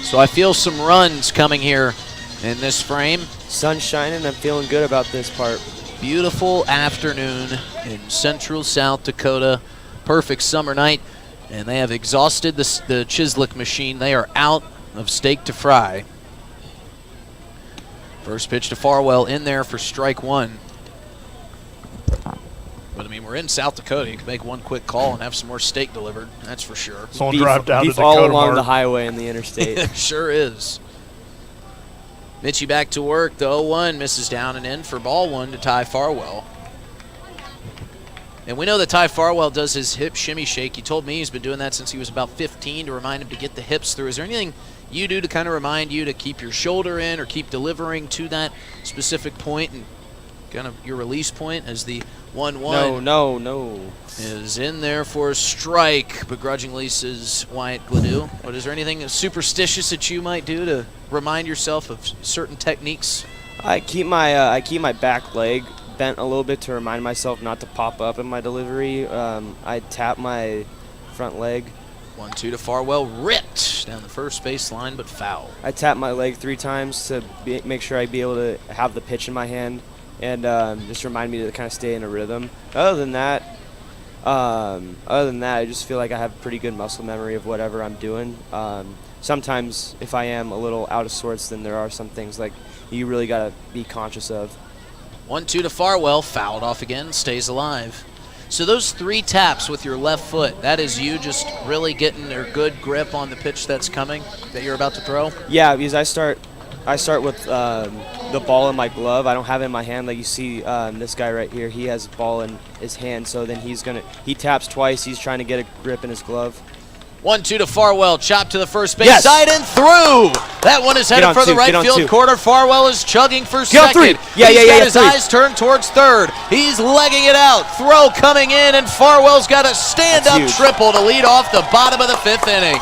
B: So I feel some runs coming here in this frame.
N: Sun's shining. I'm feeling good about this part.
B: Beautiful afternoon in central South Dakota. Perfect summer night. And they have exhausted the Chislik machine. They are out of steak to fry. First pitch to Farwell in there for strike 1. But, I mean, we're in South Dakota. You can make one quick call and have some more steak delivered. That's for sure.
C: Someone drive down to Dakota
N: all along
C: Mart.
N: the highway and the interstate.
B: It sure is. Mitchie back to work. The 0-1 misses down and in for ball 1 to Ty Farwell. And we know that Ty Farwell does his hip shimmy shake. He told me he's been doing that since he was about 15 to remind him to get the hips through. Is there anything you do to kind of remind you to keep your shoulder in or keep delivering to that specific point and kind of your release point as the 1-1
N: No.
B: is in there for a strike, begrudgingly, says Wyatt Gladue. But is there anything superstitious that you might do to remind yourself of certain techniques?
N: I keep my back leg bent a little bit to remind myself not to pop up in my delivery. I tap my front leg.
B: 1-2 to Farwell, ripped down the first base line, but foul.
N: I tap my leg 3 times to make sure I be able to have the pitch in my hand, and just remind me to kind of stay in a rhythm. Other than that, I just feel like I have pretty good muscle memory of whatever I'm doing. Sometimes if I am a little out of sorts, then there are some things like you really got to be conscious of.
B: 1-2 to Farwell, fouled off again, stays alive. So those 3 taps with your left foot, that is you just really getting a good grip on the pitch that's coming, that you're about to throw?
N: Yeah, because I start with the ball in my glove. I don't have it in my hand like you see this guy right here. He has the ball in his hand, so then he taps twice. He's trying to get a grip in his glove.
B: 1-2 to Farwell, chop to the first base side and through. That one is headed for the right field corner. Farwell is chugging for second.
N: He's got
B: his eyes turned towards third. He's legging it out. Throw coming in, and Farwell's got a stand-up triple to lead off the bottom of the 5th inning.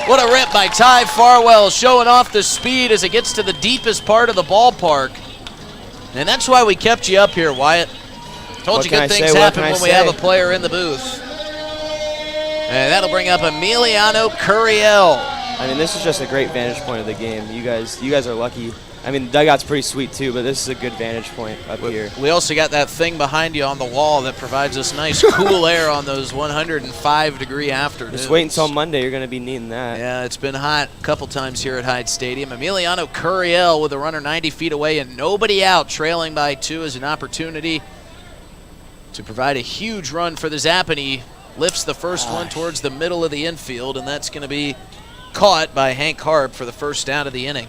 B: What a rip by Ty Farwell, showing off the speed as it gets to the deepest part of the ballpark. And that's why we kept you up here, Wyatt. Told you good things happen when we have a player in the booth. And that'll bring up Emiliano Curiel.
N: I mean, this is just a great vantage point of the game. You guys are lucky. I mean, the dugout's pretty sweet too, but this is a good vantage point up here.
B: We also got that thing behind you on the wall that provides us nice cool air on those 105-degree afternoons.
N: Just wait until Monday. You're going to be needing that.
B: Yeah, it's been hot a couple times here at Hyde Stadium. Emiliano Curiel with a runner 90 feet away and nobody out, trailing by 2 is an opportunity to provide a huge run for the Zap, and he lifts the first one towards the middle of the infield, and that's going to be caught by Hank Harp for the first out of the inning.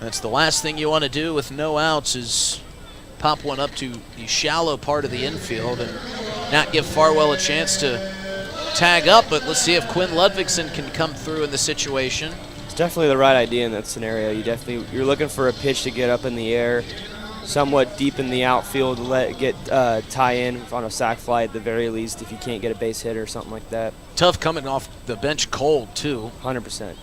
B: That's the last thing you want to do with no outs is pop one up to the shallow part of the infield and not give Farwell a chance to tag up, but let's see if Quinn Ludvigsen can come through in the situation.
N: It's definitely the right idea in that scenario. You're looking for a pitch to get up in the air, somewhat deep in the outfield, tie in on a sac fly at the very least if you can't get a base hit or something like that.
B: Tough coming off the bench cold too.
N: 100%.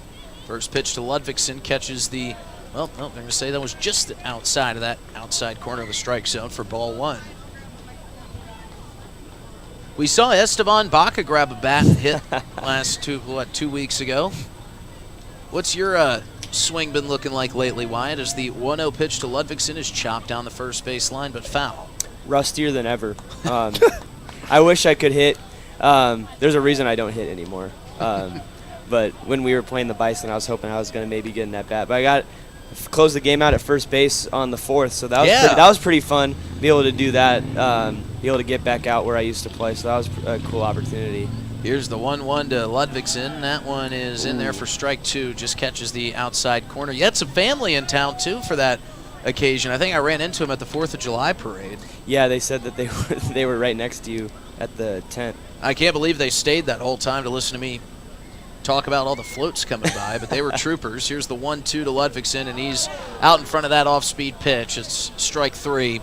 B: First pitch to Ludvigsen catches the, well, no, I'm going to say that was just outside of that outside corner of the strike zone for ball 1. We saw Esteban Baca grab a bat and hit last 2 weeks ago. What's your swing been looking like lately, Wyatt, as the 1-0 pitch to Ludvigsen is chopped down the first base line but foul?
N: Rustier than ever. I wish I could hit. There's a reason I don't hit anymore. But when we were playing the Bison, I was hoping I was going to maybe get in that bat. But I closed the game out at first base on the 4th, so that was pretty fun. Be able to do that, be able to get back out where I used to play. So that was a cool opportunity.
B: Here's the 1-1 to Ludvigsen. That one is in there for strike 2. Just catches the outside corner. You had some family in town, too, for that occasion. I think I ran into him at the 4th of July parade.
N: Yeah, they said that they were right next to you at the tent.
B: I can't believe they stayed that whole time to listen to me talk about all the floats coming by, but they were troopers. Here's the 1-2 to Ludvigsen, and he's out in front of that off-speed pitch. It's strike 3.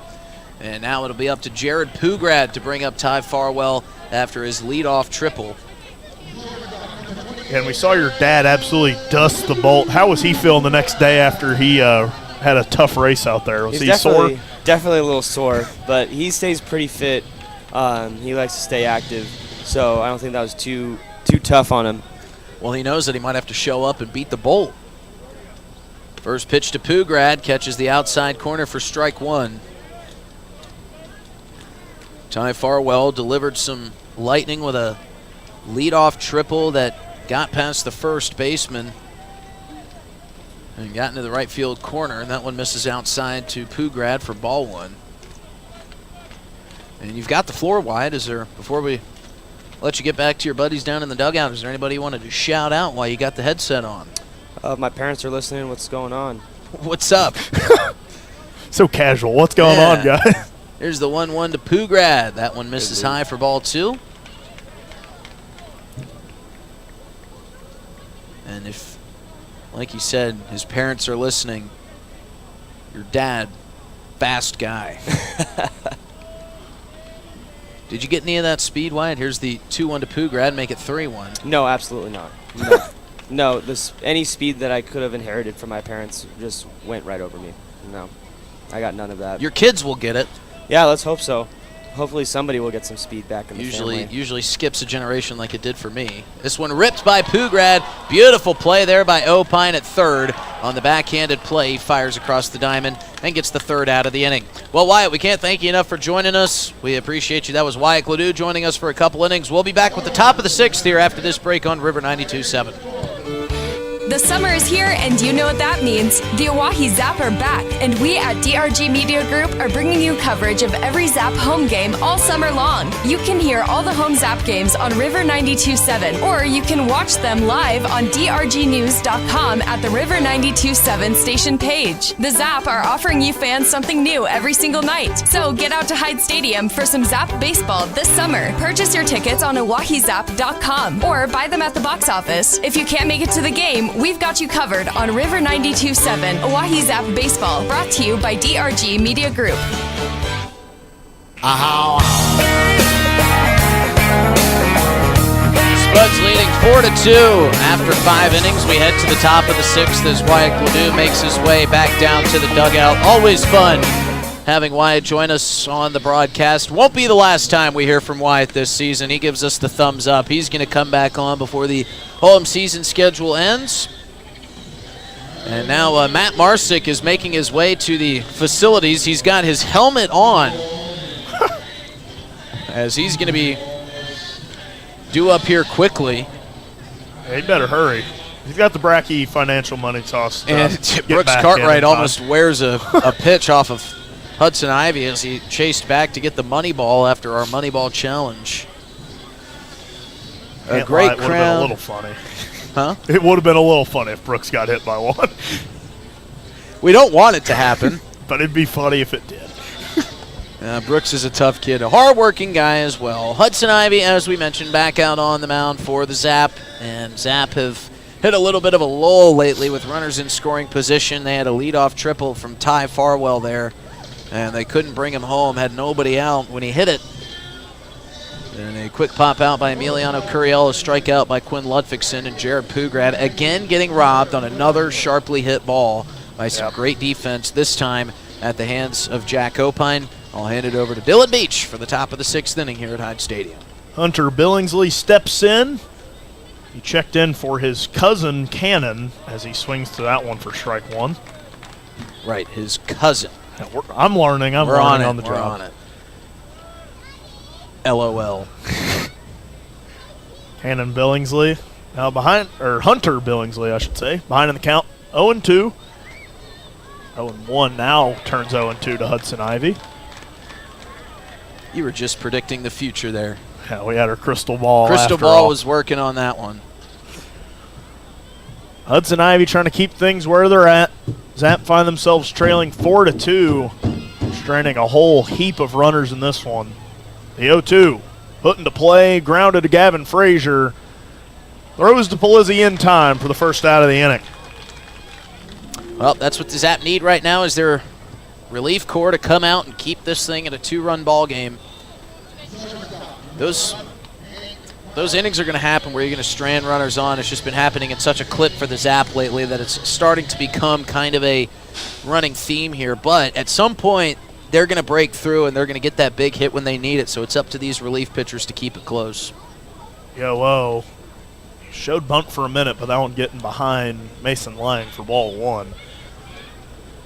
B: And now it'll be up to Jared Pugrad to bring up Ty Farwell after his leadoff triple.
C: And we saw your dad absolutely dust the bolt. How was he feeling the next day after he had a tough race out there? Was he sore?
N: Definitely a little sore, but he stays pretty fit. He likes to stay active, so I don't think that was too tough on him.
B: Well, he knows that he might have to show up and beat the bolt. First pitch to Pugrad, catches the outside corner for strike 1. Ty Farwell delivered some lightning with a leadoff triple that got past the first baseman and got into the right field corner, and that one misses outside to Pugrad for ball 1. And you've got the floor wide. Before we let you get back to your buddies down in the dugout, is there anybody you wanted to shout out while you got the headset on?
N: My parents are listening. What's going on?
B: What's up?
C: So casual. What's going on, guys?
B: Here's the 1-1 to Pugrad. That one misses high for ball 2. And if, like you said, his parents are listening, your dad, fast guy. Did you get any of that speed, Wyatt? Here's the 2-1 to Pugrad, make it 3-1.
N: No, absolutely not. No, any speed that I could have inherited from my parents just went right over me. No, I got none of that.
B: Your kids will get it.
N: Yeah, let's hope so. Hopefully somebody will get some speed back in the family.
B: Usually skips a generation like it did for me. This one ripped by Pugrad. Beautiful play there by Opine at third. On the backhanded play, he fires across the diamond and gets the 3rd out of the inning. Well, Wyatt, we can't thank you enough for joining us. We appreciate you. That was Wyatt Ledoux joining us for a couple innings. We'll be back with the top of the 6th here after this break on River 92.7.
D: The summer is here, and you know what that means. The Oahe Zap are back, and we at DRG Media Group are bringing you coverage of every Zap home game all summer long. You can hear all the home Zap games on River 92.7, or you can watch them live on drgnews.com at the River 92.7 station page. The Zap are offering you fans something new every single night, so get out to Hyde Stadium for some Zap baseball this summer. Purchase your tickets on oahezap.com or buy them at the box office. If you can't make it to the game, we've got you covered on River 92.7 Oahe Zap Baseball, brought to you by DRG Media Group.
B: Spuds leading 4-2 after 5 innings. We head to the top of the 6th as Wyatt Ledoux makes his way back down to the dugout. Always fun having Wyatt join us on the broadcast. Won't be the last time we hear from Wyatt this season. He gives us the thumbs up. He's going to come back on before the home season schedule ends. And now Matt Marsick is making his way to the facilities. He's got his helmet on as he's going to be due up here quickly.
C: Yeah, he better hurry. He's got the Bracky financial money tossed.
B: And Brooks Cartwright almost wears a pitch off of Hudson Ivy as he chased back to get the money ball after our money ball challenge. A great crowd. It would have been a
C: little funny.
B: Huh?
C: It would have been a little funny if Brooks got hit by one.
B: We don't want it to happen.
C: But it'd be funny if it did.
B: Brooks is a tough kid, a hard-working guy as well. Hudson Ivy, as we mentioned, back out on the mound for the Zap. And Zap have hit a little bit of a lull lately with runners in scoring position. They had a leadoff triple from Ty Farwell there, and they couldn't bring him home, had nobody out when he hit it. And a quick pop out by Emiliano Curiel, a strikeout by Quinn Ludvigsen, and Jared Pugrad again getting robbed on another sharply hit ball by some great defense, this time at the hands of Jack Opine. I'll hand it over to Dylan Beach for the top of the 6th inning here at Hyde Stadium.
C: Hunter Billingsley steps in. He checked in for his cousin, Cannon, as he swings to that one for strike one.
B: Right, his cousin.
C: Yeah, I'm learning. I'm learning on the job.
B: We're on it. LOL.
C: Cannon Billingsley now behind, or Hunter Billingsley, I should say, behind in the count. 0-2. 0-1 now turns 0-2 to Hudson Ivy.
B: You were just predicting the future there.
C: Yeah, we had our crystal ball.
B: Crystal ball was working on that one.
C: Hudson Ivy trying to keep things where they're at. Zap find themselves trailing 4-2, straining a whole heap of runners in this one. The 0-2 put into play, grounded to Gavin Frazier. Throws to Polizzi in time for the first out of the inning.
B: Well, that's what the Zap need right now, is their relief corps to come out and keep this thing at a 2-run ball game. Those innings are going to happen where you're going to strand runners on. It's just been happening at such a clip for the Zap lately that it's starting to become kind of a running theme here. But at some point, they're going to break through and they're going to get that big hit when they need it. So it's up to these relief pitchers to keep it close.
C: Yo, showed bunt for a minute, but that one getting behind Mason Lang for ball one.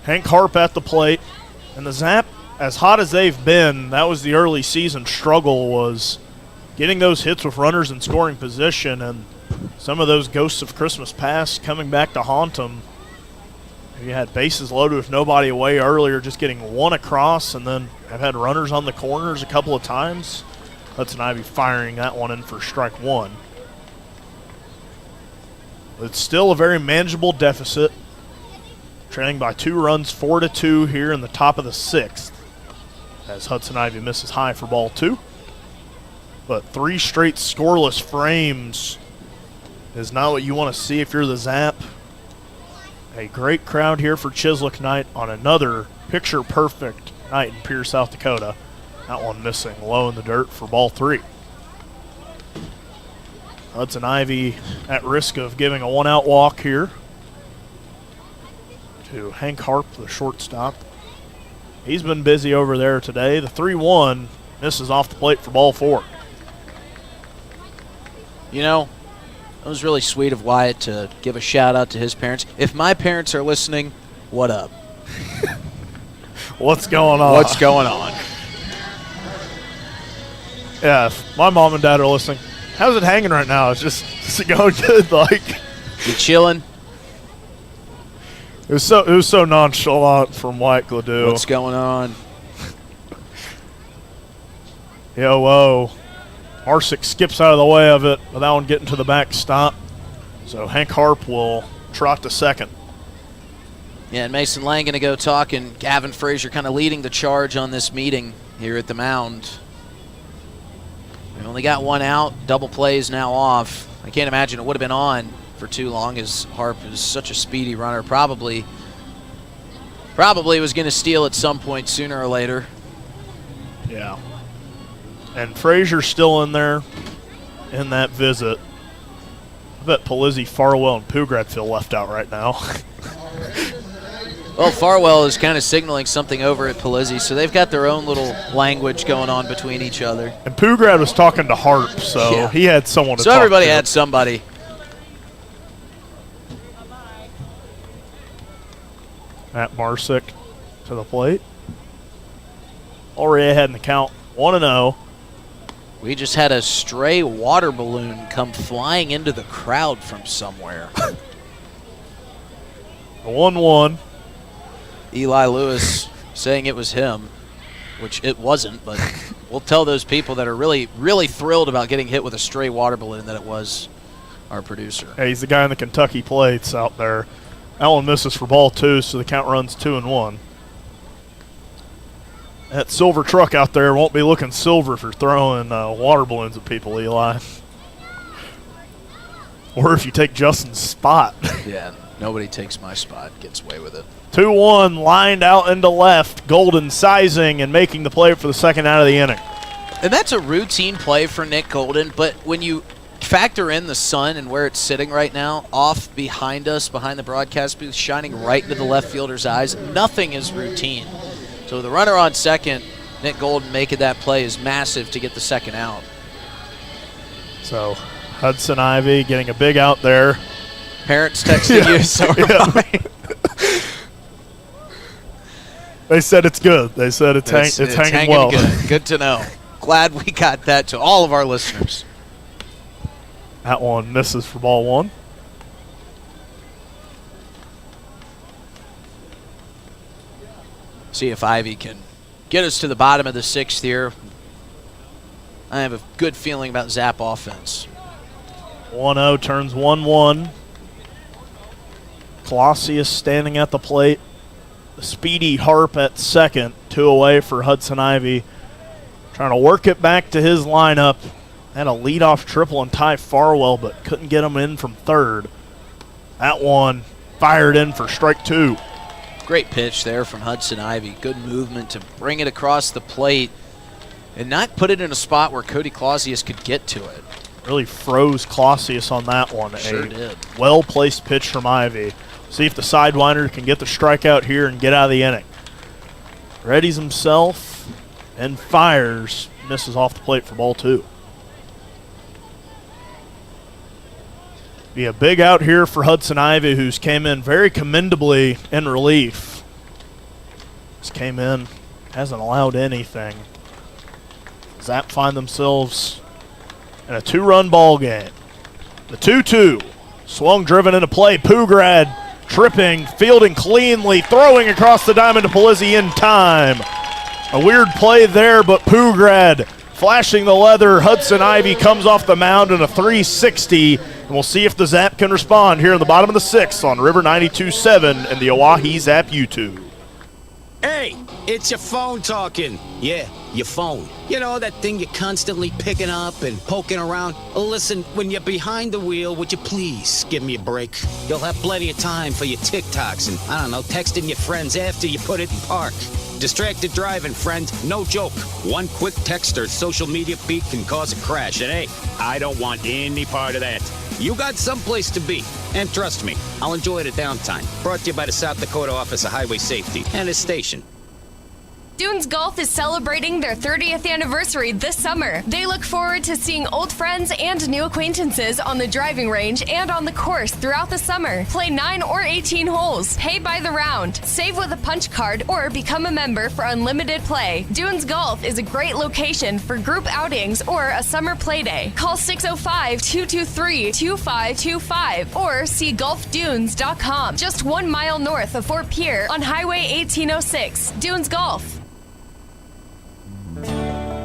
C: Hank Harp at the plate. And the Zap, as hot as they've been, that was the early season struggle, was getting those hits with runners in scoring position, and some of those ghosts of Christmas past coming back to haunt them. You had bases loaded with nobody away earlier, just getting one across, and then have had runners on the corners a couple of times. Hudson Ivy firing that one in for strike one. It's still a very manageable deficit. Trailing by 2 runs, 4-2 here in the top of the 6th, as Hudson Ivy misses high for ball 2. But 3 straight scoreless frames is not what you want to see if you're the Zap. A great crowd here for Chislik night on another picture-perfect night in Pierre, South Dakota. That one missing low in the dirt for ball 3. Hudson Ivy at risk of giving a 1-out walk here to Hank Harp, the shortstop. He's been busy over there today. The 3-1 misses off the plate for ball 4.
B: You know, it was really sweet of Wyatt to give a shout-out to his parents. If my parents are listening, what up?
C: What's going on?
B: What's going on?
C: Yeah, if my mom and dad are listening, how's it hanging right now? Is it going good? Like,
B: you chilling?
C: It was so nonchalant from Wyatt Gladue.
B: What's going on?
C: Yo, Marsick skips out of the way of it, but that one getting to the backstop. So Hank Harp will trot to second.
B: Yeah, and Mason Lang going to go talk, and Gavin Frazier kind of leading the charge on this meeting here at the mound. We only got 1 out. Double play is now off. I can't imagine it would have been on for too long, as Harp is such a speedy runner. Probably was going to steal at some point sooner or later.
C: Yeah. And Frazier's still in there in that visit. I bet Polizzi, Farwell, and Pugrad feel left out right now.
B: Well, Farwell is kind of signaling something over at Polizzi, so they've got their own little language going on between each other.
C: And Pugrad was talking to Harp, so he had someone to talk to.
B: So everybody had somebody.
C: Matt Marsick to the plate. Already ahead in the count, 1-0.
B: We just had a stray water balloon come flying into the crowd from somewhere.
C: 1-1.
B: Eli Lewis saying it was him, which it wasn't, but we'll tell those people that are really, really thrilled about getting hit with a stray water balloon that it was our producer.
C: Hey, he's the guy in the Kentucky plates out there. That one misses for ball 2, so the count runs 2-1. That silver truck out there won't be looking silver for throwing water balloons at people, Eli. Or if you take Justin's spot.
B: Yeah, nobody takes my spot, gets away with it.
C: 2-1, lined out into left. Golden sizing and making the play for the second out of the inning.
B: And that's a routine play for Nick Golden, but when you factor in the sun and where it's sitting right now, off behind us, behind the broadcast booth, shining right into the left fielder's eyes, nothing is routine. So the runner on second, Nick Golden making that play is massive to get the second out.
C: So Hudson Ivy getting a big out there.
B: Parents texting you, so
C: They said it's good. They said it's hanging well.
B: Good to know. Glad we got that to all of our listeners.
C: That one misses for ball 1.
B: See if Ivy can get us to the bottom of the 6th here. I have a good feeling about Zap offense.
C: 1-0 turns 1-1. Colossius standing at the plate. The speedy Harp at second. 2 away for Hudson Ivy. Trying to work it back to his lineup. Had a leadoff triple and Ty Farwell, but couldn't get him in from third. That one fired in for strike 2.
B: Great pitch there from Hudson Ivy. Good movement to bring it across the plate and not put it in a spot where Cody Clausius could get to it.
C: Really froze Clausius on that one.
B: Sure did.
C: Well-placed pitch from Ivy. See if the Sidewinder can get the strikeout here and get out of the inning. Readies himself and fires. Misses off the plate for ball 2. Be a big out here for Hudson Ivy, who's came in very commendably in relief. Just came in, hasn't allowed anything. Zap find themselves in a 2-run ball game. The 2-2. Swung, driven into play. Pugrad tripping, fielding cleanly, throwing across the diamond to Polizzi in time. A weird play there, but Pugrad flashing the leather. Hudson Ivy comes off the mound in a 360. And we'll see if the Zap can respond here in the bottom of the 6th on River 92.7 and the Oahe Zap YouTube.
E: Hey, it's your phone talking. Yeah, your phone. You know, that thing you're constantly picking up and poking around. Listen, when you're behind the wheel, would you please give me a break? You'll have plenty of time for your TikToks and, I don't know, texting your friends after you put it in park. Distracted driving, friend. No joke. One quick text or social media feed can cause a crash. And hey, I don't want any part of that. You got someplace to be. And trust me, I'll enjoy the downtime. Brought to you by the South Dakota Office of Highway Safety and its station.
D: Dunes Golf is celebrating their 30th anniversary this summer. They look forward to seeing old friends and new acquaintances on the driving range and on the course throughout the summer. Play 9 or 18 holes, pay by the round, save with a punch card, or become a member for unlimited play. Dunes Golf is a great location for group outings or a summer play day. Call 605-223-2525 or see golfdunes.com. Just 1 mile north of Fort Pierre on Highway 1806. Dunes Golf.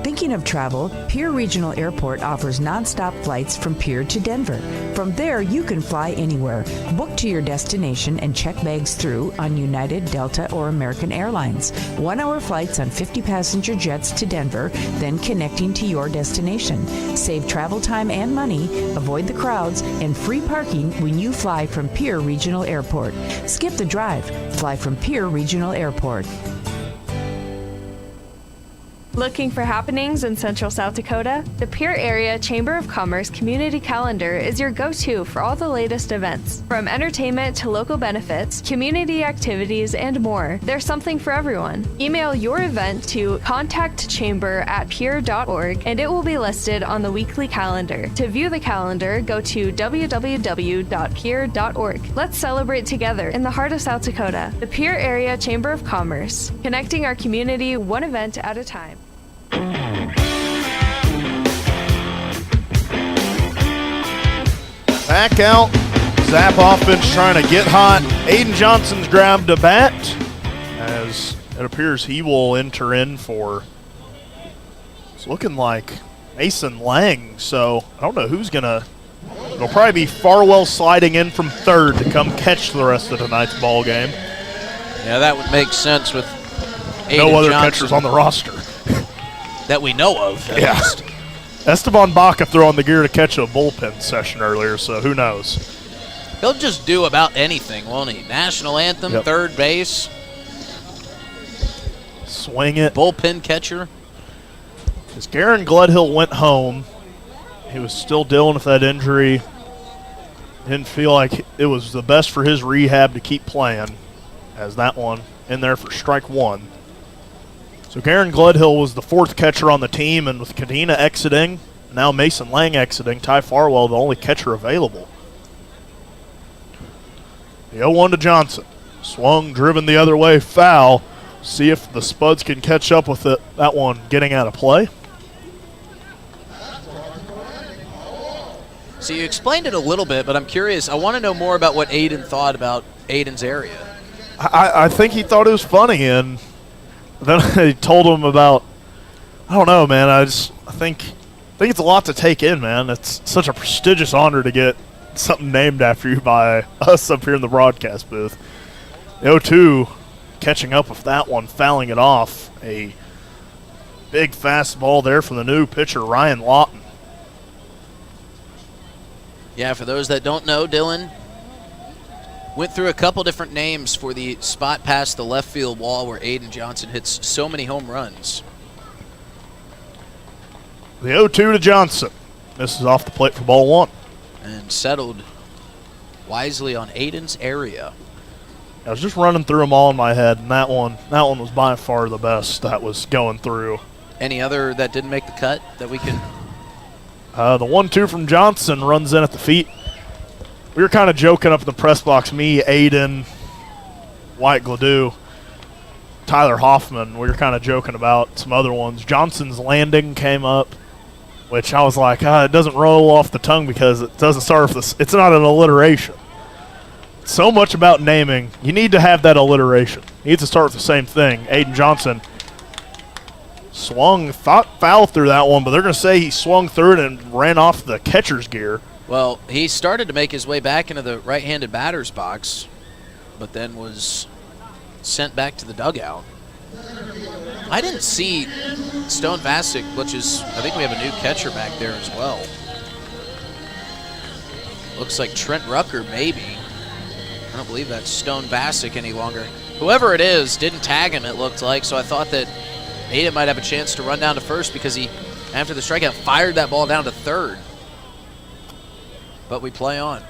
F: Thinking of travel, Pierre Regional Airport offers nonstop flights from Pierre to Denver. From there, you can fly anywhere. Book to your destination and check bags through on United, Delta, or American Airlines. 1-hour flights on 50-passenger jets to Denver, then connecting to your destination. Save travel time and money, avoid the crowds, and free parking when you fly from Pierre Regional Airport. Skip the drive. Fly from Pierre Regional Airport.
D: Looking for happenings in Central South Dakota? The Pierre Area Chamber of Commerce Community Calendar is your go-to for all the latest events. From entertainment to local benefits, community activities, and more, there's something for everyone. Email your event to contactchamber@pierre.org and it will be listed on the weekly calendar. To view the calendar, go to www.pierre.org. Let's celebrate together in the heart of South Dakota. The Pierre Area Chamber of Commerce, connecting our community one event at a time.
C: Back out. Zap offense trying to get hot. Aiden Johnson's grabbed a bat as it appears he will enter in for, it's looking like Mason Lang. So I don't know who's going to, it'll probably be Farwell sliding in from third to come catch the rest of tonight's ball game.
B: Yeah, that would make sense with Aiden
C: no other
B: Johnson
C: catchers on the roster.
B: that we know of, at least.
C: Esteban Baca threw on the gear to catch a bullpen session earlier, so who knows?
B: He'll just do about anything, won't he? National anthem, third base.
C: Swing it.
B: Bullpen catcher.
C: As Garen Gledhill went home, he was still dealing with that injury. Didn't feel like it was the best for his rehab to keep playing, as that one in there for strike one. So Garen Gledhill was the fourth catcher on the team, and with Kadena exiting, now Mason Lang exiting, Ty Farwell the only catcher available. The 0-1 to Johnson. Swung, driven the other way, foul. See if the Spuds can catch up with it. That one getting out of play.
B: So you explained it a little bit, but I'm curious. I want to know more about what Aiden thought about Aiden's area.
C: I think he thought it was funny, and then I told him about, I don't know, man. I think it's a lot to take in, man. It's such a prestigious honor to get something named after you by us up here in the broadcast booth. The 0-2 catching up with that one, fouling it off. A big fastball there from the new pitcher, Ryan Lawton.
B: Yeah, for those that don't know, Dylan went through a couple different names for the spot past the left field wall where Aiden Johnson hits so many home runs.
C: The 0-2 to Johnson. This is off the plate for ball one.
B: And settled wisely on Aiden's area.
C: I was just running through them all in my head, and that one was by far the best that was going through.
B: Any other that didn't make the cut that we can?
C: The 1-2 from Johnson runs in at the feet. We were kind of joking up in the press box, me, Aiden, White Gladue, Tyler Hoffman. We were kind of joking about some other ones. Johnson's landing came up, which I was like, it doesn't roll off the tongue because it doesn't start with this. It's not an alliteration. So much about naming. You need to have that alliteration. You need to start with the same thing. Aiden Johnson swung, thought foul through that one, but they're going to say he swung through it and ran off the catcher's gear.
B: Well, he started to make his way back into the right-handed batter's box, but then was sent back to the dugout. I didn't see Stone Vasic, which is, I think we have a new catcher back there as well. Looks like Trent Rucker, maybe. I don't believe that's Stone Vasic any longer. Whoever it is didn't tag him, it looked like, so I thought that Aiden might have a chance to run down to first because he, after the strikeout, fired that ball down to third. But we play on.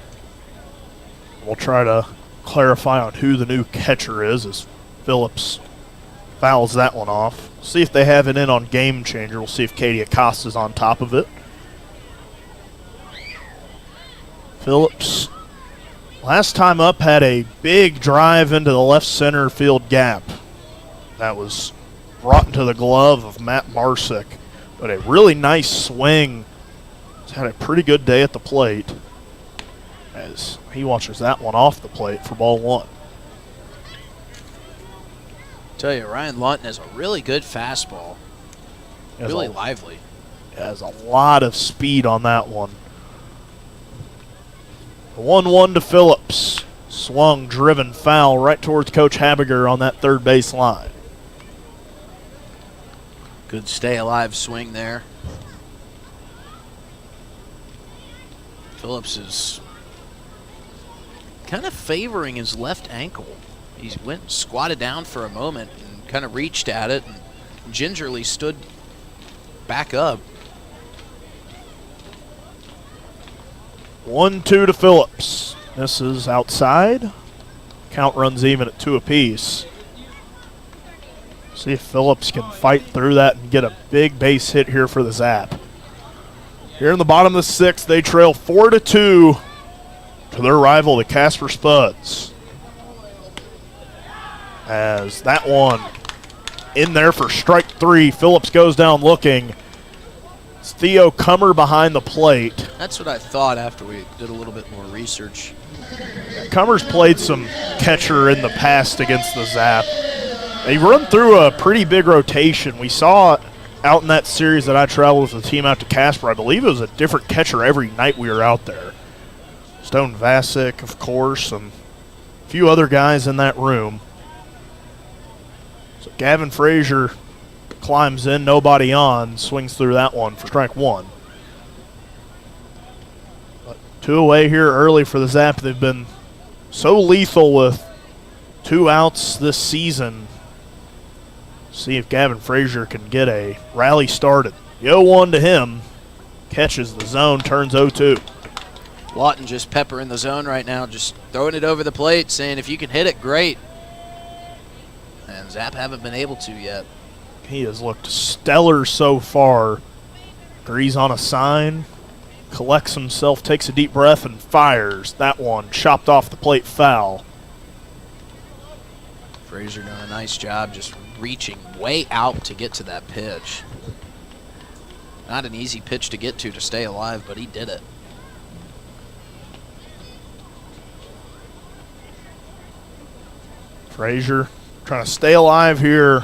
C: We'll try to clarify on who the new catcher is as Phillips fouls that one off. See if they have it in on Game Changer. We'll see if Katie Acosta's on top of it. Phillips, last time up, had a big drive into the left center field gap. That was brought into the glove of Matt Marsick. But a really nice swing. He's had a pretty good day at the plate as he watches that one off the plate for ball one.
B: Tell you, Ryan Lawton has a really good fastball. Really lively.
C: Has a lot of speed on that one. The 1-1 to Phillips. Swung, driven, foul right towards Coach Habiger on that third base line.
B: Good stay alive swing there. Phillips is kind of favoring his left ankle. He went and squatted down for a moment and kind of reached at it and gingerly stood back up.
C: 1-2 to Phillips. This is outside. Count runs even at 2 apiece. See if Phillips can fight through that and get a big base hit here for the Zap. Here in the bottom of the 6th, they trail 4-2 to their rival, the Casper Spuds. As that one in there for strike 3. Phillips goes down looking. It's Theo Cummer behind the plate.
B: That's what I thought after we did a little bit more research.
C: Cummer's played some catcher in the past against the Zap. They run through a pretty big rotation. We saw it out in that series that I traveled with the team out to Casper. I believe it was a different catcher every night we were out there. Stone Vasic, of course, and a few other guys in that room. So Gavin Frazier climbs in, nobody on, swings through that one for strike 1. But 2 away here early for the Zap. They've been so lethal with 2 outs this season. See if Gavin Frazier can get a rally started. The 0-1 to him. Catches the zone, turns 0-2.
B: Lawton just peppering the zone right now, just throwing it over the plate, saying if you can hit it, great. And Zap haven't been able to yet.
C: He has looked stellar so far. Agrees on a sign, collects himself, takes a deep breath, and fires. That one chopped off the plate, foul.
B: Frazier doing a nice job just reaching way out to get to that pitch. Not an easy pitch to get to stay alive, but he did it.
C: Frazier trying to stay alive here.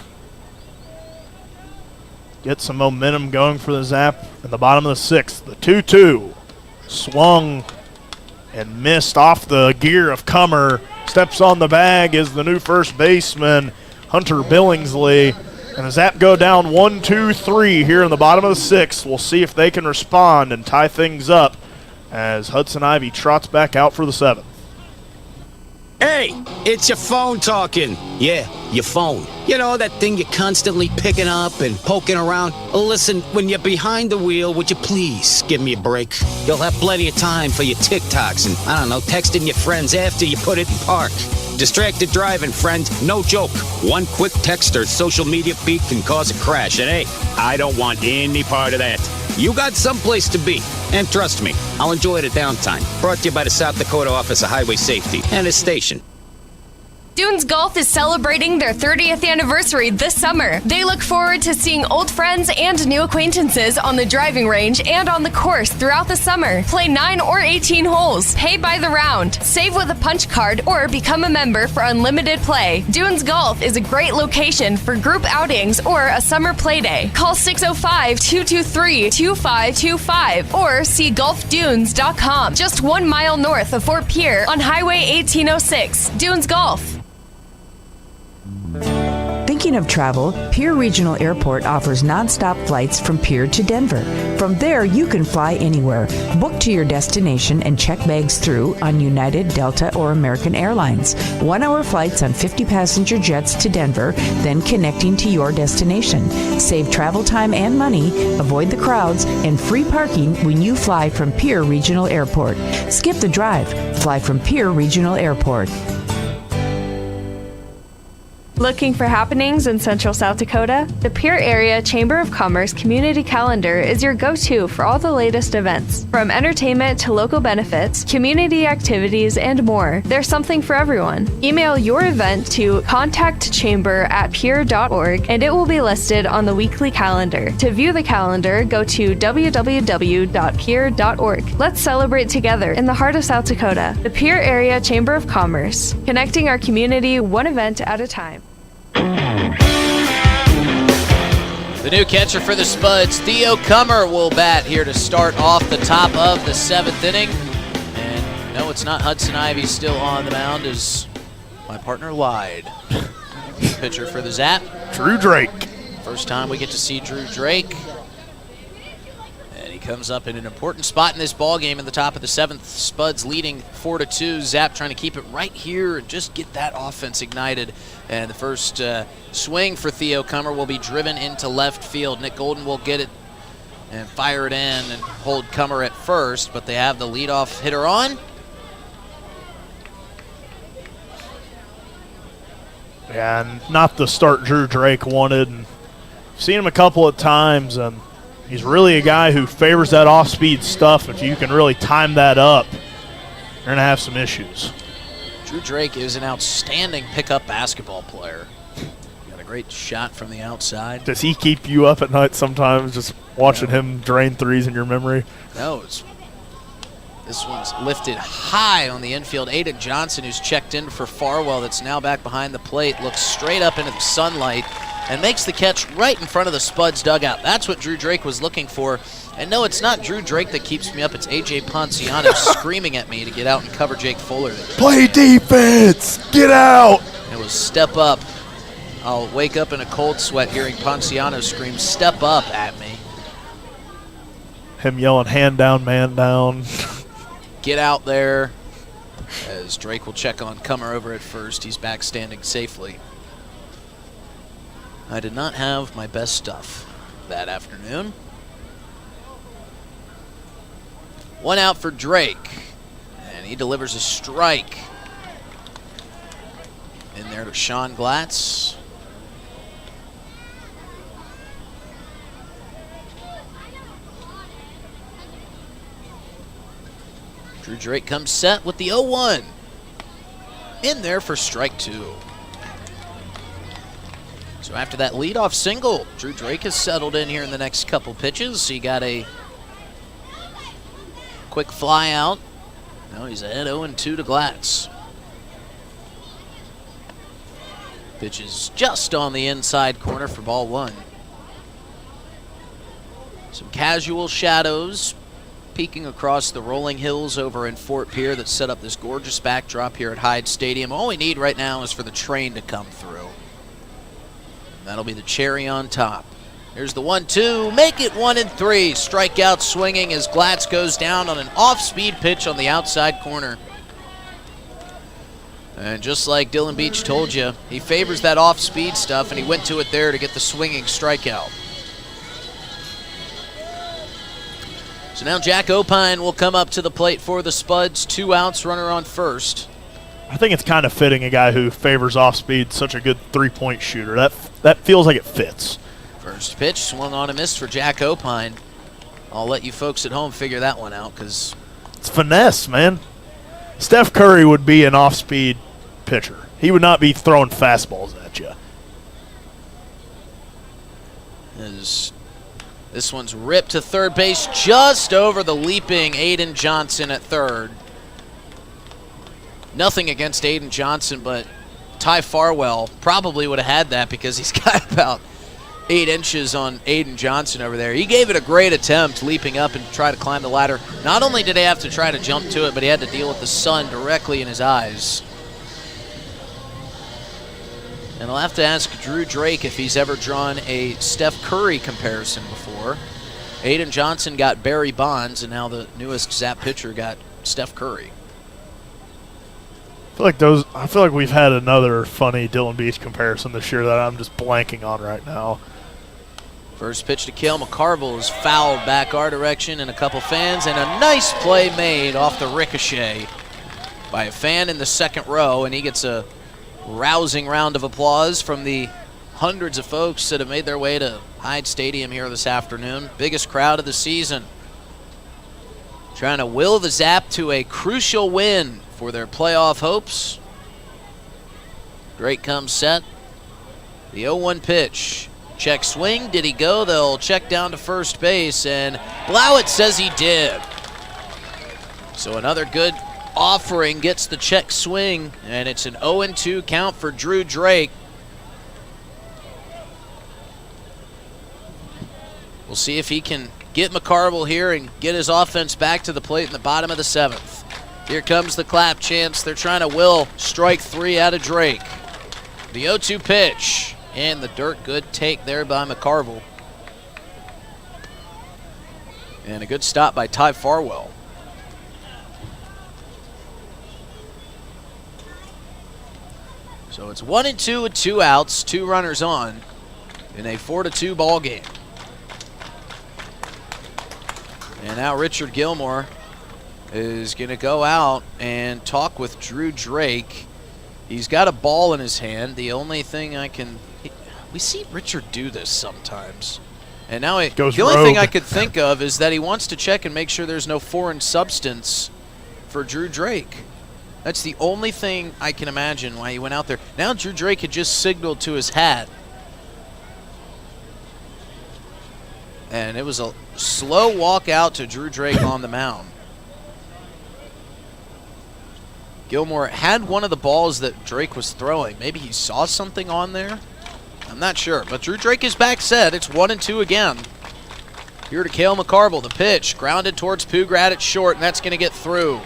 C: Get some momentum going for the Zap in the bottom of the 6th. The 2-2 swung and missed off the gear of Cummer. Steps on the bag is the new first baseman, Hunter Billingsley. And the Zap go down 1-2-3 here in the bottom of the 6th. We'll see if they can respond and tie things up as Hudson Ivy trots back out for the 7th.
E: Hey, it's your phone talking. Yeah, your phone. You know, that thing you're constantly picking up and poking around. Listen, when you're behind the wheel, would you please give me a break? You'll have plenty of time for your TikToks and, I don't know, texting your friends after you put it in park. Distracted driving, friend, no joke. One quick text or social media feed can cause a crash, and hey, I don't want any part of that. You got someplace to be, and trust me, I'll enjoy it at downtime. Brought to you by the South Dakota Office of Highway Safety and its station.
D: Dunes Golf is celebrating their 30th anniversary this summer. They look forward to seeing old friends and new acquaintances on the driving range and on the course throughout the summer. Play 9 or 18 holes. Pay by the round. Save with a punch card or become a member for unlimited play. Dunes Golf is a great location for group outings or a summer play day. Call 605-223-2525 or see golfdunes.com. Just 1 mile north of Fort Pierre on Highway 1806. Dunes Golf.
F: Thinking of travel, Pierre Regional Airport offers nonstop flights from Pierre to Denver. From there, you can fly anywhere. Book to your destination and check bags through on United, Delta, or American Airlines. 1-hour flights on 50-passenger jets to Denver, then connecting to your destination. Save travel time and money, avoid the crowds, and free parking when you fly from Pierre Regional Airport. Skip the drive. Fly from Pierre Regional Airport.
D: Looking for happenings in Central South Dakota? The Pierre Area Chamber of Commerce Community Calendar is your go-to for all the latest events. From entertainment to local benefits, community activities, and more, there's something for everyone. Email your event to contactchamber@pierre.org and it will be listed on the weekly calendar. To view the calendar, go to www.pierre.org. Let's celebrate together in the heart of South Dakota. The Pierre Area Chamber of Commerce, connecting our community one event at a time.
B: The new catcher for the Spuds, Theo Cummer, will bat here to start off the top of the 7th inning. And no, it's not Hudson Ivy still on the mound, as my partner lied. Pitcher for the Zap,
C: Drew Drake.
B: First time we get to see Drew Drake. And he comes up in an important spot in this ball game in the top of the 7th. Spuds leading 4-2. Zap trying to keep it right here and just get that offense ignited. And the first swing for Theo Cummer will be driven into left field. Nick Golden will get it and fire it in and hold Cowart at first, but they have the leadoff hitter on.
C: Yeah, and not the start Drew Drake wanted. And seen him a couple of times, and he's really a guy who favors that off-speed stuff. If you can really time that up, you're going to have some issues.
B: Drew Drake is an outstanding pickup basketball player. Got a great shot from the outside.
C: Does he keep you up at night sometimes, just watching him drain threes in your memory?
B: No, this one's lifted high on the infield. Aiden Johnson, who's checked in for Farwell, that's now back behind the plate, looks straight up into the sunlight and makes the catch right in front of the Spuds dugout. That's what Drew Drake was looking for. And no, it's not Drew Drake that keeps me up. It's A.J. Ponciano screaming at me to get out and cover Jake Fuller.
C: Play defense! Get out!
B: It was step up. I'll wake up in a cold sweat hearing Ponciano scream, "Step up" at me.
C: Him yelling, "Hand down, man down."
B: Get out there. As Drake will check on Cummer over at first. He's back standing safely. I did not have my best stuff that afternoon. One out for Drake, and he delivers a strike. In there to Sean Glatz. Drew Drake comes set with the 0-1. In there for strike 2. So after that leadoff single, Drew Drake has settled in here in the next couple pitches. He got a quick fly out. Now he's ahead 0-2 to Glatz. Pitch is just on the inside corner for ball 1. Some casual shadows peeking across the rolling hills over in Fort Pierre that set up this gorgeous backdrop here at Hyde Stadium. All we need right now is for the train to come through. And that'll be the cherry on top. Here's the 1-2, make it 1-3. Strikeout swinging as Glatz goes down on an off-speed pitch on the outside corner. And just like Dylan Beach told you, he favors that off-speed stuff, and he went to it there to get the swinging strikeout. So now Jack Opine will come up to the plate for the Spuds. 2 outs, runner on first.
C: I think it's kind of fitting a guy who favors off-speed, such a good three-point shooter. That feels like it fits.
B: First pitch, swung on and missed for Jack Opine. I'll let you folks at home figure that one out because
C: it's finesse, man. Steph Curry would be an off-speed pitcher. He would not be throwing fastballs at you.
B: This one's ripped to third base just over the leaping Aiden Johnson at third. Nothing against Aiden Johnson, but Ty Farwell probably would have had that because he's got about 8 inches on Aiden Johnson over there. He gave it a great attempt leaping up and try to climb the ladder. Not only did he have to try to jump to it, but he had to deal with the sun directly in his eyes. And I'll have to ask Drew Drake if he's ever drawn a Steph Curry comparison before. Aiden Johnson got Barry Bonds, and now the newest Zap pitcher got Steph Curry.
C: I feel like we've had another funny Dylan Beach comparison this year that I'm just blanking on right now.
B: First pitch to Cale McCarville is fouled back our direction, and a couple fans, and a nice play made off the ricochet by a fan in the second row, and he gets a rousing round of applause from the hundreds of folks that have made their way to Hyde Stadium here this afternoon. Biggest crowd of the season. Trying to will the Zap to a crucial win for their playoff hopes. Drake comes set. The 0-1 pitch. Check swing. Did he go? They'll check down to first base, and Blowett says he did. So another good offering gets the check swing, and it's an 0-2 count for Drew Drake. We'll see if he can get McCarville here and get his offense back to the plate in the bottom of the 7th. Here comes the clap chance. They're trying to will strike 3 out of Drake. The 0-2 pitch, and the dirt good take there by McCarville. And a good stop by Ty Farwell. So it's 1-2 with 2 outs, 2 runners on in a 4-2 ball game. And now Richard Gilmore is going to go out and talk with Drew Drake. He's got a ball in his hand. The only thing we see Richard do this sometimes. And now the only thing I could think of is that he wants to check and make sure there's no foreign substance for Drew Drake. That's the only thing I can imagine why he went out there. Now Drew Drake had just signaled to his hat. And it was a slow walk out to Drew Drake on the mound. Gilmore had one of the balls that Drake was throwing. Maybe he saw something on there. I'm not sure. But Drew Drake is back set. It's 1-2 again. Here to Cale McCarville. The pitch grounded towards Pugrad at short, and that's going to get through.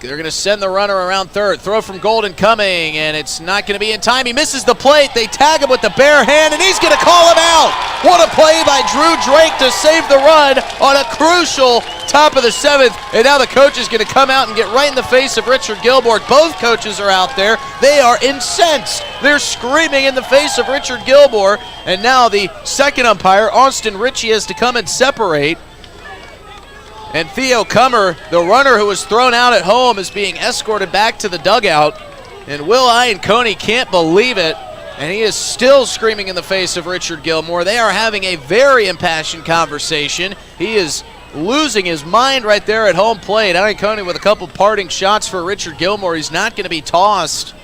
B: They're going to send the runner around third. Throw from Golden coming, and it's not going to be in time. He misses the plate. They tag him with the bare hand, and he's going to call him out. What a play by Drew Drake to save the run on a crucial top of the seventh. And now the coach is going to come out and get right in the face of Richard Gilmore. Both coaches are out there. They are incensed. They're screaming in the face of Richard Gilmore. And now the second umpire, Austin Ritchie, has to come and separate. And Theo Cummer, the runner who was thrown out at home, is being escorted back to the dugout. And Will Ianconi can't believe it. And he is still screaming in the face of Richard Gilmore. They are having a very impassioned conversation. He is losing his mind right there at home plate. Ianconi with a couple parting shots for Richard Gilmore. He's not going to be tossed.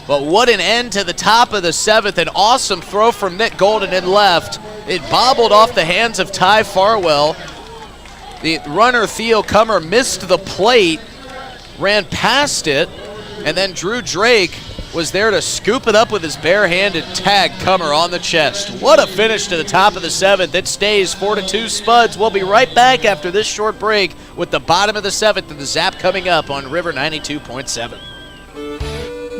B: But what an end to the top of the seventh. An awesome throw from Nick Golden in left. It bobbled off the hands of Ty Farwell. The runner, Theo Cummer, missed the plate, ran past it, and then Drew Drake was there to scoop it up with his bare hand and tag Cummer on the chest. What a finish to the top of the seventh. It stays 4-2 Spuds. We'll be right back after this short break with the bottom of the seventh and the Zap coming up on River 92.7.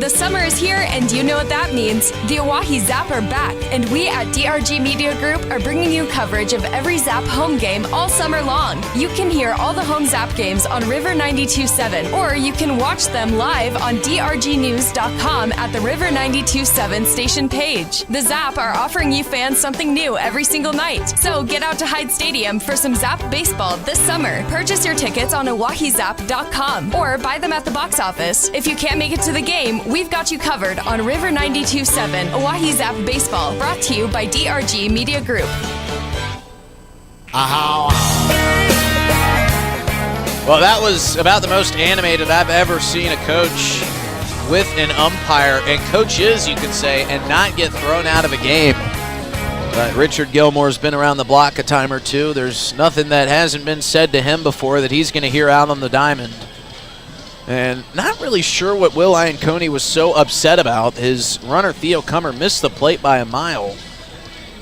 D: The summer is here, and you know what that means. The Oahe Zap are back, and we at DRG Media Group are bringing you coverage of every Zap home game all summer long. You can hear all the home Zap games on River 92.7, or you can watch them live on drgnews.com at the River 92.7 station page. The Zap are offering you fans something new every single night, so get out to Hyde Stadium for some Zap baseball this summer. Purchase your tickets on oahezap.com or buy them at the box office. If you can't make it to the game, we've got you covered on River 92.7 Oahe Zap Baseball, brought to you by DRG Media Group.
B: Well, that was about the most animated I've ever seen a coach with an umpire, and coaches, you could say, and not get thrown out of a game. But Richard Gilmore's been around the block a time or two. There's nothing that hasn't been said to him before that he's going to hear out on the diamond. And not really sure what Will Ianconi was so upset about. His runner, Theo Cummer, missed the plate by a mile.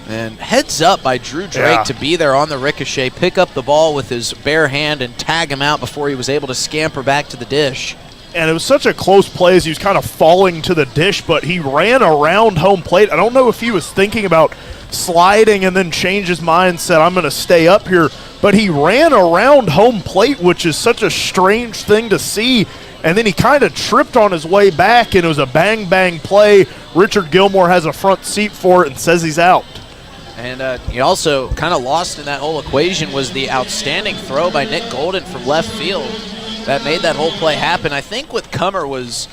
B: And heads up by Drew Drake to be there on the ricochet, pick up the ball with his bare hand and tag him out before he was able to scamper back to the dish.
C: And it was such a close play as he was kind of falling to the dish, but he ran around home plate. I don't know if he was thinking about sliding and then changed his mind and said, I'm going to stay up here. But he ran around home plate, which is such a strange thing to see. And then he kind of tripped on his way back, and it was a bang-bang play. Richard Gilmore has a front seat for it and says he's out.
B: And he also kind of lost in that whole equation was the outstanding throw by Nick Golden from left field that made that whole play happen. I think what Cummer was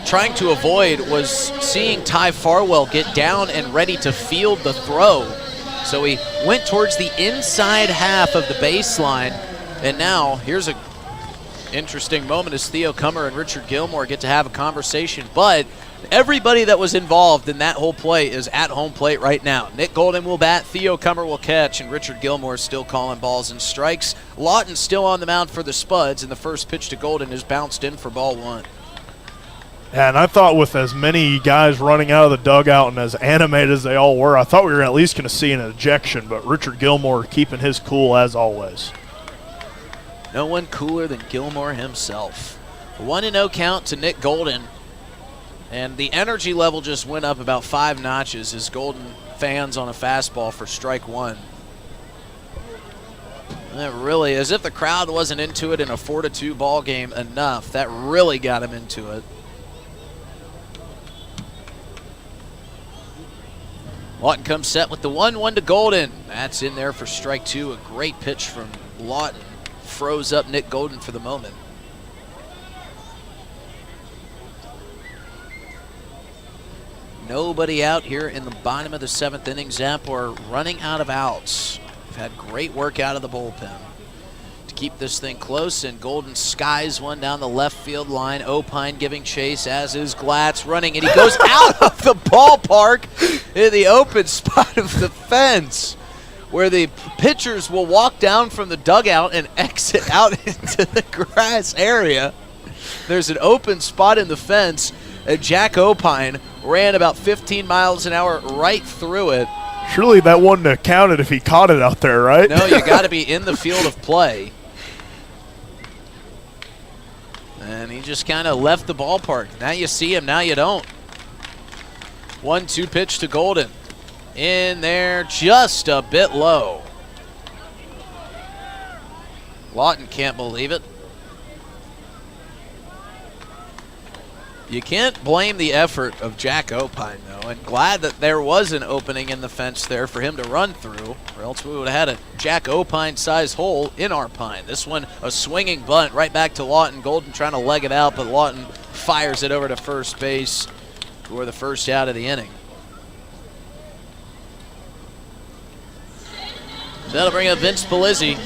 B: trying to avoid was seeing Ty Farwell get down and ready to field the throw. So he went towards the inside half of the baseline, and now here's a interesting moment as Theo Cummer and Richard Gilmore get to have a conversation. But everybody that was involved in that whole play is at home plate right now. Nick Golden will bat, Theo Cummer will catch, and Richard Gilmore is still calling balls and strikes. Lawton's still on the mound for the Spuds, and the first pitch to Golden is bounced in for ball one.
C: And I thought with as many guys running out of the dugout and as animated as they all were, I thought we were at least going to see an ejection, but Richard Gilmore keeping his cool as always.
B: No one cooler than Gilmore himself. 1-0 count to Nick Golden. And the energy level just went up about 5 notches as Golden fans on a fastball for strike one. And that really, as if the crowd wasn't into it in a 4-2 ball game enough, that really got him into it. Lawton comes set with the 1-1 to Golden. That's in there for strike 2. A great pitch from Lawton. Froze up Nick Golden for the moment. Nobody out here in the bottom of the 7th inning. Zap are running out of outs. We've had great work out of the bullpen to keep this thing close, and Golden skies one down the left field line. Opine giving chase, as is Glatz running, and he goes out of the ballpark in the open spot of the fence, where the pitchers will walk down from the dugout and exit out into the grass area. There's an open spot in the fence, and Jack Opine ran about 15 miles an hour right through it.
C: Surely that wouldn't have counted if he caught it out there, right?
B: No, you got to be in the field of play. And he just kind of left the ballpark. Now you see him, now you don't. 1-2 pitch to Golden. In there, just a bit low. Lawton can't believe it. You can't blame the effort of Jack Opine, though, and glad that there was an opening in the fence there for him to run through, or else we would have had a Jack Opine-sized hole in our pine. This one, a swinging bunt right back to Lawton. Golden trying to leg it out, but Lawton fires it over to first base for the first out of the inning. So that'll bring up Vince Polizzi.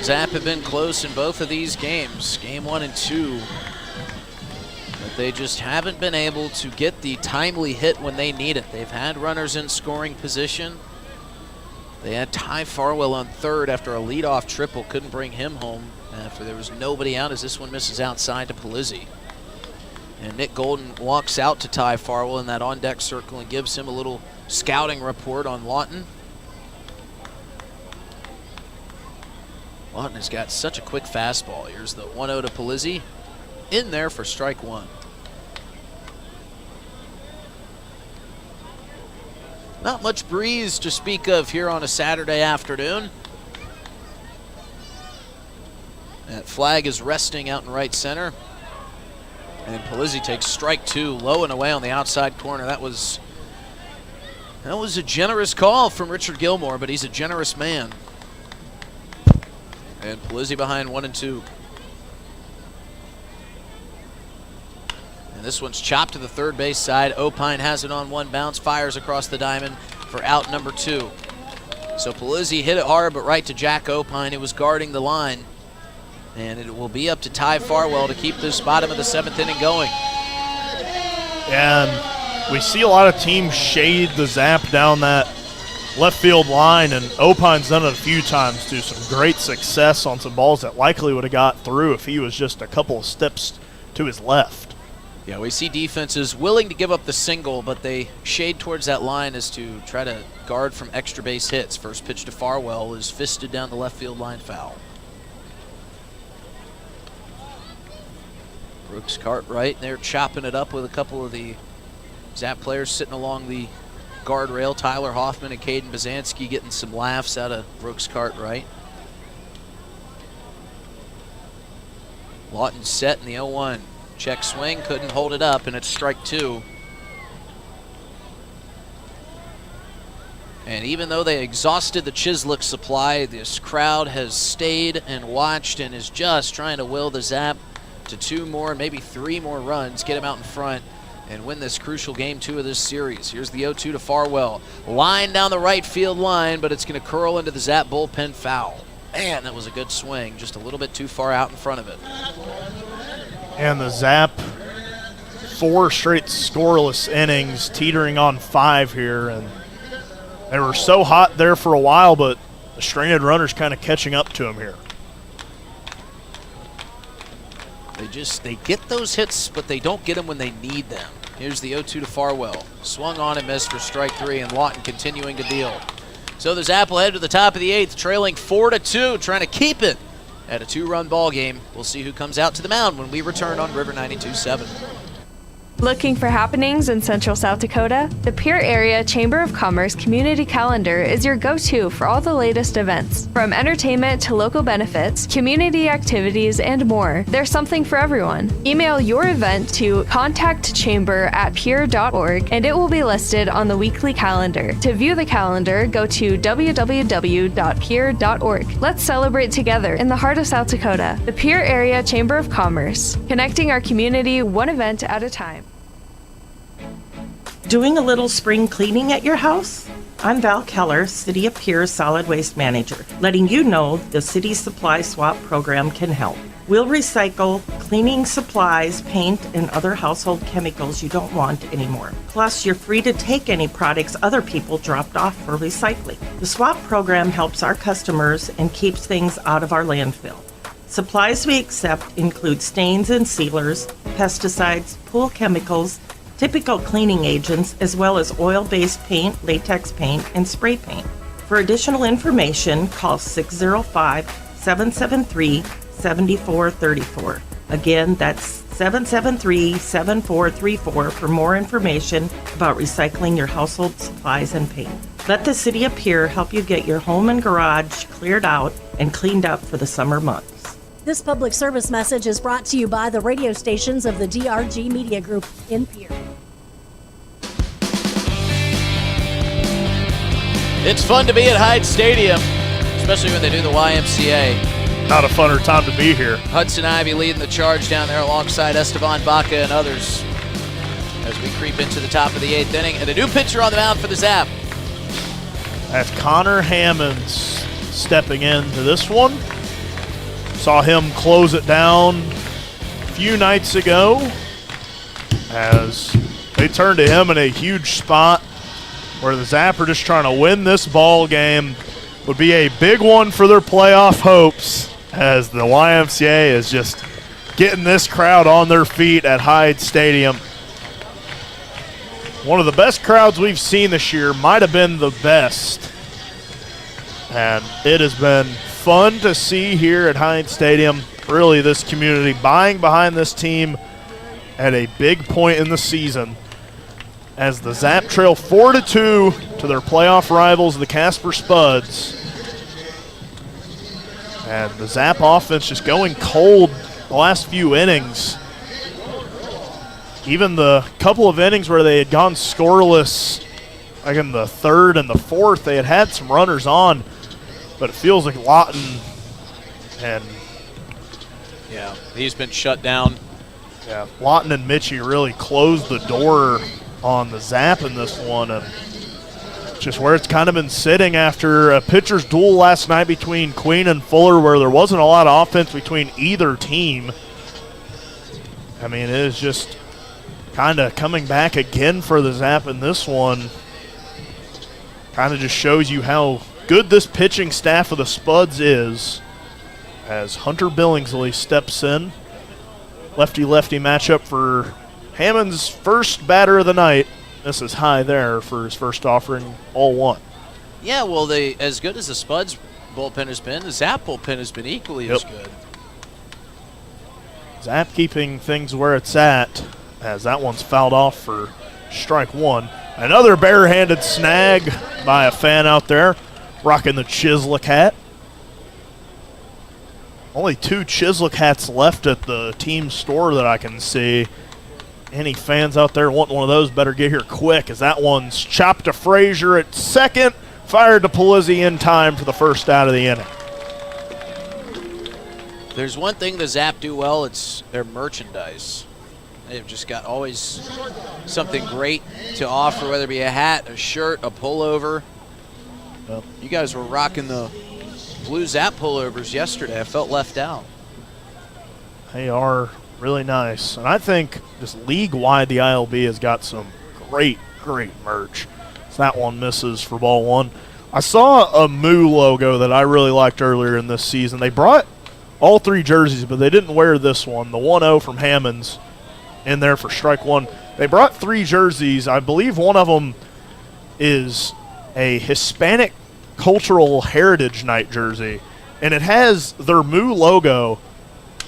B: Zap have been close in both of these games, game 1 and 2. But they just haven't been able to get the timely hit when they need it. They've had runners in scoring position. They had Ty Farwell on third after a leadoff triple. Couldn't bring him home after there was nobody out, as this one misses outside to Polizzi. And Nick Golden walks out to Ty Farwell in that on-deck circle and gives him a little scouting report on Lawton. Lawton has got such a quick fastball. Here's the 1-0 to Polizzi. In there for strike 1. Not much breeze to speak of here on a Saturday afternoon. That flag is resting out in right center. And Polizzi takes strike 2, low and away on the outside corner. That was a generous call from Richard Gilmore, but he's a generous man. And Polizzi behind 1-2. And this one's chopped to the third base side. Opine has it on one bounce, fires across the diamond for out number 2. So Polizzi hit it hard, but right to Jack Opine, who was guarding the line. And it will be up to Ty Farwell to keep this bottom of the 7th inning going.
C: And we see a lot of teams shade the Zap down that left field line, and Opine's done it a few times to some great success on some balls that likely would have got through if he was just a couple of steps to his left.
B: Yeah, we see defenses willing to give up the single, but they shade towards that line as to try to guard from extra base hits. First pitch to Farwell is fisted down the left field line, foul. Brooks Cartwright there chopping it up with a couple of the Zap players sitting along the guardrail. Tyler Hoffman and Caden Bazanski getting some laughs out of Brooks Cartwright. Lawton set in the 0-1. Check swing, couldn't hold it up, and it's strike 2. And even though they exhausted the Chislick supply, this crowd has stayed and watched and is just trying to will the Zap to 2 more, maybe 3 more runs, get him out in front, and win this crucial game 2 of this series. Here's the 0-2 to Farwell. Line down the right field line, but it's going to curl into the Zap bullpen foul. Man, that was a good swing, just a little bit too far out in front of it.
C: And the Zap, 4 straight scoreless innings, teetering on 5 here, and they were so hot there for a while, but the stranded runner's kind of catching up to them here.
B: They get those hits, but they don't get them when they need them. Here's the 0-2 to Farwell. Swung on and missed for strike 3, and Lawton continuing to deal. So the Zap will head to the top of the 8th, trailing 4-2, trying to keep it at a 2-run ball game. We'll see who comes out to the mound when we return on River 92.7.
D: Looking for happenings in Central South Dakota? The Pierre Area Chamber of Commerce Community Calendar is your go-to for all the latest events. From entertainment to local benefits, community activities, and more, there's something for everyone. Email your event to contactchamber@pierre.org and it will be listed on the weekly calendar. To view the calendar, go to www.pierre.org. Let's celebrate together in the heart of South Dakota. The Pierre Area Chamber of Commerce, connecting our community one event at a time.
H: Doing a little spring cleaning at your house? I'm Val Keller, City of Pierre Solid Waste Manager, letting you know the City Supply Swap program can help. We'll recycle cleaning supplies, paint, and other household chemicals you don't want anymore. Plus, you're free to take any products other people dropped off for recycling. The swap program helps our customers and keeps things out of our landfill. Supplies we accept include stains and sealers, pesticides, pool chemicals, typical cleaning agents, as well as oil-based paint, latex paint, and spray paint. For additional information, call 605-773-7434. Again, that's 773-7434 for more information about recycling your household supplies and paint. Let the City of Pierre help you get your home and garage cleared out and cleaned up for the summer months.
I: This public service message is brought to you by the radio stations of the DRG Media Group in Pierre.
B: It's fun to be at Hyde Stadium, especially when they do the YMCA.
C: Not a funner time to be here.
B: Hudson Ivy leading the charge down there alongside Esteban Baca and others as we creep into the top of the 8th inning. And a new pitcher on the mound for the Zap.
C: That's Connor Hammonds stepping into this one. Saw him close it down a few nights ago as they turned to him in a huge spot where the Zap are just trying to win this ball game. Would be a big one for their playoff hopes as the YMCA is just getting this crowd on their feet at Hyde Stadium. One of the best crowds we've seen this year, might have been the best. And it has been fun to see here at Hyde Stadium. Really, this community buying behind this team at a big point in the season as the Zap trail 4-2 to their playoff rivals, the Casper Spuds. And the Zap offense just going cold the last few innings. Even the couple of innings where they had gone scoreless, like in the third and the fourth, they had some runners on. But it feels like Lawton and
B: yeah, he's been shut down.
C: Yeah, Lawton and Mitchie really closed the door on the Zap in this one, and just where it's kind of been sitting after a pitcher's duel last night between Queen and Fuller, where there wasn't a lot of offense between either team. I mean, it is just kind of coming back again for the Zap in this one. Kind of just shows you how good this pitching staff of the Spuds is as Hunter Billingsley steps in. Lefty-lefty matchup for Hammond's first batter of the night. This is high there for his first offering, all one.
B: Yeah, well, as good as the Spuds bullpen has been, the Zap bullpen has been equally as good.
C: Zap keeping things where it's at as that one's fouled off for strike one. Another barehanded snag by a fan out there. Rocking the Chislik hat. Only 2 Chislik hats left at the team store that I can see. Any fans out there wanting one of those better get here quick, as that one's chopped to Frazier at second, fired to Palizzi in time for the first out of the inning.
B: There's one thing the Zap do well, it's their merchandise. They've just got always something great to offer, whether it be a hat, a shirt, a pullover.
C: Yep.
B: You guys were rocking the blue Zap pullovers yesterday. I felt left out.
C: They are really nice. And I think just league-wide, the ILB has got some great, great merch. So that one misses for ball one. I saw a Moo logo that I really liked earlier in this season. They brought all 3 jerseys, but they didn't wear this one, the 1-0 from Hammonds, in there for strike one. They brought 3 jerseys. I believe one of them is a Hispanic Cultural Heritage Night jersey, and it has their Moo logo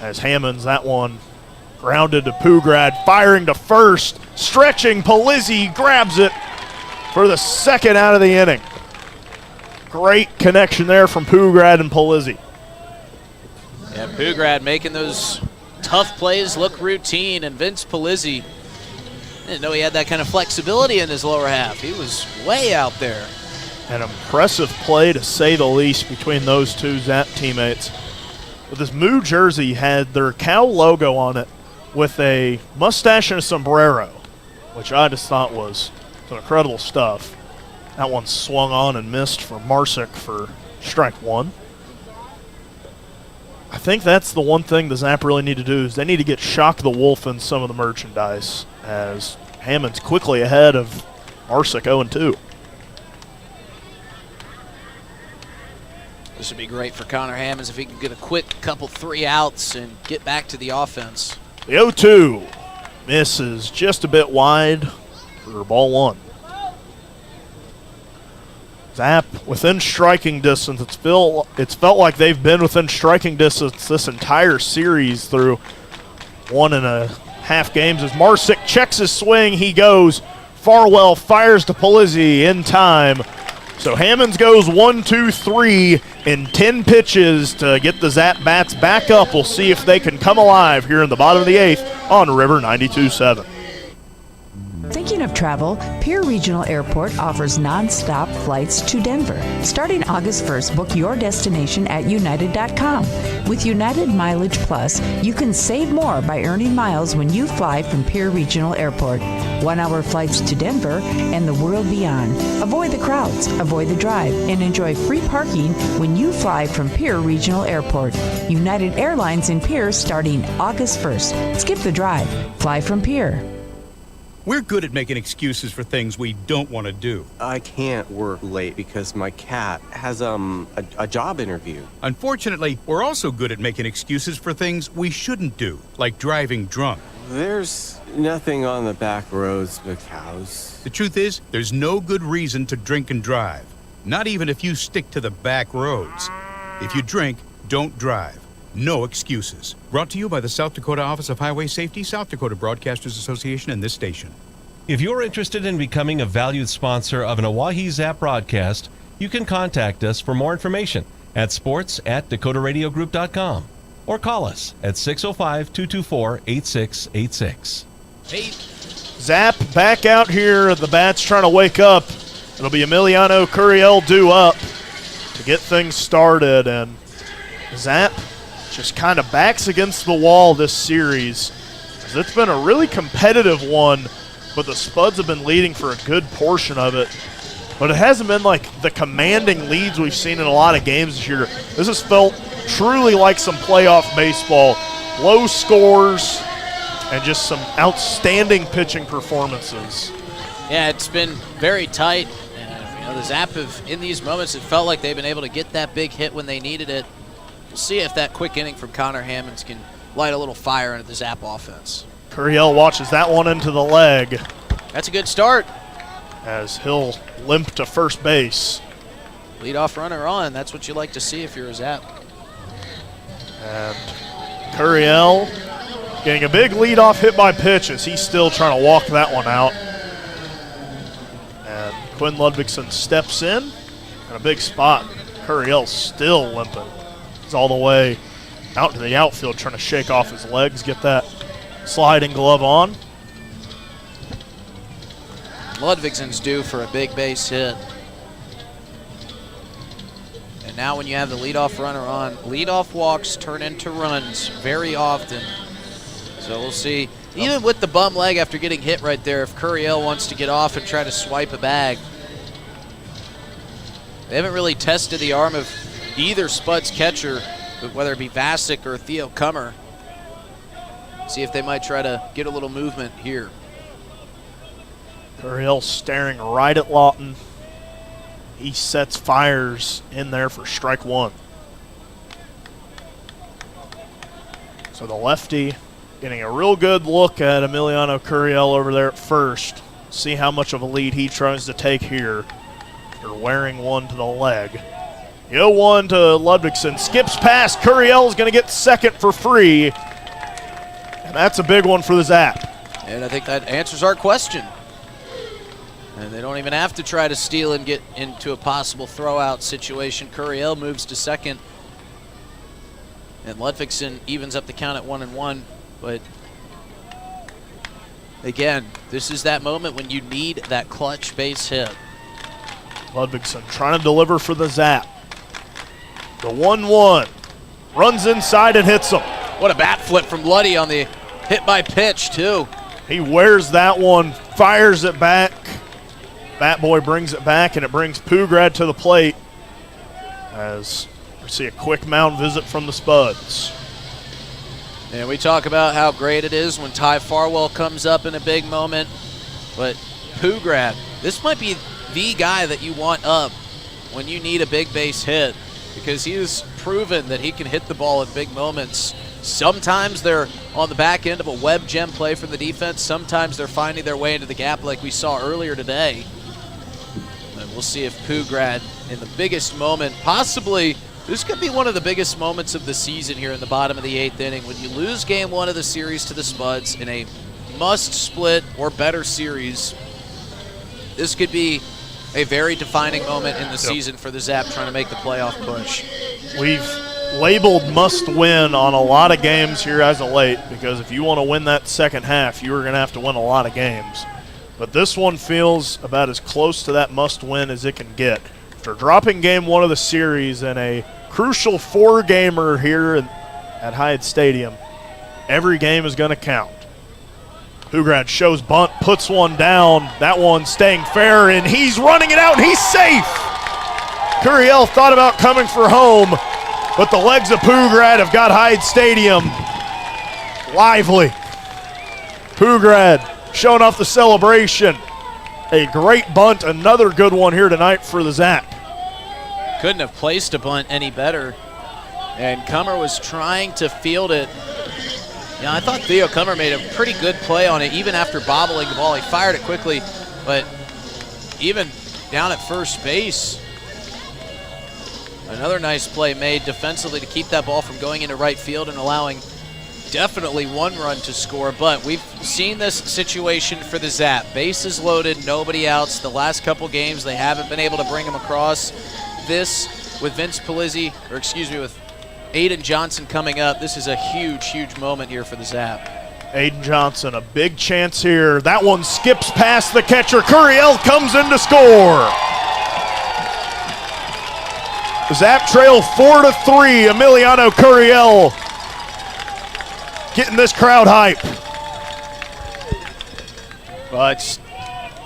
C: as Hammonds. That one Grounded to Pugrad, firing to first, stretching, Polizzi grabs it for the second out of the inning. Great connection there from Pugrad and Polizzi.
B: Yeah, Pugrad making those tough plays look routine, and Vince Polizzi, didn't know he had that kind of flexibility in his lower half. He was way out there.
C: An impressive play, to say the least, between those two Zap teammates. With his Moo jersey, had their cow logo on it with a mustache and a sombrero, which I just thought was some incredible stuff. That one swung on and missed for Marsick for strike one. I think that's the one thing the Zap really need to do, is they need to get Shock the Wolf in some of the merchandise, as Hammond's quickly ahead of Marsick 0-2.
B: This would be great for Connor Hammonds if he could get a quick couple 3 outs and get back to the offense.
C: The 0-2 misses just a bit wide for ball one. Zap within striking distance. It's felt like they've been within striking distance this entire series through 1.5 games. As Marsick checks his swing, he goes. Farwell fires to Polizzi in time. So Hammonds goes 1-2-3 in 10 pitches to get the Zap bats back up. We'll see if they can come alive here in the bottom of the 8th on River 92.7.
F: Thinking of travel, Pierre Regional Airport offers non-stop flights to Denver. Starting August 1st, book your destination at United.com. With United Mileage Plus, you can save more by earning miles when you fly from Pierre Regional Airport. 1-hour flights to Denver and the world beyond. Avoid the crowds, avoid the drive, and enjoy free parking when you fly from Pierre Regional Airport. United Airlines in Pierre starting August 1st. Skip the drive. Fly from Pierre.
J: We're good at making excuses for things we don't want to do.
K: I can't work late because my cat has a job interview.
J: Unfortunately, we're also good at making excuses for things we shouldn't do, like driving drunk.
K: There's nothing on the back roads but cows.
J: The truth is, there's no good reason to drink and drive. Not even if you stick to the back roads. If you drink, don't drive. No excuses. Brought to you by the South Dakota Office of Highway Safety, South Dakota Broadcasters Association, and this station.
L: If you're interested in becoming a valued sponsor of an Oahe Zap broadcast, you can contact us for more information at sports@dakotaradiogroup.com or call us at 605-224-8686.
C: Zap back out here. The bats trying to wake up. It'll be Emiliano Curiel due up to get things started, and Zap just kind of backs against the wall this series. It's been a really competitive one, but the Spuds have been leading for a good portion of it. But it hasn't been like the commanding leads we've seen in a lot of games this year. This has felt truly like some playoff baseball. Low scores and just some outstanding pitching performances.
B: Yeah, it's been very tight. The Zap have, in these moments, it felt like they've been able to get that big hit when they needed it. We'll see if that quick inning from Connor Hammonds can light a little fire into the Zap offense.
C: Curiel watches that one into the leg.
B: That's a good start.
C: As he'll limp to first base.
B: Leadoff runner on. That's what you like to see if you're a Zap.
C: And Curiel getting a big leadoff hit by pitch as he's still trying to walk that one out. And Quinn Ludvigson steps in. In a big spot. Curiel's still limping. He's all the way out to the outfield trying to shake off his legs, get that sliding glove on.
B: Ludvigson's due for a big base hit. And now when you have the leadoff runner on, leadoff walks turn into runs very often. So we'll see. Even with the bum leg after getting hit right there, if Curiel wants to get off and try to swipe a bag. They haven't really tested the arm of either Spuds catcher, whether it be Vasic or Theo Kummer. See if they might try to get a little movement here.
C: Curiel staring right at Lawton. He sets fires in there for strike one. So the lefty getting a real good look at Emiliano Curiel over there at first. See how much of a lead he tries to take here. They're wearing one to the leg. 0-1 to Ludvigson. Skips past. Curiel's going to get second for free. And That's a big one for the Zap.
B: And I think that answers our question. And they don't even have to try to steal and get into a possible throw-out situation. Curiel moves to second. And Ludvigsen evens up the count at 1-1. But again, this is that moment when you need that clutch base hit.
C: Ludvigsen trying to deliver for the Zap. The 1-1. Runs inside and hits him.
B: What a bat flip from Luddy on the hit by pitch, too.
C: He wears that one, fires it back. Bat Boy brings it back, and it brings Pugrad to the plate as we see a quick mound visit from the Spuds.
B: And we talk about how great it is when Ty Farwell comes up in a big moment. But Pugrad, this might be the guy that you want up when you need a big base hit, because he has proven that he can hit the ball in big moments. Sometimes they're on the back end of a web gem play from the defense. Sometimes they're finding their way into the gap like we saw earlier today. And we'll see if Pugrad, in the biggest moment, possibly this could be one of the biggest moments of the season here in the bottom of the 8th inning. When you lose game 1 of the series to the Spuds in a must-split or better series, this could be a very defining moment in the season for the Zap trying to make the playoff push.
C: We've labeled must win on a lot of games here as of late, because if you want to win that second half, you're going to have to win a lot of games. But this one feels about as close to that must win as it can get. After dropping game 1 of the series in a crucial 4-gamer here at Hyatt Stadium, every game is going to count. Pugrad shows bunt, puts one down. That one staying fair, and he's running it out, and he's safe. Curiel thought about coming for home, but the legs of Pugrad have got Hyatt Stadium lively. Pugrad showing off the celebration. A great bunt, another good one here tonight for the Zap.
B: Couldn't have placed a bunt any better. And Cummer was trying to field it. Yeah, I thought Theo Cummer made a pretty good play on it, even after bobbling the ball. He fired it quickly, but even down at first base, another nice play made defensively to keep that ball from going into right field and allowing definitely one run to score. But we've seen this situation for the Zap. Bases loaded, nobody outs. The last couple games, they haven't been able to bring them across. This, with Vince Polizzi, or excuse me, with Aiden Johnson coming up, this is a huge, huge moment here for the Zap.
C: Aiden Johnson, a big chance here. That one skips past the catcher. Curiel comes in to score. The Zap trail 4-3. Emiliano Curiel getting this crowd hype.
B: Well, it's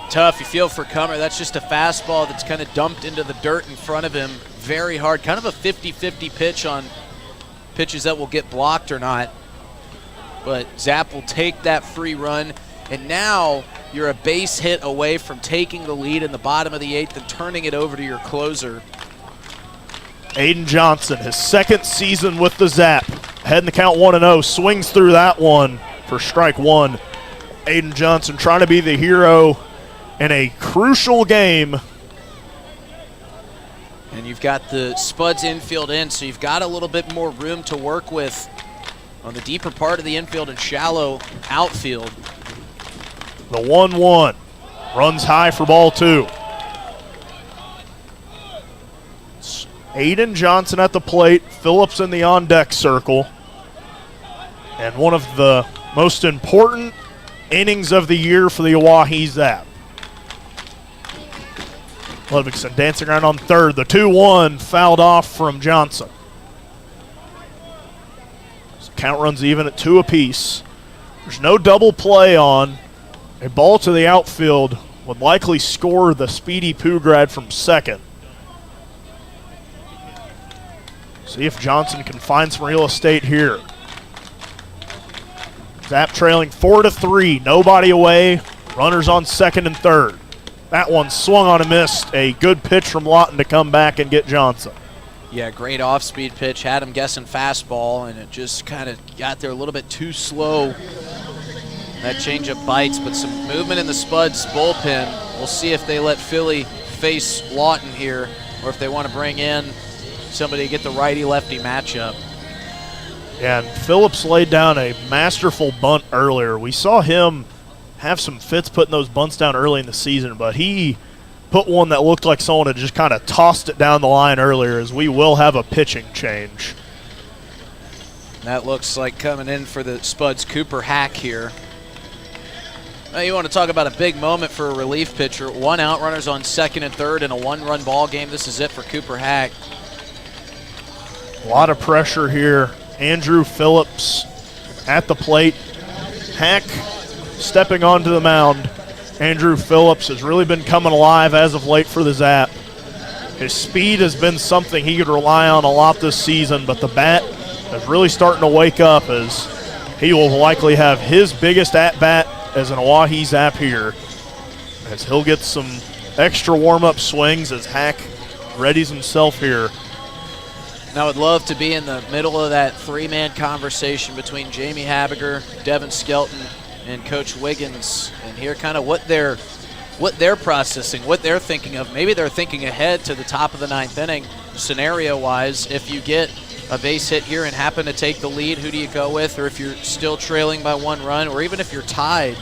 B: tough. You feel for Cummer. That's just a fastball that's kind of dumped into the dirt in front of him. Very hard. Kind of a 50-50 pitch on pitches that will get blocked or not. But Zap will take that free run. And now you're a base hit away from taking the lead in the bottom of the 8th and turning it over to your closer.
C: Aiden Johnson, his second season with the Zap. Ahead in the count 1-0. Swings through that one for strike one. Aiden Johnson trying to be the hero in a crucial game.
B: And you've got the Spuds infield in, so you've got a little bit more room to work with on the deeper part of the infield and shallow outfield.
C: The 1-1. Runs high for ball 2. It's Aiden Johnson at the plate. Phillips in the on-deck circle. And one of the most important innings of the year for the Oahe Zap. Ludvigsen dancing around on third. The 2-1 fouled off from Johnson. So count runs even at 2 apiece. There's no double play on. A ball to the outfield would likely score the speedy Pugrad from second. See if Johnson can find some real estate here. Zap trailing 4-3. Nobody away. Runners on second and third. That one swung on and missed. A good pitch from Lawton to come back and get Johnson.
B: Yeah, great off-speed pitch. Had him guessing fastball, and it just kind of got there a little bit too slow. That changeup bites, but some movement in the Spuds bullpen. We'll see if they let Philly face Lawton here, or if they want to bring in somebody to get the righty-lefty matchup.
C: Yeah, and Phillips laid down a masterful bunt earlier. We saw him have some fits putting those bunts down early in the season, but he put one that looked like someone had just kind of tossed it down the line earlier, as we will have a pitching change.
B: That looks like coming in for the Spuds, Cooper Hack here. Now you want to talk about a big moment for a relief pitcher. 1 out, runners on second and third in a 1-run ball game. This is it for Cooper Hack.
C: A lot of pressure here. Andrew Phillips at the plate. Hack stepping onto the mound. Andrew Phillips has really been coming alive as of late for the Zap. His speed has been something he could rely on a lot this season, but the bat is really starting to wake up, as he will likely have his biggest at-bat as an Oahe Zap here, as he'll get some extra warm-up swings as Hack readies himself here.
B: And I would love to be in the middle of that 3-man conversation between Jamie Habiger, Devin Skelton, and Coach Wiggins, and hear kind of what they're processing, what they're thinking of. Maybe they're thinking ahead to the top of the 9th inning, scenario-wise. If you get a base hit here and happen to take the lead, who do you go with? Or if you're still trailing by 1 run, or even if you're tied,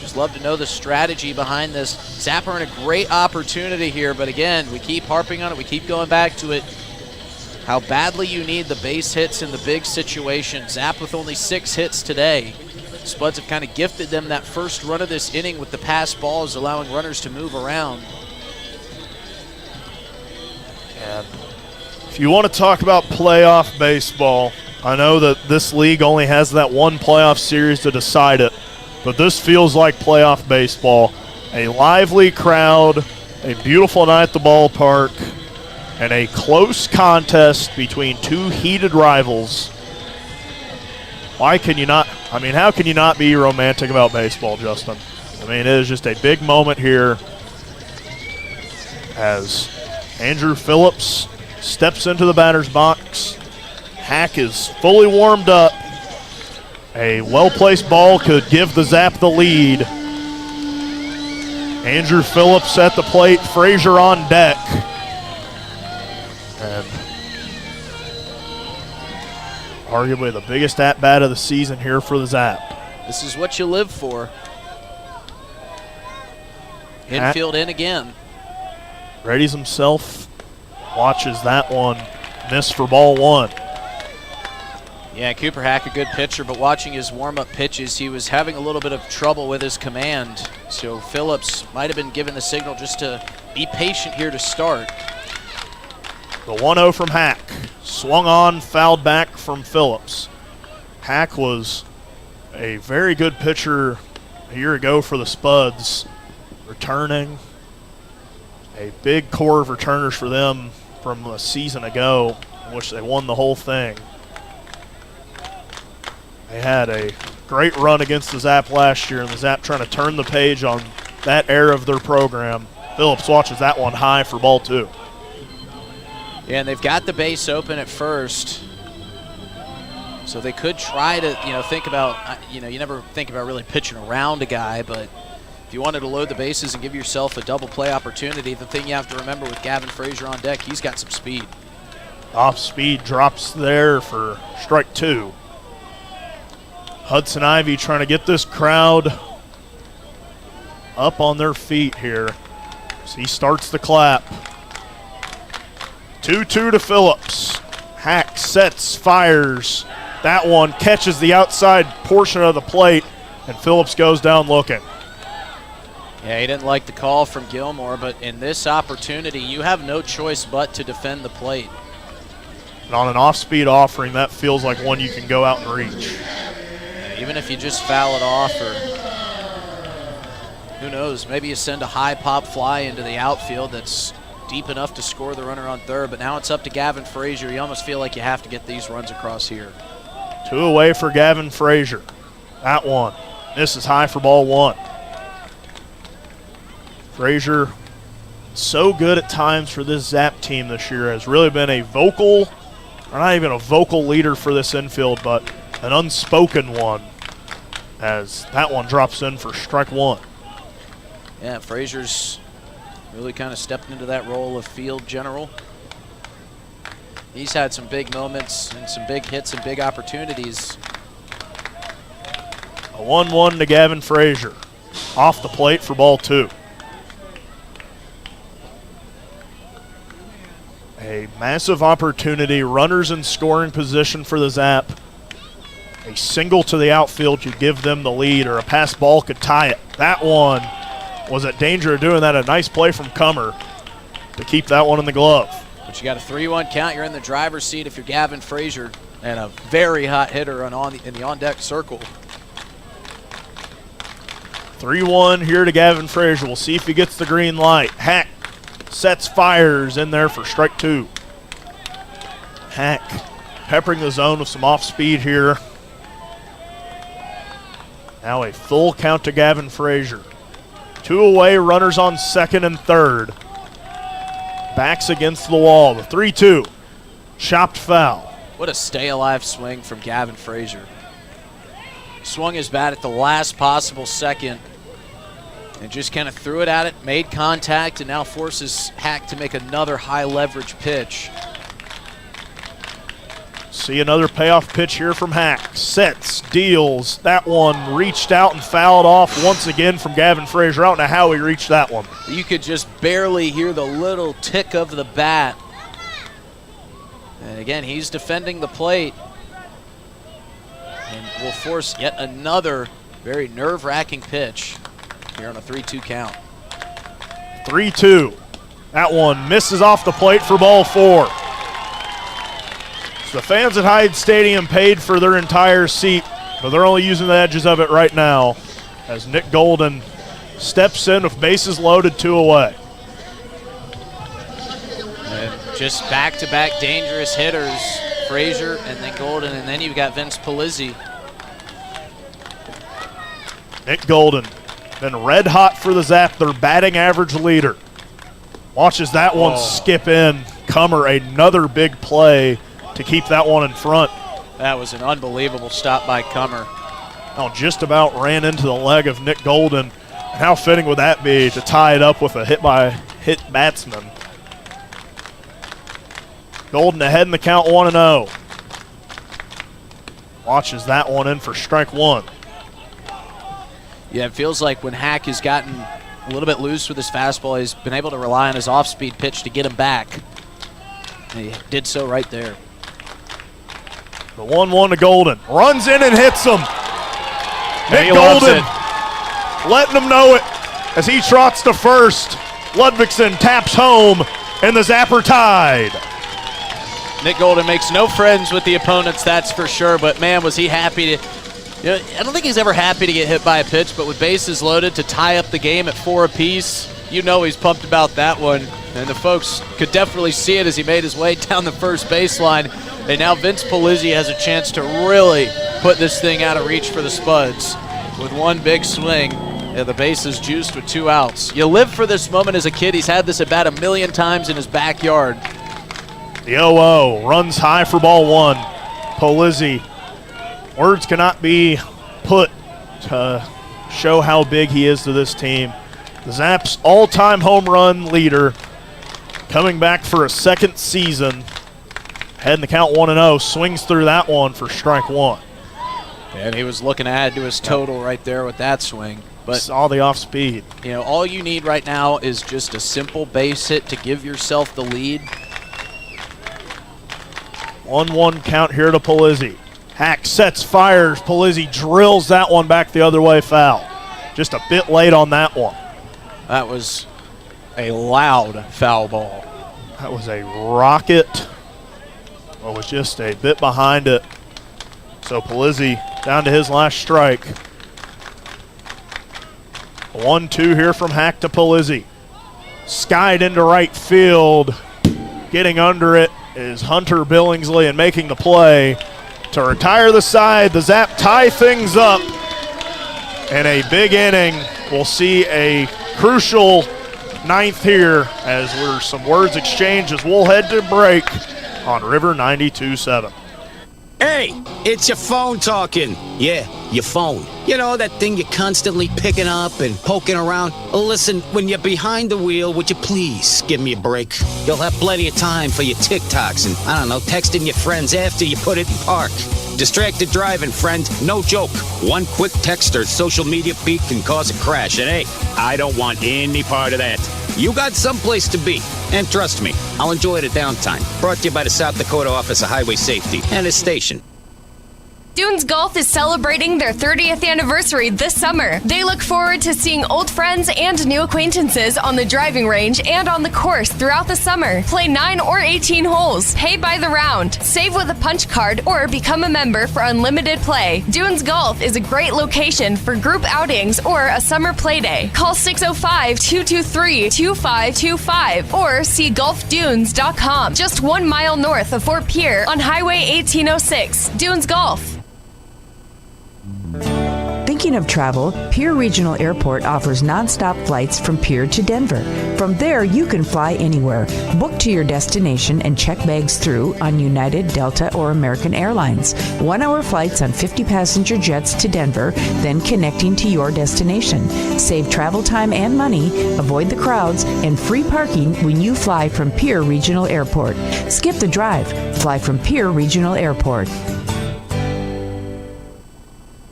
B: just love to know the strategy behind this. Zap are in a great opportunity here, but again, we keep harping on it, we keep going back to it. How badly you need the base hits in the big situation. Zap with only 6 hits today. Spuds have kind of gifted them that first run of this inning with the pass balls, allowing runners to move around.
C: And if you want to talk about playoff baseball, I know that this league only has that one playoff series to decide it, but this feels like playoff baseball. A lively crowd, a beautiful night at the ballpark, and a close contest between 2 heated rivals. Why can you not? I mean, how can you not be romantic about baseball, Justin? I mean, it is just a big moment here as Andrew Phillips steps into the batter's box. Hack is fully warmed up. A well-placed ball could give the Zap the lead. Andrew Phillips at the plate, Frazier on deck. And arguably the biggest at-bat of the season here for the Zap.
B: This is what you live for. Infield in again.
C: Readies himself, watches that one miss for ball 1.
B: Yeah, Cooper Hack, a good pitcher, but watching his warm-up pitches, he was having a little bit of trouble with his command. So Phillips might have been given the signal just to be patient here to start.
C: The 1-0 from Hack. Swung on, fouled back from Phillips. Hack was a very good pitcher a year ago for the Spuds, returning. A big core of returners for them from a season ago, in which they won the whole thing. They had a great run against the Zap last year, and the Zap trying to turn the page on that era of their program. Phillips watches that one high for ball 2.
B: Yeah, and they've got the base open at first, so they could try to, think about, you never think about really pitching around a guy, but if you wanted to load the bases and give yourself a double play opportunity, the thing you have to remember with Gavin Frazier on deck, he's got some speed.
C: Off speed drops there for strike 2. Hudson Ivy trying to get this crowd up on their feet here. So he starts the clap. 2-2 to Phillips. Hack sets, fires. That one catches the outside portion of the plate, and Phillips goes down looking.
B: Yeah, he didn't like the call from Gilmore, but in this opportunity, you have no choice but to defend the plate.
C: And on an off-speed offering, that feels like one you can go out and reach.
B: Yeah, even if you just foul it off, or who knows, maybe you send a high pop fly into the outfield that's deep enough to score the runner on third, but now it's up to Gavin Frazier. You almost feel like you have to get these runs across here.
C: 2 away for Gavin Frazier. That one. This is high for ball 1. Frazier, so good at times for this Zap team this year, has really been a vocal, or not even a vocal leader for this infield, but an unspoken one, as that one drops in for strike 1.
B: Yeah, Frazier's really kind of stepped into that role of field general. He's had some big moments and some big hits and big opportunities.
C: A 1-1 to Gavin Frazier. Off the plate for ball 2. A massive opportunity. Runners in scoring position for the Zap. A single to the outfield could give them the lead, or a pass ball could tie it. That one was at danger of doing that. A nice play from Comer to keep that one in the glove.
B: But you got a 3-1 count. You're in the driver's seat if you're Gavin Frazier, and a very hot hitter in the on-deck circle.
C: 3-1 here to Gavin Frazier. We'll see if he gets the green light. Hack sets fires in there for strike 2. Hack peppering the zone with some off-speed here. Now a full count to Gavin Frazier. 2 away, runners on second and third. Backs against the wall. The 3-2. Chopped foul.
B: What a stay-alive swing from Gavin Frazier. Swung his bat at the last possible second and just kind of threw it at it, made contact, and now forces Hack to make another high-leverage pitch.
C: See another payoff pitch here from Hack. Sets, deals. That one reached out and fouled off once again from Gavin Frazier. I don't know how he reached that one.
B: You could just barely hear the little tick of the bat. And again, he's defending the plate and will force yet another very nerve-wracking pitch here on a 3-2 count.
C: 3-2. That one misses off the plate for ball 4. So the fans at Hyde Stadium paid for their entire seat, but they're only using the edges of it right now as Nick Golden steps in with bases loaded, 2 away.
B: And just back-to-back dangerous hitters, Frazier and then Golden, and then you've got Vince Polizzi.
C: Nick Golden been red hot for the Zap, their batting average leader. Watches that one skip in. Comer, another big play to keep that one in front.
B: That was an unbelievable stop by Comer.
C: Oh, just about ran into the leg of Nick Golden. How fitting would that be to tie it up with a hit batsman? Golden ahead in the count 1-0. Watches that one in for strike 1.
B: Yeah, it feels like when Hack has gotten a little bit loose with his fastball, he's been able to rely on his off-speed pitch to get him back. And he did so right there.
C: The 1-1 to Golden. Runs in and hits him. Nick Golden letting him know it as he trots to first. Ludvigsen taps home, and the Zapper tied.
B: Nick Golden makes no friends with the opponents, that's for sure, but man, was he happy to... I don't think he's ever happy to get hit by a pitch, but with bases loaded to tie up the game at 4 apiece, you know he's pumped about that one. And the folks could definitely see it as he made his way down the first baseline. And now Vince Polizzi has a chance to really put this thing out of reach for the Spuds. With one big swing, and the bases juiced with 2 outs. You live for this moment as a kid. He's had this about 1 million times in his backyard.
C: The 0-0 runs high for ball 1. Polizzi. Words cannot be put to show how big he is to this team. The Zap's all-time home run leader, coming back for a second season. Head in the count 1-0, swings through that one for strike 1.
B: And he was looking to add to his total right there with that swing. But
C: saw the off-speed.
B: You know, all you need right now is just a simple base hit to give yourself the lead.
C: 1-1 count here to Polizzi. Hack sets, fires. Polizzi drills that one back the other way, foul. Just a bit late on that one.
B: That was a loud foul ball.
C: That was a rocket. Well, was just a bit behind it. So Polizzi down to his last strike. 1-2 here from Hack to Polizzi. Skied into right field. Getting under it is Hunter Billingsley and making the play to retire the side. The Zap tie things up. And a big inning. We'll see a crucial 9th here as we're some words exchanged as we'll head to break on River 92.7.
E: Hey, it's your phone talking. Yeah, your phone. You know, that thing you're constantly picking up and poking around? Listen, when you're behind the wheel, would you please give me a break? You'll have plenty of time for your TikToks and, I don't know, texting your friends after you put it in park. Distracted driving, friend, no joke. One quick text or social media feed can cause a crash, and hey, I don't want any part of that. You got someplace to be, and trust me, I'll enjoy the downtime. Brought to you by the South Dakota Office of Highway Safety and its station.
D: Dunes Golf is celebrating their 30th anniversary this summer. They look forward to seeing old friends and new acquaintances on the driving range and on the course throughout the summer. Play 9 or 18 holes, pay by the round, save with a punch card, or become a member for unlimited play. Dunes Golf is a great location for group outings or a summer play day. Call 605-223-2525 or see golfdunes.com, just 1 mile north of Fort Pierre on Highway 1806. Dunes Golf.
F: Thinking of travel, Pierre Regional Airport offers nonstop flights from Pierre to Denver. From there, you can fly anywhere. Book to your destination and check bags through on United, Delta, or American Airlines. 1-hour flights on 50-passenger jets to Denver, then connecting to your destination. Save travel time and money, avoid the crowds, and free parking when you fly from Pierre Regional Airport. Skip the drive. Fly from Pierre Regional Airport.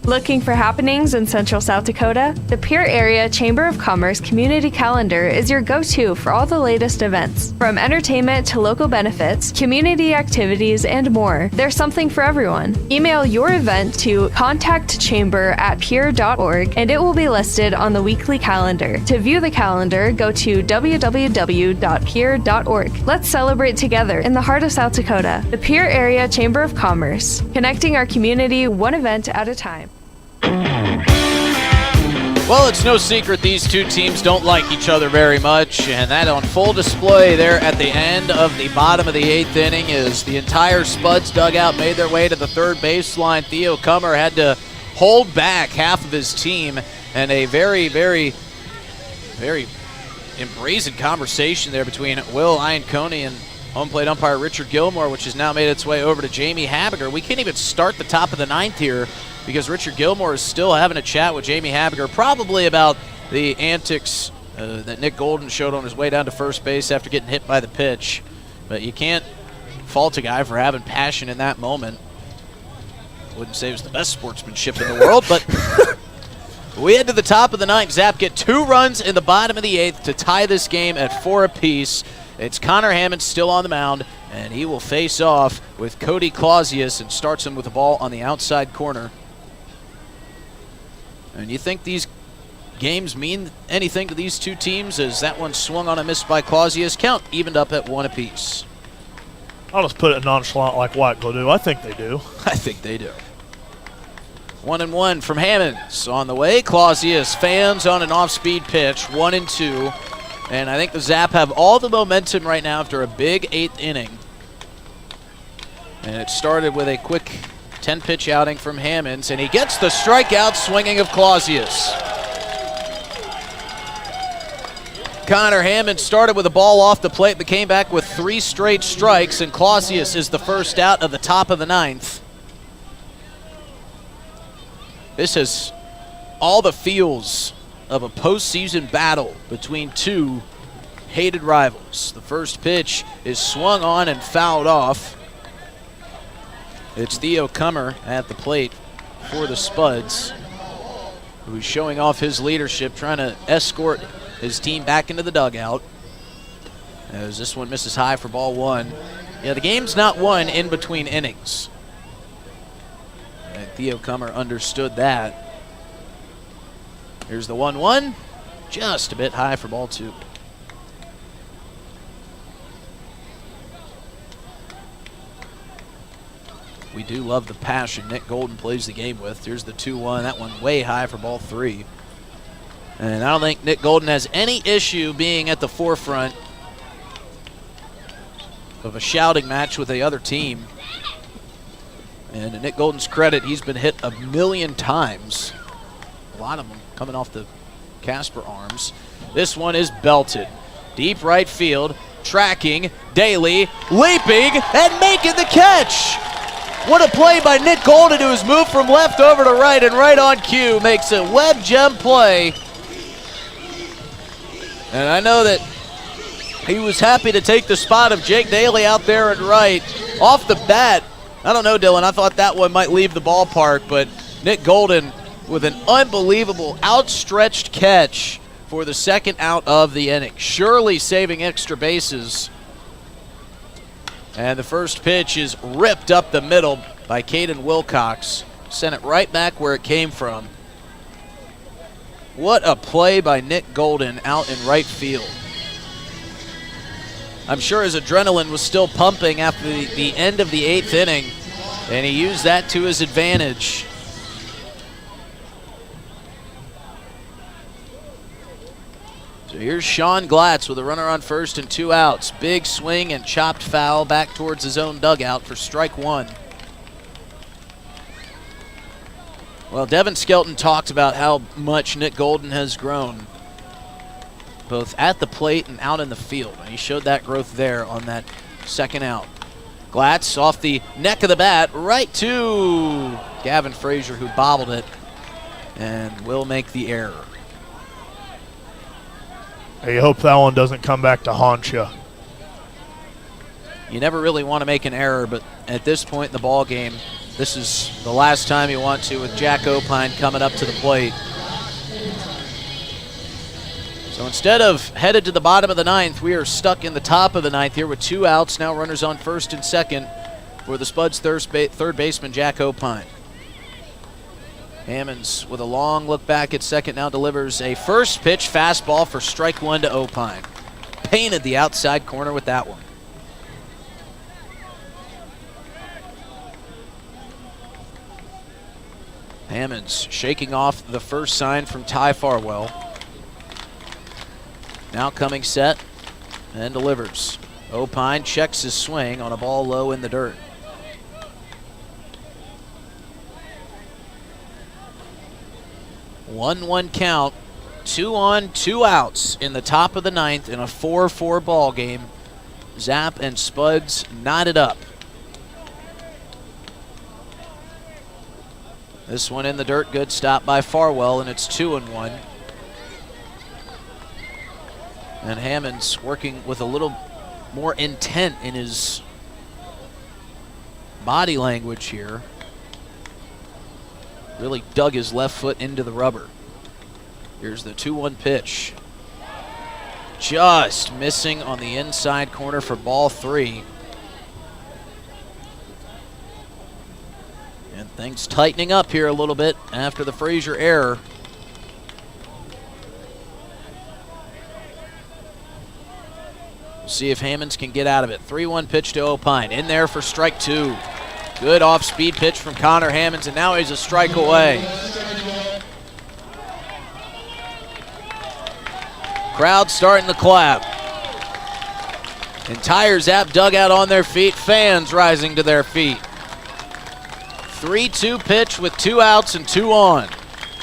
D: Looking for happenings in Central South Dakota? The Pierre Area Chamber of Commerce Community Calendar is your go-to for all the latest events. From entertainment to local benefits, community activities, and more, there's something for everyone. Email your event to contactchamber@pierre.org and it will be listed on the weekly calendar. To view the calendar, go to www.pierre.org. Let's celebrate together in the heart of South Dakota. The Pierre Area Chamber of Commerce, connecting our community one event at a time.
B: Well, it's no secret these two teams don't like each other very much, and that on full display there at the end of the bottom of the 8th inning as the entire Spuds dugout made their way to the third baseline. Theo Kummer had to hold back half of his team, and a very, very, very embracing conversation there between Will Ianconi and home plate umpire Richard Gilmore, which has now made its way over to Jamie Habiger. We can't even start the top of the 9th here because Richard Gilmore is still having a chat with Jamie Habiger, probably about the antics that Nick Golden showed on his way down to first base after getting hit by the pitch. But you can't fault a guy for having passion in that moment. Wouldn't say it was the best sportsmanship in the world, but we head to the top of the 9th. Zap get 2 runs in the bottom of the 8th to tie this game at 4 apiece. It's Connor Hammond still on the mound, and he will face off with Cody Clausius and starts him with the ball on the outside corner. And you think these games mean anything to these two teams as that one swung on a miss by Clausius? Count evened up at 1 apiece.
C: I'll just put it nonchalant like White will do. I think they do.
B: I think they do. 1-1 from Hammonds on the way. Clausius fans on an off-speed pitch, 1-2. And I think the Zap have all the momentum right now after a big 8th inning. And it started with a quick 10-pitch outing from Hammonds, and he gets the strikeout swinging of Clausius. Connor Hammond started with a ball off the plate, but came back with 3 straight strikes, and Clausius is the first out of the top of the 9th. This has all the feels of a postseason battle between two hated rivals. The first pitch is swung on and fouled off. It's Theo Kummer at the plate for the Spuds, who's showing off his leadership, trying to escort his team back into the dugout. As this one misses high for ball 1. Yeah, the game's not won in between innings. And Theo Kummer understood that. Here's the 1-1, just a bit high for ball 2. We do love the passion Nick Golden plays the game with. Here's the 2-1, that one way high for ball 3. And I don't think Nick Golden has any issue being at the forefront of a shouting match with the other team. And to Nick Golden's credit, he's been hit a million times. A lot of them coming off the Casper arms. This one is belted. Deep right field, tracking, Daly, leaping, and making the catch. What a play by Nick Golden, who has moved from left over to right, and right on cue makes a web gem play. And I know that he was happy to take the spot of Jake Daly out there at right. Off the bat, I don't know, Dylan, I thought that one might leave the ballpark, but Nick Golden with an unbelievable outstretched catch for the second out of the inning, surely saving extra bases. And the first pitch is ripped up the middle by Caden Wilcox. Sent it right back where it came from. What a play by Nick Golden out in right field. I'm sure his adrenaline was still pumping after the end of the 8th inning, and he used that to his advantage. So here's Sean Glatz with a runner on first and 2 outs. Big swing and chopped foul back towards his own dugout for strike 1. Well, Devin Skelton talked about how much Nick Golden has grown, both at the plate and out in the field. And he showed that growth there on that second out. Glatz off the neck of the bat right to Gavin Frazier, who bobbled it and will make the error.
C: I hope that one doesn't come back to haunt you.
B: You never really want to make an error, but at this point in the ball game, this is the last time you want to, with Jack Opine coming up to the plate. So instead of headed to the bottom of the 9th, we are stuck in the top of the 9th here with 2 outs. Now runners on first and second for the Spuds third baseman, Jack Opine. Hammonds with a long look back at second now delivers a first pitch fastball for strike 1 to Opine. Painted the outside corner with that one. Hammonds shaking off the first sign from Ty Farwell. Now coming set and delivers. Opine checks his swing on a ball low in the dirt. One count, 2 on, 2 outs in the top of the 9th in a 4-4 ball game. Zap and Spuds knotted up. This one in the dirt, good stop by Farwell, and it's 2-1. And Hammond's working with a little more intent in his body language here. Really dug his left foot into the rubber. Here's the 2-1 pitch. Just missing on the inside corner for ball 3. And things tightening up here a little bit after the Frazier error. We'll see if Hammonds can get out of it. 3-1 pitch to Opine. In there for strike 2. Good off-speed pitch from Connor Hammonds, and now he's a strike away. Crowd starting to clap. Entire Zap dugout on their feet. Fans rising to their feet. 3-2 pitch with 2 outs and 2 on.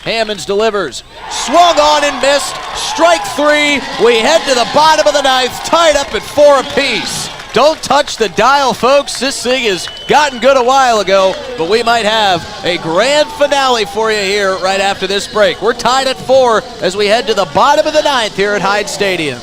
B: Hammonds delivers. Swung on and missed. Strike 3. We head to the bottom of the 9th, tied up at 4 apiece. Don't touch the dial, folks. This thing has gotten good a while ago, but we might have a grand finale for you here right after this break. We're tied at 4 as we head to the bottom of the 9th here at Hyde Stadium.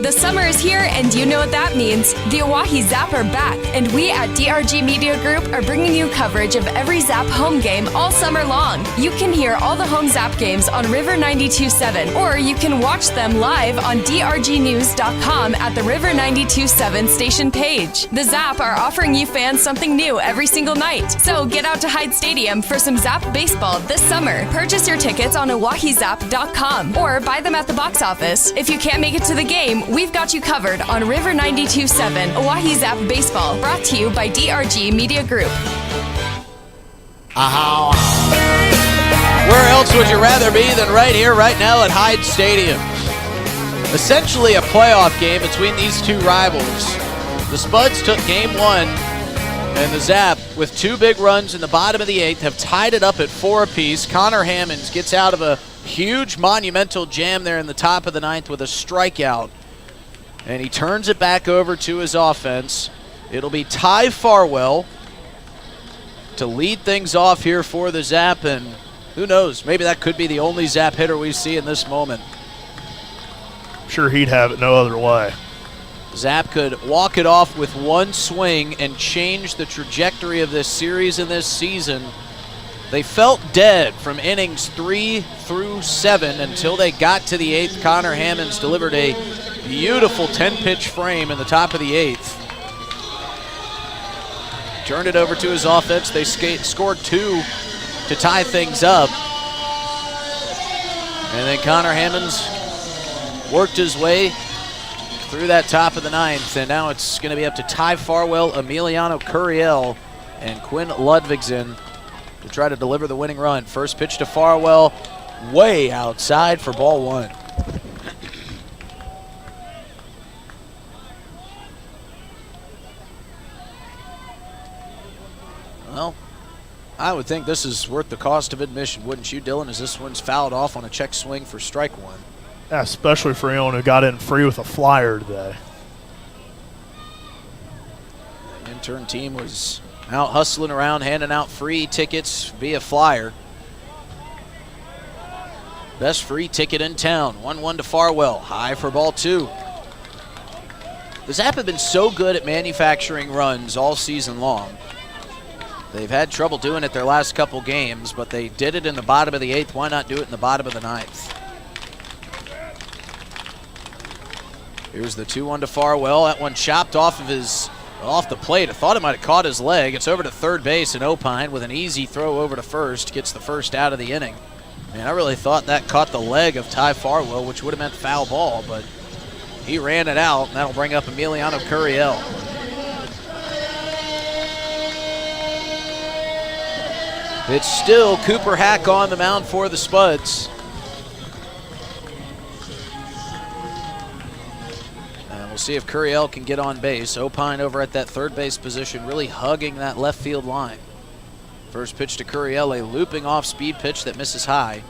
D: The summer is here, and you know what that means. The Oahe Zap are back, and we at DRG Media Group are bringing you coverage of every Zap home game all summer long. You can hear all the home Zap games on River 92.7, or you can watch them live on drgnews.com at the River 92.7 station page. The Zap are offering you fans something new every single night. So get out to Hyde Stadium for some Zap baseball this summer. Purchase your tickets on oahezap.com or buy them at the box office. If you can't make it to the game, we've got you covered on River 92.7 Oahe Zap Baseball, brought to you by DRG Media Group.
B: Where else would you rather be than right here, right now at Hyde Stadium? Essentially a playoff game between these two rivals. The Spuds took game 1, and the Zap, with 2 big runs in the bottom of the 8th, have tied it up at 4 apiece. Connor Hammonds gets out of a huge monumental jam there in the top of the 9th with a strikeout. And he turns it back over to his offense. It'll be Ty Farwell to lead things off here for the Zap, and who knows, maybe that could be the only Zap hitter we see in this moment.
C: Sure, he'd have it no other way.
B: Zap could walk it off with one swing and change the trajectory of this series and this season. They felt dead from innings 3 through 7 until they got to the 8th. Connor Hammonds delivered a beautiful 10-pitch frame in the top of the 8th. Turned it over to his offense. They scored 2 to tie things up. And then Connor Hammonds worked his way through that top of the 9th, and now it's going to be up to Ty Farwell, Emiliano Curiel, and Quinn Ludvigsen to try to deliver the winning run. First pitch to Farwell, way outside for ball 1. Well, I would think this is worth the cost of admission, wouldn't you, Dylan, as this one's fouled off on a check swing for strike 1.
C: Yeah, especially for anyone who got in free with a flyer today.
B: The intern team was out hustling around, handing out free tickets via flyer. Best free ticket in town. 1-1 to Farwell. High for ball 2. The Zap have been so good at manufacturing runs all season long. They've had trouble doing it their last couple games, but they did it in the bottom of the 8th. Why not do it in the bottom of the 9th? Here's the 2-1 to Farwell. That one chopped off the plate. I thought it might have caught his leg. It's over to third base, and Opine with an easy throw over to first gets the first out of the inning. Man, I really thought that caught the leg of Ty Farwell, which would have meant foul ball, but he ran it out, and that'll bring up Emiliano Curiel. It's still Cooper Hack on the mound for the Spuds. We'll see if Curiel can get on base. Opine over at that third base position, really hugging that left field line. First pitch to Curiel, a looping off-speed pitch that misses high.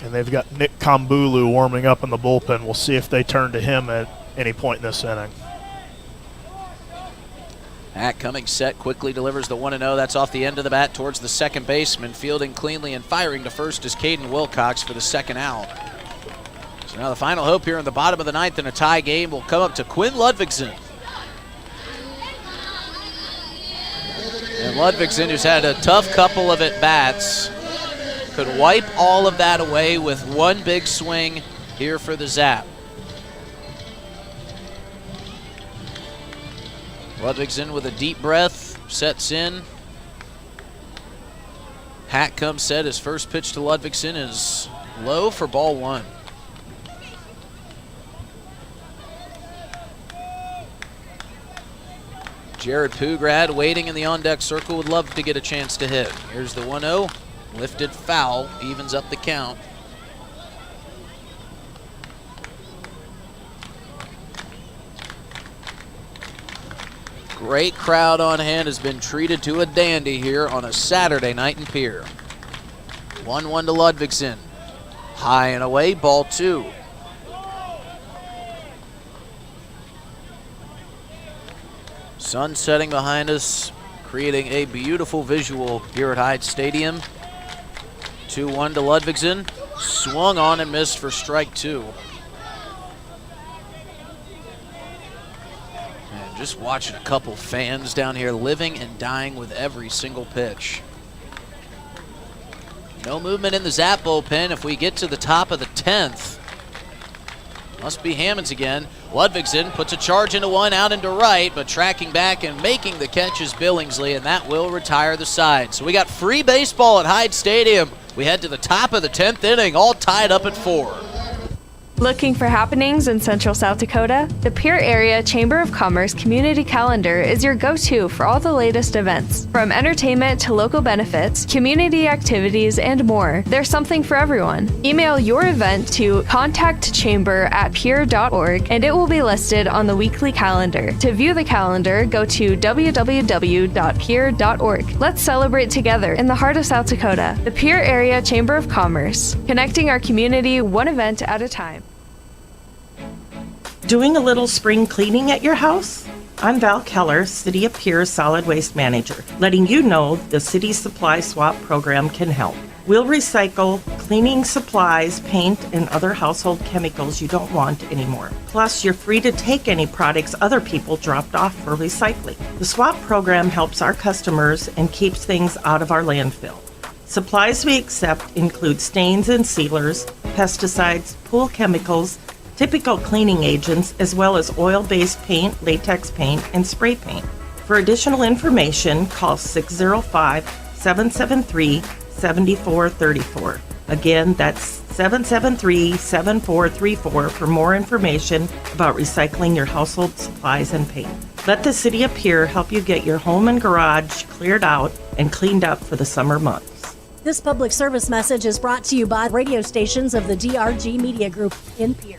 C: And they've got Nick Kambulu warming up in the bullpen. We'll see if they turn to him at any point in this inning.
B: Hack coming set, quickly delivers the 1-0. That's off the end of the bat towards the second baseman. Fielding cleanly and firing to first is Caden Wilcox for the second out. So now the final hope here in the bottom of the 9th in a tie game will come up to Quinn Ludvigsen. And Ludvigsen, who's had a tough couple of at-bats, could wipe all of that away with one big swing here for the Zap. Ludvigsen with a deep breath, sets in. Hack comes set. His first pitch to Ludvigsen is low for ball 1. Jared Pugrad waiting in the on-deck circle, would love to get a chance to hit. Here's the 1-0, lifted foul, evens up the count. Great crowd on hand, has been treated to a dandy here on a Saturday night in Pierre. 1-1 to Ludvigsen. High and away, ball 2. Sun setting behind us, creating a beautiful visual here at Hyde Stadium. 2-1 to Ludvigsen. Swung on and missed for strike 2. And just watching a couple fans down here living and dying with every single pitch. No movement in the Zap bullpen. If we get to the top of the 10th, must be Hammonds again. Ludvigsen puts a charge into one, out into right, but tracking back and making the catch is Billingsley, and that will retire the side. So we got free baseball at Hyde Stadium. We head to the top of the 10th inning, all tied up at 4.
D: Looking for happenings in Central South Dakota? The Pierre Area Chamber of Commerce Community Calendar is your go-to for all the latest events. From entertainment to local benefits, community activities, and more, there's something for everyone. Email your event to contactchamber@pierre.org and it will be listed on the weekly calendar. To view the calendar, go to www.pierre.org. Let's celebrate together in the heart of South Dakota. The Pierre Area Chamber of Commerce, connecting our community one event at a time.
H: Doing a little spring cleaning at your house? I'm Val Keller, City of Pierce Solid Waste Manager, letting you know the City Supply Swap program can help. We'll recycle cleaning supplies, paint, and other household chemicals you don't want anymore. Plus, you're free to take any products other people dropped off for recycling. The swap program helps our customers and keeps things out of our landfill. Supplies we accept include stains and sealers, pesticides, pool chemicals, typical cleaning agents, as well as oil-based paint, latex paint, and spray paint. For additional information, call 605-773-7434. Again, that's 773-7434 for more information about recycling your household supplies and paint. Let the City of Pierre help you get your home and garage cleared out and cleaned up for the summer months.
I: This public service message is brought to you by radio stations of the DRG Media Group in Pierre.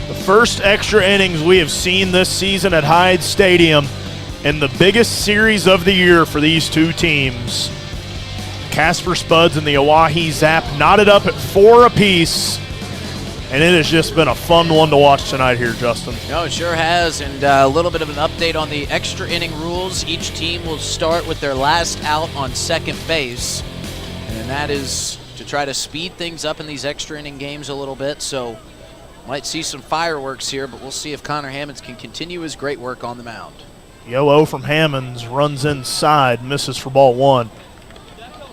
C: The first extra innings we have seen this season at Hyde Stadium in the biggest series of the year for these two teams. Casper Spuds and the Oahe Zap knotted up at 4 apiece, and it has just been a fun one to watch tonight here, Justin.
B: No, it sure has, and a little bit of an update on the extra inning rules. Each team will start with their last out on second base, and that is to try to speed things up in these extra inning games a little bit, so might see some fireworks here, but we'll see if Connor Hammonds can continue his great work on the mound.
C: Yo-O from Hammonds runs inside, misses for ball 1.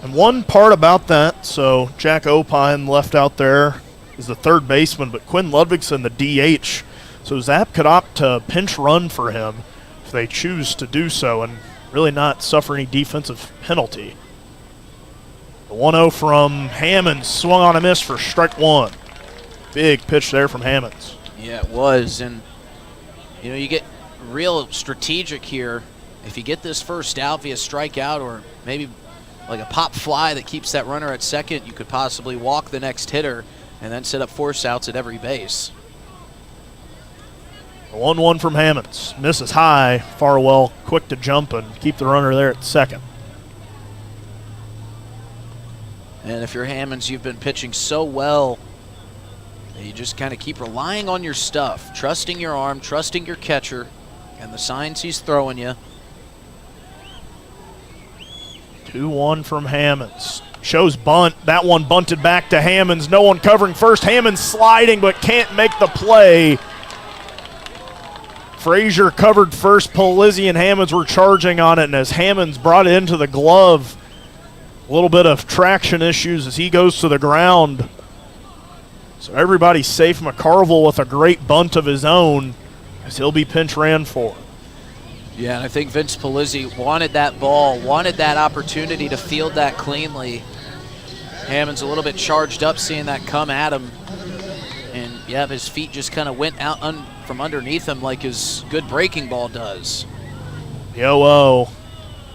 C: And one part about that, so Jack Opine left out there is the third baseman, but Quinn Ludvigson, the DH. So Zap could opt to pinch run for him if they choose to do so and really not suffer any defensive penalty. The 1-0 from Hammonds, swung on a miss for strike 1. Big pitch there from Hammonds.
B: Yeah, it was, and you get real strategic here. If you get this first out via strikeout or maybe like a pop fly that keeps that runner at second, you could possibly walk the next hitter and then set up force outs at every base.
C: The 1-1 from Hammonds. Misses high, Farwell quick to jump and keep the runner there at second.
B: And if you're Hammonds, you've been pitching so well, you just kind of keep relying on your stuff, trusting your arm, trusting your catcher, and the signs he's throwing you.
C: 2-1 from Hammonds. Shows bunt. That one bunted back to Hammonds. No one covering first. Hammonds sliding but can't make the play. Frazier covered first. Polizzi and Hammonds were charging on it, and as Hammonds brought it into the glove, a little bit of traction issues as he goes to the ground. So everybody's safe. McCarville with a great bunt of his own as he'll be pinch ran for.
B: Yeah, and I think Vince Polizzi wanted that ball, wanted that opportunity to field that cleanly. Hammond's a little bit charged up seeing that come at him. And, yeah, his feet just kind of went out from underneath him like his good breaking ball does.
C: Yo-O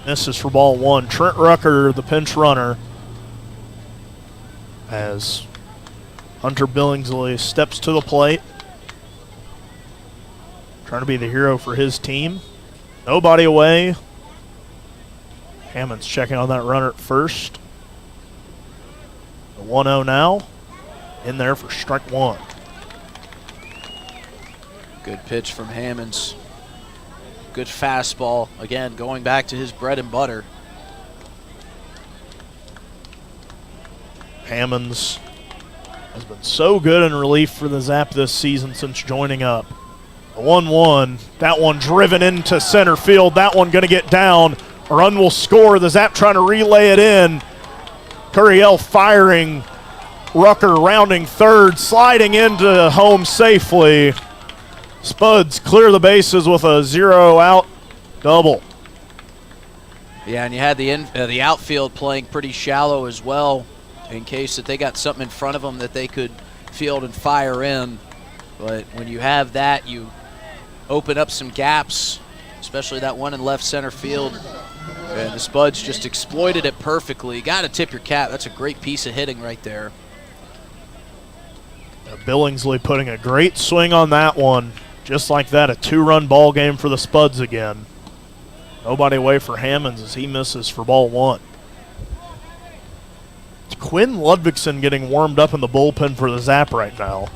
C: misses for ball 1. Trent Rucker, the pinch runner, as Hunter Billingsley steps to the plate, trying to be the hero for his team. Nobody away. Hammond's checking on that runner at first. The 1-0 now. In there for strike 1.
B: Good pitch from Hammonds. Good fastball. Again, going back to his bread and butter.
C: Hammonds has been so good in relief for the Zap this season since joining up. The 1-1, that one driven into center field. That one going to get down. A run will score. The Zap trying to relay it in. Curiel firing. Rucker rounding third, sliding into home safely. Spuds clear the bases with a 0-out double.
B: Yeah, and you had the outfield playing pretty shallow as well in case that they got something in front of them that they could field and fire in. But when you have that, you open up some gaps, especially that one in left center field. And the Spuds just exploited it perfectly. Got to tip your cap. That's a great piece of hitting right there.
C: Billingsley putting a great swing on that one. Just like that, a 2-run ball game for the Spuds again. Nobody away for Hammonds as he misses for ball 1. It's Quinn Ludvigson getting warmed up in the bullpen for the Zap right now.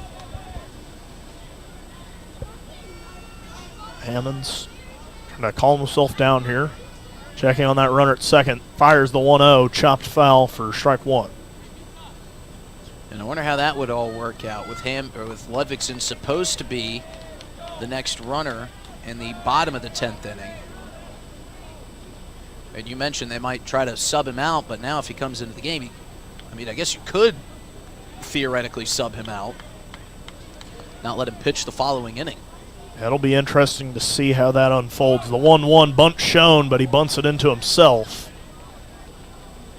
C: Hammonds trying to calm himself down here. Checking on that runner at second. Fires the 1-0. Chopped foul for strike one.
B: And I wonder how that would all work out with Ludvigsen supposed to be the next runner in the bottom of the 10th inning. And you mentioned they might try to sub him out, but now if he comes into the game, I guess you could theoretically sub him out, not let him pitch the following inning.
C: It'll be interesting to see how that unfolds. The 1-1 bunt shown, but he bunts it into himself.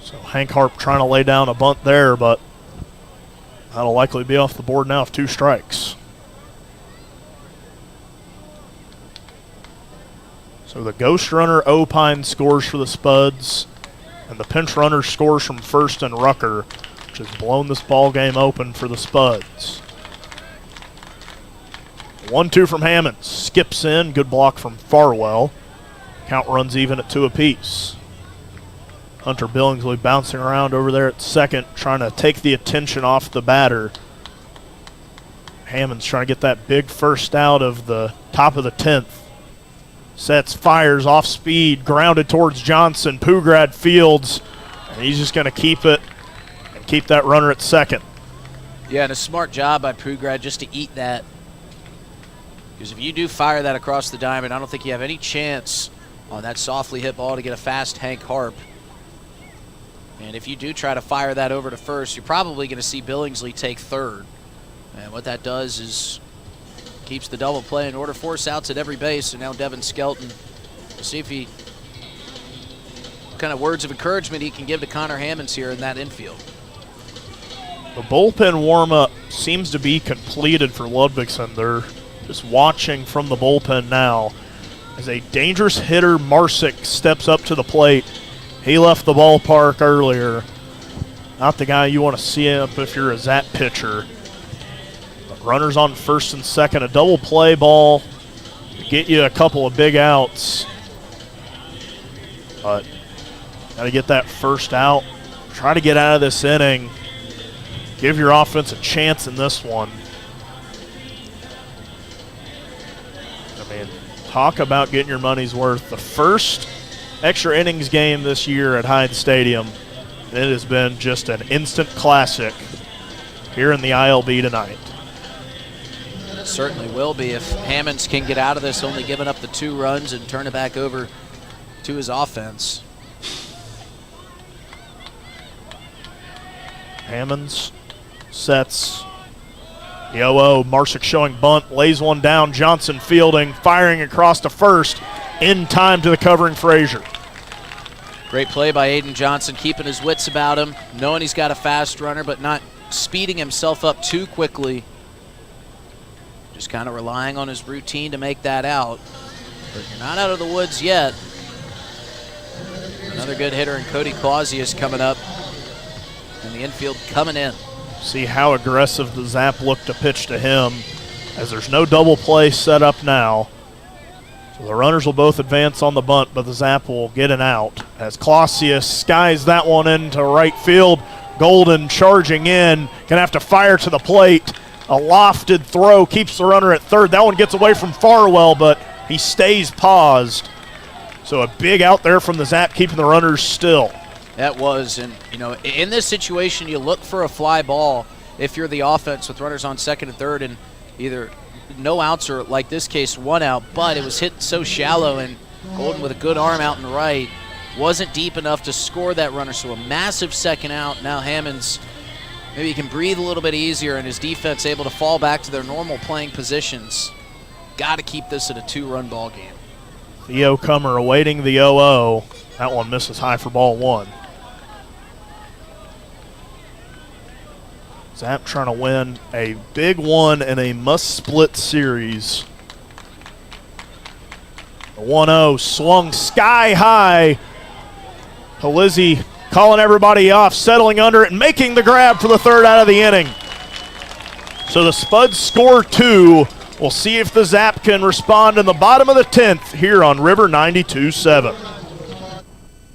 C: So Hank Harp trying to lay down a bunt there, but that'll likely be off the board now with 2 strikes. So the ghost runner Opine scores for the Spuds, and the pinch runner scores from first and Rucker, which has blown this ball game open for the Spuds. 1-2 from Hammond. Skips in. Good block from Farwell. Count runs even at 2 apiece. Hunter Billingsley bouncing around over there at second, trying to take the attention off the batter. Hammond's trying to get that big first out of the top of the 10th. Sets, fires, off speed, grounded towards Johnson. Pugrad fields, and he's just going to keep it and keep that runner at second.
B: Yeah, and a smart job by Pugrad just to eat that. Because if you do fire that across the diamond, I don't think you have any chance on that softly hit ball to get a fast Hank Harp. And if you do try to fire that over to first, you're probably going to see Billingsley take third. And what that does is keeps the double play in order, 4 outs at every base. And now Devin Skelton, we'll see if what kind of words of encouragement he can give to Connor Hammonds here in that infield.
C: The bullpen warm-up seems to be completed for Ludvigsen. They're just watching from the bullpen now as a dangerous hitter, Marsick, steps up to the plate. He left the ballpark earlier. Not the guy you want to see up if you're a Zap pitcher. But runners on first and second. A double play ball to get you a couple of big outs. But got to get that first out. Try to get out of this inning. Give your offense a chance in this one. Talk about getting your money's worth. The first extra innings game this year at Hyde Stadium. It has been just an instant classic here in the ILB tonight.
B: It certainly will be if Hammonds can get out of this, only giving up the 2 runs and turn it back over to his offense.
C: Hammonds sets. The 0-0, Marsick showing bunt, lays one down, Johnson fielding, firing across to first, in time to the covering Frazier.
B: Great play by Aiden Johnson, keeping his wits about him, knowing he's got a fast runner, but not speeding himself up too quickly. Just kind of relying on his routine to make that out. But you're not out of the woods yet. Another good hitter in Cody Clausius coming up, and the infield coming in.
C: See how aggressive the Zap look to pitch to him, as there's no double play set up now. So the runners will both advance on the bunt, but the Zap will get an out as Clausius skies that one into right field. Golden charging in, gonna have to fire to the plate. A lofted throw keeps the runner at third. That one gets away from Farwell, but he stays paused. So a big out there from the Zap, keeping the runners still.
B: That was, and in this situation, you look for a fly ball if you're the offense with runners on second and third, and either no outs or, like this case, 1 out. But it was hit so shallow, and Golden with a good arm out and right wasn't deep enough to score that runner. So a massive second out. Now Hammonds, maybe he can breathe a little bit easier, and his defense able to fall back to their normal playing positions. Got to keep this at a 2-run ball game.
C: Theo Comer awaiting the 0-0. That one misses high for ball 1. Zap trying to win a big one in a must-split series. The 1-0 swung sky high. Palizzi calling everybody off, settling under it, and making the grab for the 3rd out of the inning. So the Spuds score 2. We'll see if the Zap can respond in the bottom of the 10th here on River 92.7.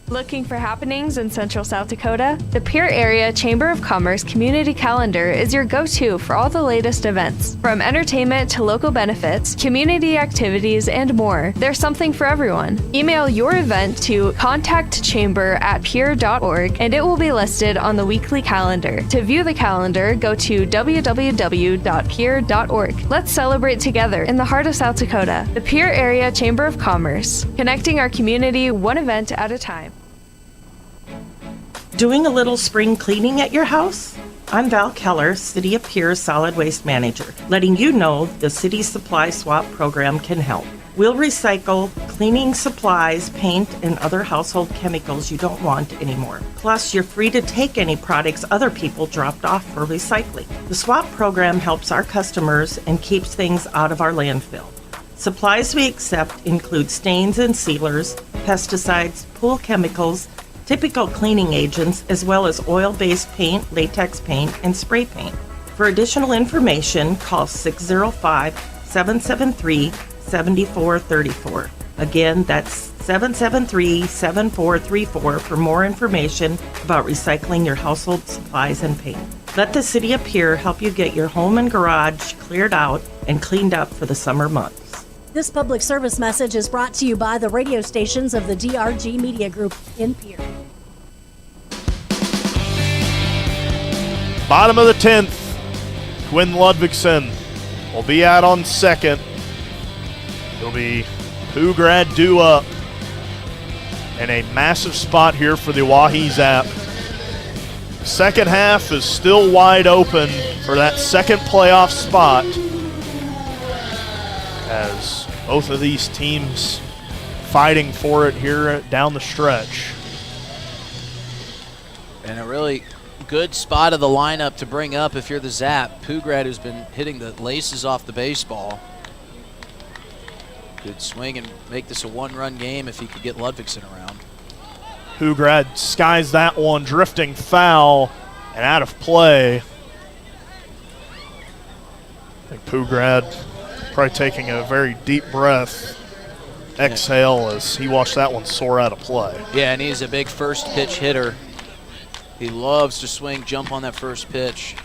D: Looking for happenings in Central South Dakota? The Pierre Area Chamber of Commerce Community Calendar is your go-to for all the latest events. From entertainment to local benefits, community activities, and more, there's something for everyone. Email your event to contactchamber@pierre.org and it will be listed on the weekly calendar. To view the calendar, go to www.pierre.org. Let's celebrate together in the heart of South Dakota. The Pierre Area Chamber of Commerce, connecting our community one event at a time.
H: Doing a little spring cleaning at your house? I'm Val Keller, City of Pierre Solid Waste Manager, letting you know the City Supply Swap program can help. We'll recycle cleaning supplies, paint, and other household chemicals you don't want anymore. Plus, you're free to take any products other people dropped off for recycling. The swap program helps our customers and keeps things out of our landfill. Supplies we accept include stains and sealers, pesticides, pool chemicals, typical cleaning agents, as well as oil-based paint, latex paint, and spray paint. For additional information, call 605-773-7434. Again, that's 773-7434 for more information about recycling your household supplies and paint. Let the City of Pierre help you get your home and garage cleared out and cleaned up for the summer months.
I: This public service message is brought to you by the radio stations of the DRG Media Group in Pierre.
C: Bottom of the 10th, Quinn Ludvigsen will be out on second. It'll be Pugrad due up. And a massive spot here for the Oahe Zap. Second half is still wide open for that second playoff spot, as both of these teams fighting for it here down the stretch.
B: And a really good spot of the lineup to bring up if you're the Zap. Pugrad, who's been hitting the laces off the baseball. Could swing and make this a one-run game if he could get Ludvigsen around.
C: Pugrad skies that one, drifting foul and out of play. I think Pugrad probably taking a very deep breath, exhale as he watched that one soar out of play.
B: Yeah, and he's a big first pitch hitter. He loves to swing, jump on that first pitch.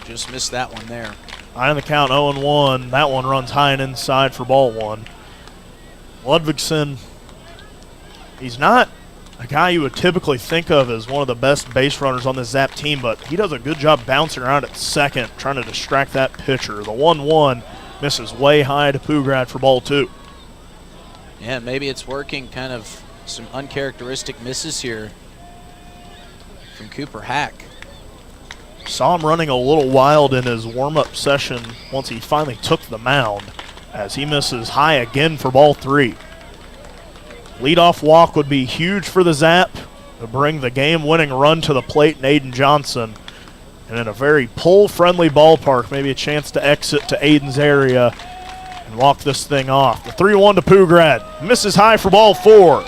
B: Just missed that one there.
C: High on the count, 0-1. That one runs high and inside for ball one. Ludvigsen, he's not a guy you would typically think of as one of the best base runners on this Zap team, but he does a good job bouncing around at second, trying to distract that pitcher. The 1-1 misses way high to Pugrad for ball two.
B: Yeah, maybe it's working. Kind of some uncharacteristic misses here from Cooper Hack.
C: Saw him running a little wild in his warm-up session once he finally took the mound, as he misses high again for ball three. Leadoff walk would be huge for the Zap to bring the game-winning run to the plate in Aiden Johnson. And in a very pull-friendly ballpark, maybe a chance to exit to Aiden's area and walk this thing off. The 3-1 to Pugrad. Misses high for ball four.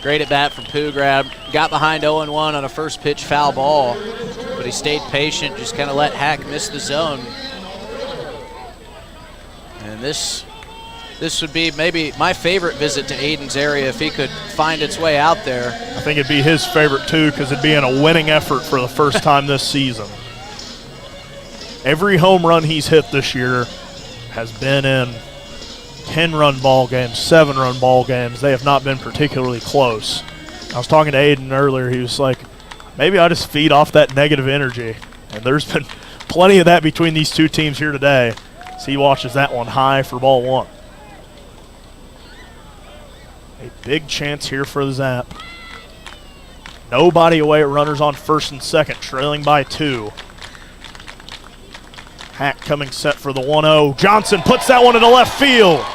B: Great at bat from Pugrad. Got behind 0-1 on a first pitch foul ball, but he stayed patient, just kind of let Hack miss the zone. And this would be maybe my favorite visit to Aiden's area if he could find its way out there.
C: I think it'd be his favorite too, because it'd be in a winning effort for the first time this season. Every home run he's hit this year has been in 10-run ball games, 7-run ball games. They have not been particularly close. I was talking to Aiden earlier. He was like, maybe I just feed off that negative energy. And there's been plenty of that between these two teams here today. So he watches that one high for ball one. A big chance here for the Zap. Nobody away at runners on first and second, trailing by 2. Hack coming set for the 1-0. Johnson puts that one into left field.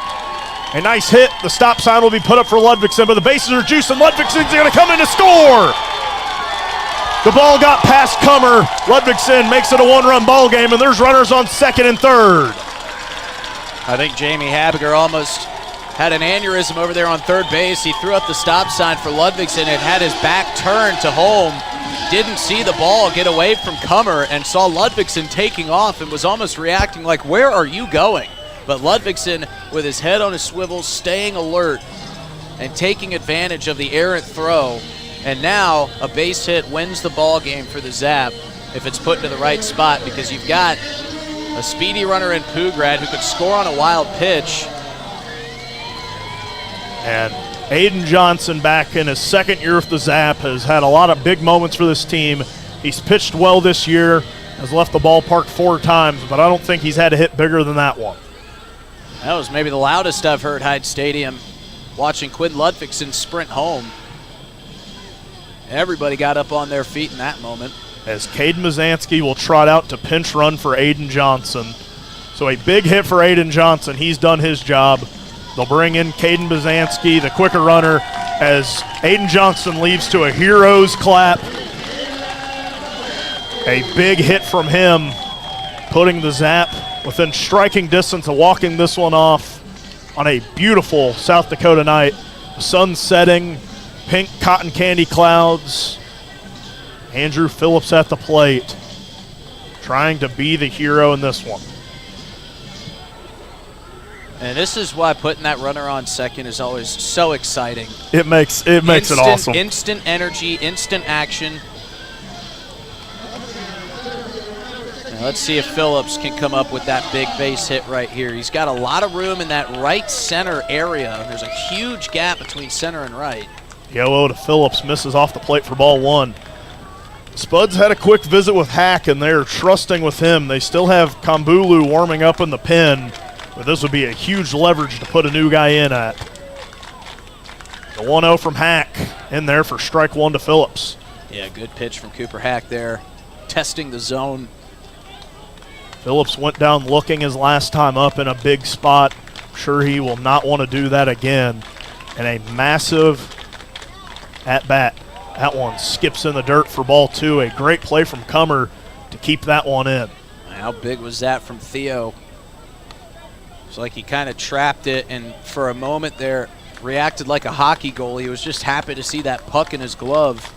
C: A nice hit. The stop sign will be put up for Ludvigsen, but the bases are juiced, and Ludvigsen's going to come in to score. The ball got past Comer. Ludvigsen makes it a one-run ball game, and there's runners on second and third.
B: I think Jamie Habiger almost had an aneurysm over there on third base. He threw up the stop sign for Ludvigsen and had his back turned to home. Didn't see the ball get away from Comer and saw Ludvigsen taking off and was almost reacting like, where are you going? But Ludvigsen, with his head on his swivel, staying alert, and taking advantage of the errant throw. And now a base hit wins the ball game for the Zap if it's put into the right spot, because you've got a speedy runner in Pugrad who could score on a wild pitch.
C: And Aiden Johnson, back in his second year with the Zap, has had a lot of big moments for this team. He's pitched well this year, has left the ballpark 4 times, but I don't think he's had a hit bigger than that one.
B: That was maybe the loudest I've heard Hyde Stadium, watching Quinn Ludvigsen sprint home. Everybody got up on their feet in that moment.
C: As Caden Mazansky will trot out to pinch run for Aiden Johnson. So a big hit for Aiden Johnson. He's done his job. They'll bring in Caden Mazansky, the quicker runner, as Aiden Johnson leaves to a hero's clap. A big hit from him, putting the Zap within striking distance of walking this one off on a beautiful South Dakota night. The sun setting, pink cotton candy clouds. Andrew Phillips at the plate, trying to be the hero in this one.
B: And this is why putting that runner on second is always so exciting.
C: It makes it awesome.
B: Instant energy, instant action. Now let's see if Phillips can come up with that big base hit right here. He's got a lot of room in that right center area. There's a huge gap between center and right.
C: Yellow to Phillips, misses off the plate for ball 1. Spuds had a quick visit with Hack, and they're trusting with him. They still have Kambulu warming up in the pen, but this would be a huge leverage to put a new guy in at. The 1-0 from Hack in there for strike 1 to Phillips.
B: Yeah, good pitch from Cooper Hack there, testing the zone.
C: Phillips went down looking his last time up in a big spot. I'm sure he will not want to do that again. And a massive at-bat. That one skips in the dirt for ball 2. A great play from Cummer to keep that one in.
B: How big was that from Theo? It's like he kind of trapped it, and for a moment there, reacted like a hockey goalie. He was just happy to see that puck in his glove.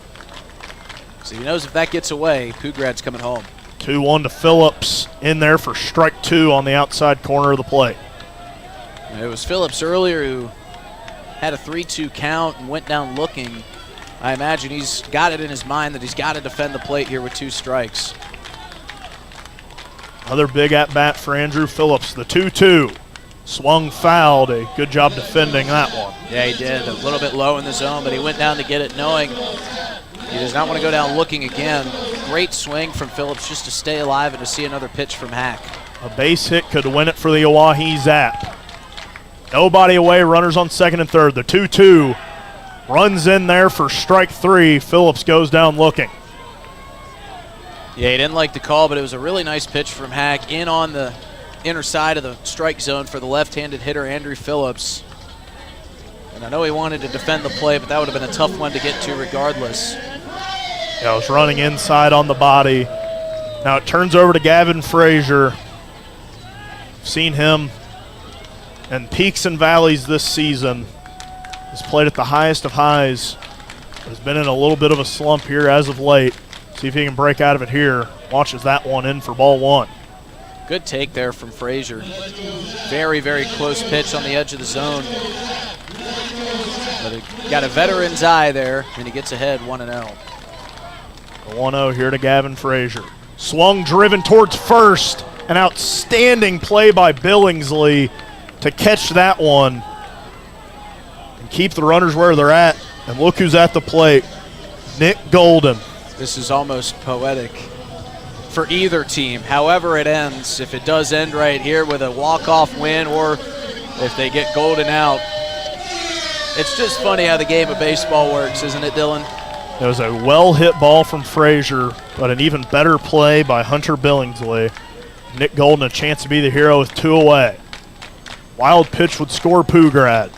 B: So he knows if that gets away, Pugrad's coming home.
C: 2-1 to Phillips in there for strike 2 on the outside corner of the plate.
B: It was Phillips earlier who had a 3-2 count and went down looking. I imagine he's got it in his mind that he's got to defend the plate here with 2 strikes.
C: Another big at-bat for Andrew Phillips. The 2-2. Swung fouled. A good job defending that one.
B: Yeah, he did. A little bit low in the zone, but he went down to get it knowing he does not want to go down looking again. Great swing from Phillips just to stay alive and to see another pitch from Hack.
C: A base hit could win it for the Oahe Zap. Nobody away, runners on second and third. The 2-2 runs in there for strike 3. Phillips goes down looking.
B: Yeah, he didn't like the call, but it was a really nice pitch from Hack in on the inner side of the strike zone for the left-handed hitter, Andrew Phillips. And I know he wanted to defend the play, but that would have been a tough one to get to regardless.
C: Yeah, it was running inside on the body. Now it turns over to Gavin Frazier. Seen him in peaks and valleys this season. He's played at the highest of highs. Has been in a little bit of a slump here as of late. See if he can break out of it here. Watches that one in for ball 1.
B: Good take there from Frazier. Very, very close pitch on the edge of the zone. But he got a veteran's eye there, and he gets ahead 1-0.
C: The 1-0 here to Gavin Frazier. Swung, driven towards first. An outstanding play by Billingsley to catch that one and keep the runners where they're at. And look who's at the plate, Nick Golden.
B: This is almost poetic for either team. However it ends, if it does end right here with a walk-off win or if they get Golden out, it's just funny how the game of baseball works, isn't it, Dylan?
C: It was a well-hit ball from Frazier, but an even better play by Hunter Billingsley. Nick Golden a chance to be the hero with 2 away. Wild pitch would score Pugrad.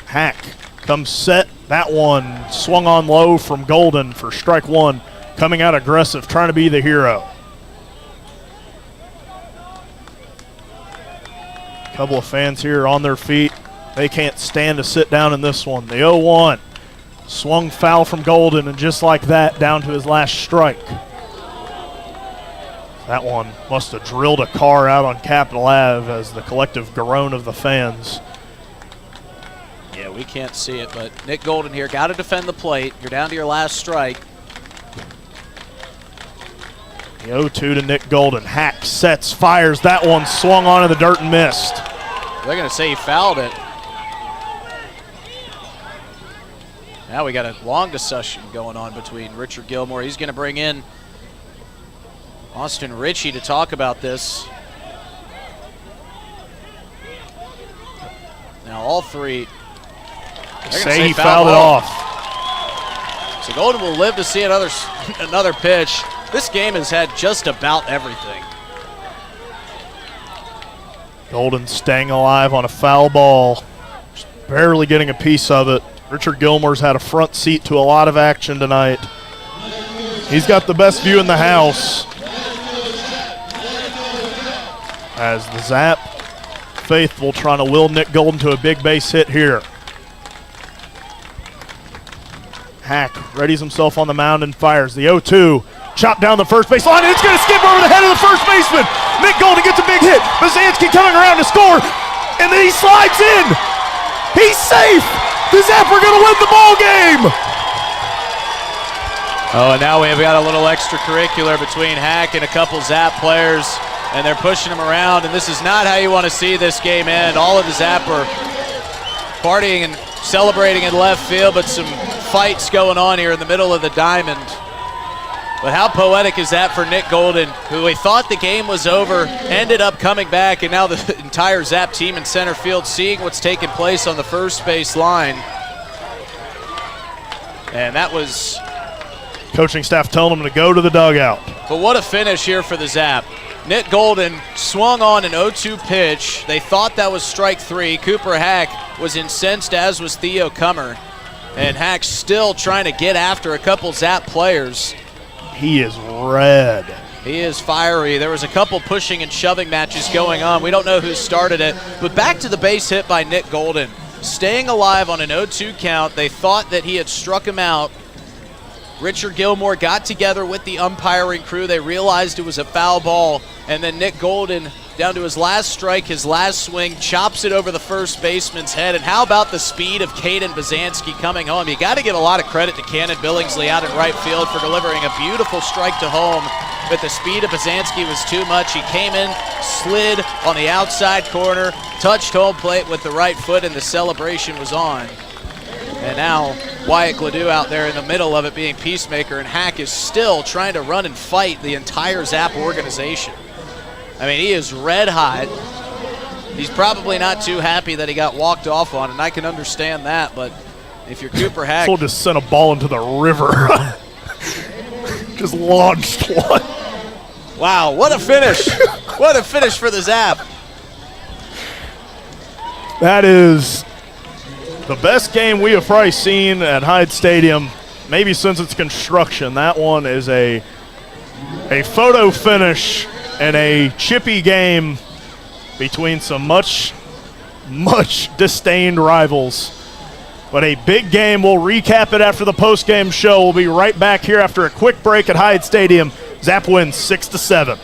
C: Hack comes set. That one swung on low from Golden for strike 1. Coming out aggressive, trying to be the hero. A couple of fans here on their feet. They can't stand to sit down in this one. The 0-1. Swung foul from Golden, and just like that, down to his last strike. That one must have drilled a car out on Capitol Ave as the collective groan of the fans.
B: Yeah, we can't see it, but Nick Golden here, got to defend the plate. You're down to your last strike.
C: The 0-2 to Nick Golden. Hack sets, fires. That one swung on in the dirt and missed.
B: They're going to say he fouled it. Now we got a long discussion going on between Richard Gilmore. He's going to bring in Austin Ritchie to talk about this. Now all three
C: say he fouled it off.
B: So Golden will live to see another pitch. This game has had just about everything.
C: Golden staying alive on a foul ball. Just barely getting a piece of it. Richard Gilmore's had a front seat to a lot of action tonight. He's got the best view in the house. As the Zap faithful trying to will Nick Golden to a big base hit here. Hack readies himself on the mound and fires. The 0-2. Chopped down the first base line, and it's going to skip over the head of the first baseman. Nick Golden gets a big hit. Bazansky coming around to score, and then he slides in. He's safe. The Zap are going to win the ball game.
B: Oh, and now we've got a little extracurricular between Hack and a couple Zap players, and they're pushing him around, and this is not how you want to see this game end. All of the Zap are partying and celebrating in left field, but some fights going on here in the middle of the diamond. But how poetic is that for Nick Golden, who we thought the game was over, ended up coming back, and now the entire Zap team in center field seeing what's taking place on the first base line. And that was...
C: Coaching staff telling him to go to the dugout.
B: But what a finish here for the Zap. Nick Golden swung on an 0-2 pitch. They thought that was strike three. Cooper Hack was incensed, as was Theo Kummer. And Hack still trying to get after a couple Zap players.
C: He is red.
B: He is fiery. There was a couple pushing and shoving matches going on. We don't know who started it. But back to the base hit by Nick Golden. Staying alive on an 0-2 count. They thought that he had struck him out. Richard Gilmore got together with the umpiring crew. They realized it was a foul ball. And then Nick Golden, down to his last strike, his last swing, chops it over the first baseman's head. And how about the speed of Caden Bazansky coming home? You got to give a lot of credit to Cannon Billingsley out in right field for delivering a beautiful strike to home. But the speed of Bazansky was too much. He came in, slid on the outside corner, touched home plate with the right foot, and the celebration was on. And now Wyatt Gladue out there in the middle of it being peacemaker, and Hack is still trying to run and fight the entire Zap organization. I mean, he is red hot. He's probably not too happy that he got walked off on, and I can understand that, but if you're Cooper Hack...
C: Someone just sent a ball into the river. Just launched one.
B: Wow, what a finish. What a finish for the Zap.
C: That is the best game we have probably seen at Hyde Stadium, maybe since its construction. That one is a photo finish and a chippy game between some much disdained rivals. But a big game. We'll recap it after the post-game show. We'll be right back here after a quick break at Hyde Stadium. Zap wins 6-7.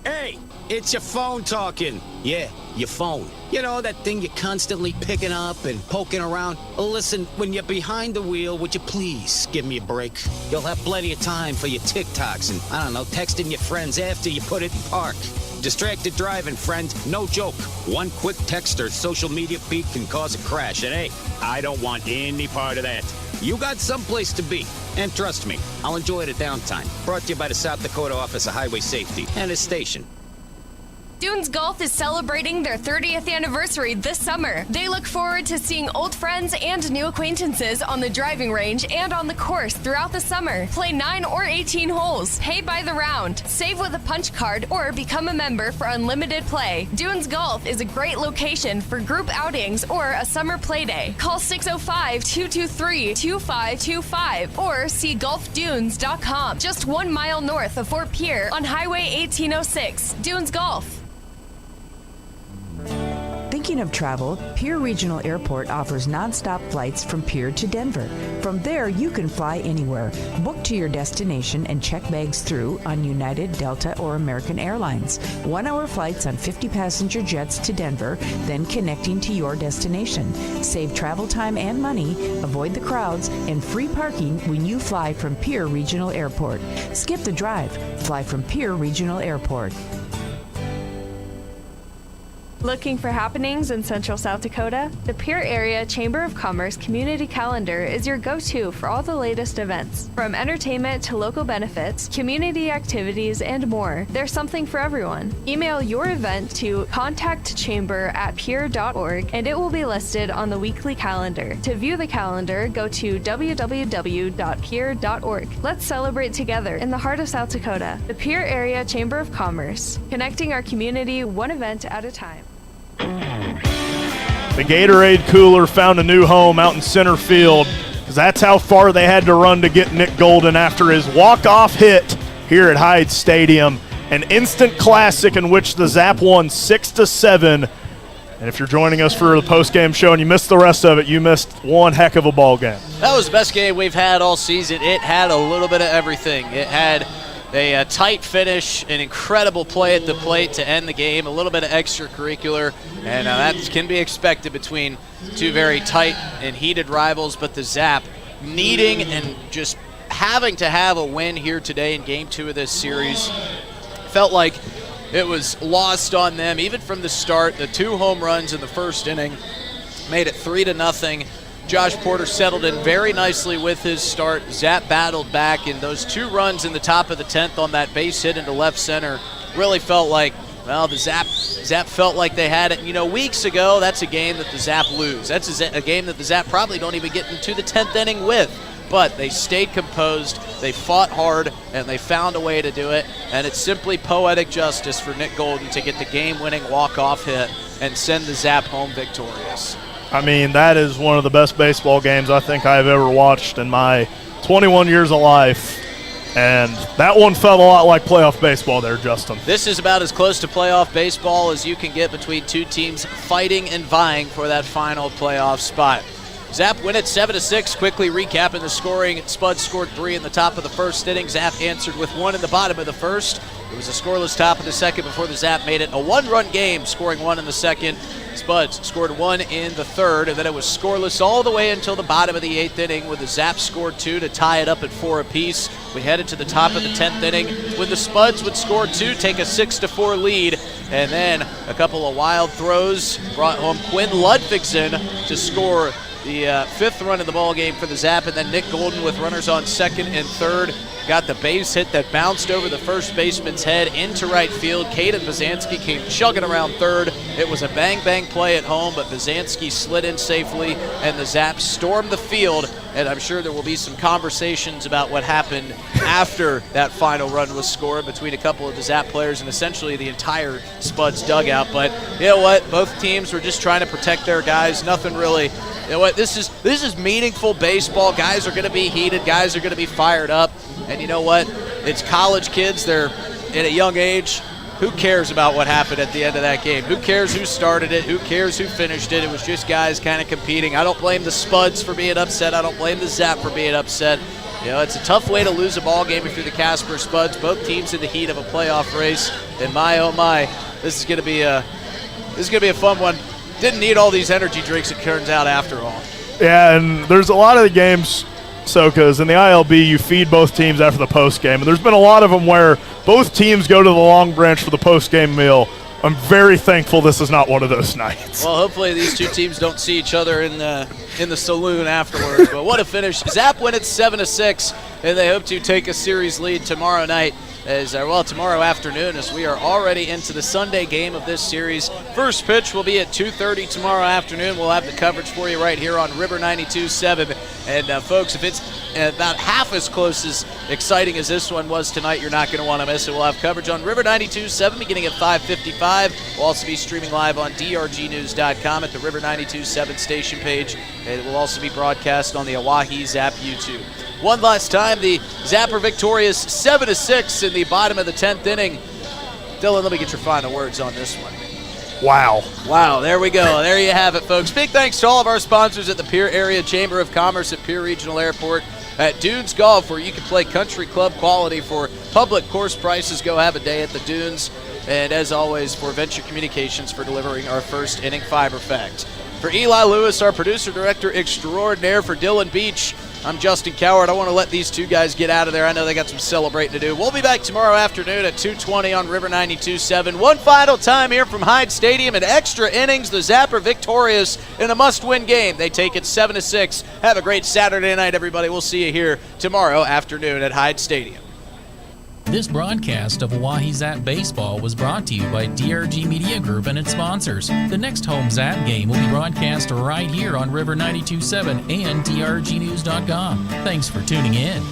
E: Hey, it's your phone talking. Yeah, your phone. You know, that thing you're constantly picking up and poking around. Listen, when you're behind the wheel, would you please give me a break? You'll have plenty of time for your TikToks and, I don't know, texting your friends after you put it in park. Distracted driving, friend. No joke. One quick text or social media feed can cause a crash. And hey, I don't want any part of that. You got someplace to be. And trust me, I'll enjoy the downtime. Brought to you by the South Dakota Office of Highway Safety and its station.
D: Dunes Golf is celebrating their 30th anniversary this summer. They look forward to seeing old friends and new acquaintances on the driving range and on the course throughout the summer. Play 9 or 18 holes, pay by the round, save with a punch card, or become a member for unlimited play. Dunes Golf is a great location for group outings or a summer play day. Call 605-223-2525 or see golfdunes.com. Just 1 mile north of Fort Pierre on Highway 1806. Dunes Golf.
F: Thinking Speaking of travel, Pierre Regional Airport offers nonstop flights from Pierre to Denver. From there, you can fly anywhere. Book to your destination and check bags through on United, Delta, or American Airlines. 1-hour flights on 50-passenger jets to Denver, then connecting to your destination. Save travel time and money, avoid the crowds, and free parking when you fly from Pierre Regional Airport. Skip the drive. Fly from Pierre Regional Airport.
D: Looking for happenings in Central South Dakota? The Pierre Area Chamber of Commerce Community Calendar is your go-to for all the latest events. From entertainment to local benefits, community activities, and more, there's something for everyone. Email your event to contactchamber@pierre.org and it will be listed on the weekly calendar. To view the calendar, go to www.pierre.org. Let's celebrate together in the heart of South Dakota. The Pierre Area Chamber of Commerce, connecting our community one event at a time.
C: The Gatorade cooler found a new home out in center field, because that's how far they had to run to get Nick Golden after his walk-off hit here at Hyde Stadium. An instant classic in which the Zap won 6-7. And if you're joining us for the post-game show and you missed the rest of it, you missed one heck of a ball game.
B: That was the best game we've had all season. It had a little bit of everything. It had a tight finish, an incredible play at the plate to end the game, a little bit of extracurricular, and that can be expected between two very tight and heated rivals. But the Zap needing and just having to have a win here today in Game 2 of this series. Felt like it was lost on them even from the start. The 2 home runs in the first inning made it 3-0. Josh Porter settled in very nicely with his start. Zap battled back, and those 2 runs in the top of the 10th on that base hit into left center really felt like, well, the Zap felt like they had it. You know, weeks ago, that's a game that the Zap lose. That's a game that the Zap probably don't even get into the 10th inning with. But they stayed composed, they fought hard, and they found a way to do it. And it's simply poetic justice for Nick Golden to get the game-winning walk-off hit and send the Zap home victorious.
C: I mean, that is one of the best baseball games I think I've ever watched in my 21 years of life. And that one felt a lot like playoff baseball there, Justin.
B: This is about as close to playoff baseball as you can get between two teams fighting and vying for that final playoff spot. Zap win it 7-6. Quickly recapping the scoring, Spuds scored 3 in the top of the first inning. Zap answered with 1 in the bottom of the first. It was a scoreless top of the second before the Zap made it a 1-run game, scoring 1 in the second. Spuds scored 1 in the third, and then it was scoreless all the way until the bottom of the 8th inning, when the Zap scored 2 to tie it up at 4 apiece. We headed to the top of the 10th inning when the Spuds would score 2, take a 6-4 lead, and then a couple of wild throws brought home Quinn Ludvigsen to score the 5th run of the ball game for the Zap, and then Nick Golden with runners on second and third got the base hit that bounced over the first baseman's head into right field. Caden Bazansky came chugging around third. It was a bang-bang play at home, but Bazansky slid in safely, and the Zap stormed the field, and I'm sure there will be some conversations about what happened after that final run was scored between a couple of the Zap players and essentially the entire Spuds dugout. But you know what? Both teams were just trying to protect their guys. Nothing really. You know what? This is meaningful baseball. Guys are going to be heated. Guys are going to be fired up. And you know what? It's college kids. They're at a young age. Who cares about what happened at the end of that game? Who cares who started it? Who cares who finished it? It was just guys kind of competing. I don't blame the Spuds for being upset. I don't blame the Zap for being upset. You know, it's a tough way to lose a ball game if you're the Casper Spuds. Both teams in the heat of a playoff race. And my, oh my, this is going to be a fun one. Didn't need all these energy drinks, it turns out, after all.
C: Yeah, and there's a lot of the games, Sokas, in the ILB, you feed both teams after the postgame. And there's been a lot of them where both teams go to the Long Branch for the postgame meal. I'm very thankful this is not one of those nights.
B: Well, hopefully these two teams don't see each other in the saloon afterwards. But what a finish. Zap win it 7-6, and they hope to take a series lead tomorrow night. Tomorrow afternoon, as we are already into the Sunday game of this series. First pitch will be at 2:30 tomorrow afternoon. We'll have the coverage for you right here on River 92.7. And folks, if it's about half as close as exciting as this one was tonight, you're not going to want to miss it. We'll have coverage on River 92.7 beginning at 5:55. We'll also be streaming live on drgnews.com at the River 92.7 station page. And it will also be broadcast on the Oahe Zap YouTube. One last time, the Zap are victorious 7-6 in the bottom of the 10th inning. Dylan, let me get your final words on this one.
C: Wow.
B: Wow, there we go. There you have it, folks. Big thanks to all of our sponsors at the Pierre Area Chamber of Commerce at Pierre Regional Airport, at Dunes Golf, where you can play country club quality for public course prices. Go have a day at the Dunes. And as always, for Venture Communications for delivering our first inning fiber fact. For Eli Lewis, our producer director extraordinaire, for Dylan Beach, I'm Justin Cowart. I want to let these two guys get out of there. I know they got some celebrating to do. We'll be back tomorrow afternoon at 2:20 on River 92.7. One final time here from Hyde Stadium in extra innings. The Zap are victorious in a must-win game. They take it 7-6. Have a great Saturday night, everybody. We'll see you here tomorrow afternoon at Hyde Stadium.
A: This broadcast of Oahe Zap Baseball was brought to you by DRG Media Group and its sponsors. The next home Zap game will be broadcast right here on River 92.7 and DRGnews.com. Thanks for tuning in.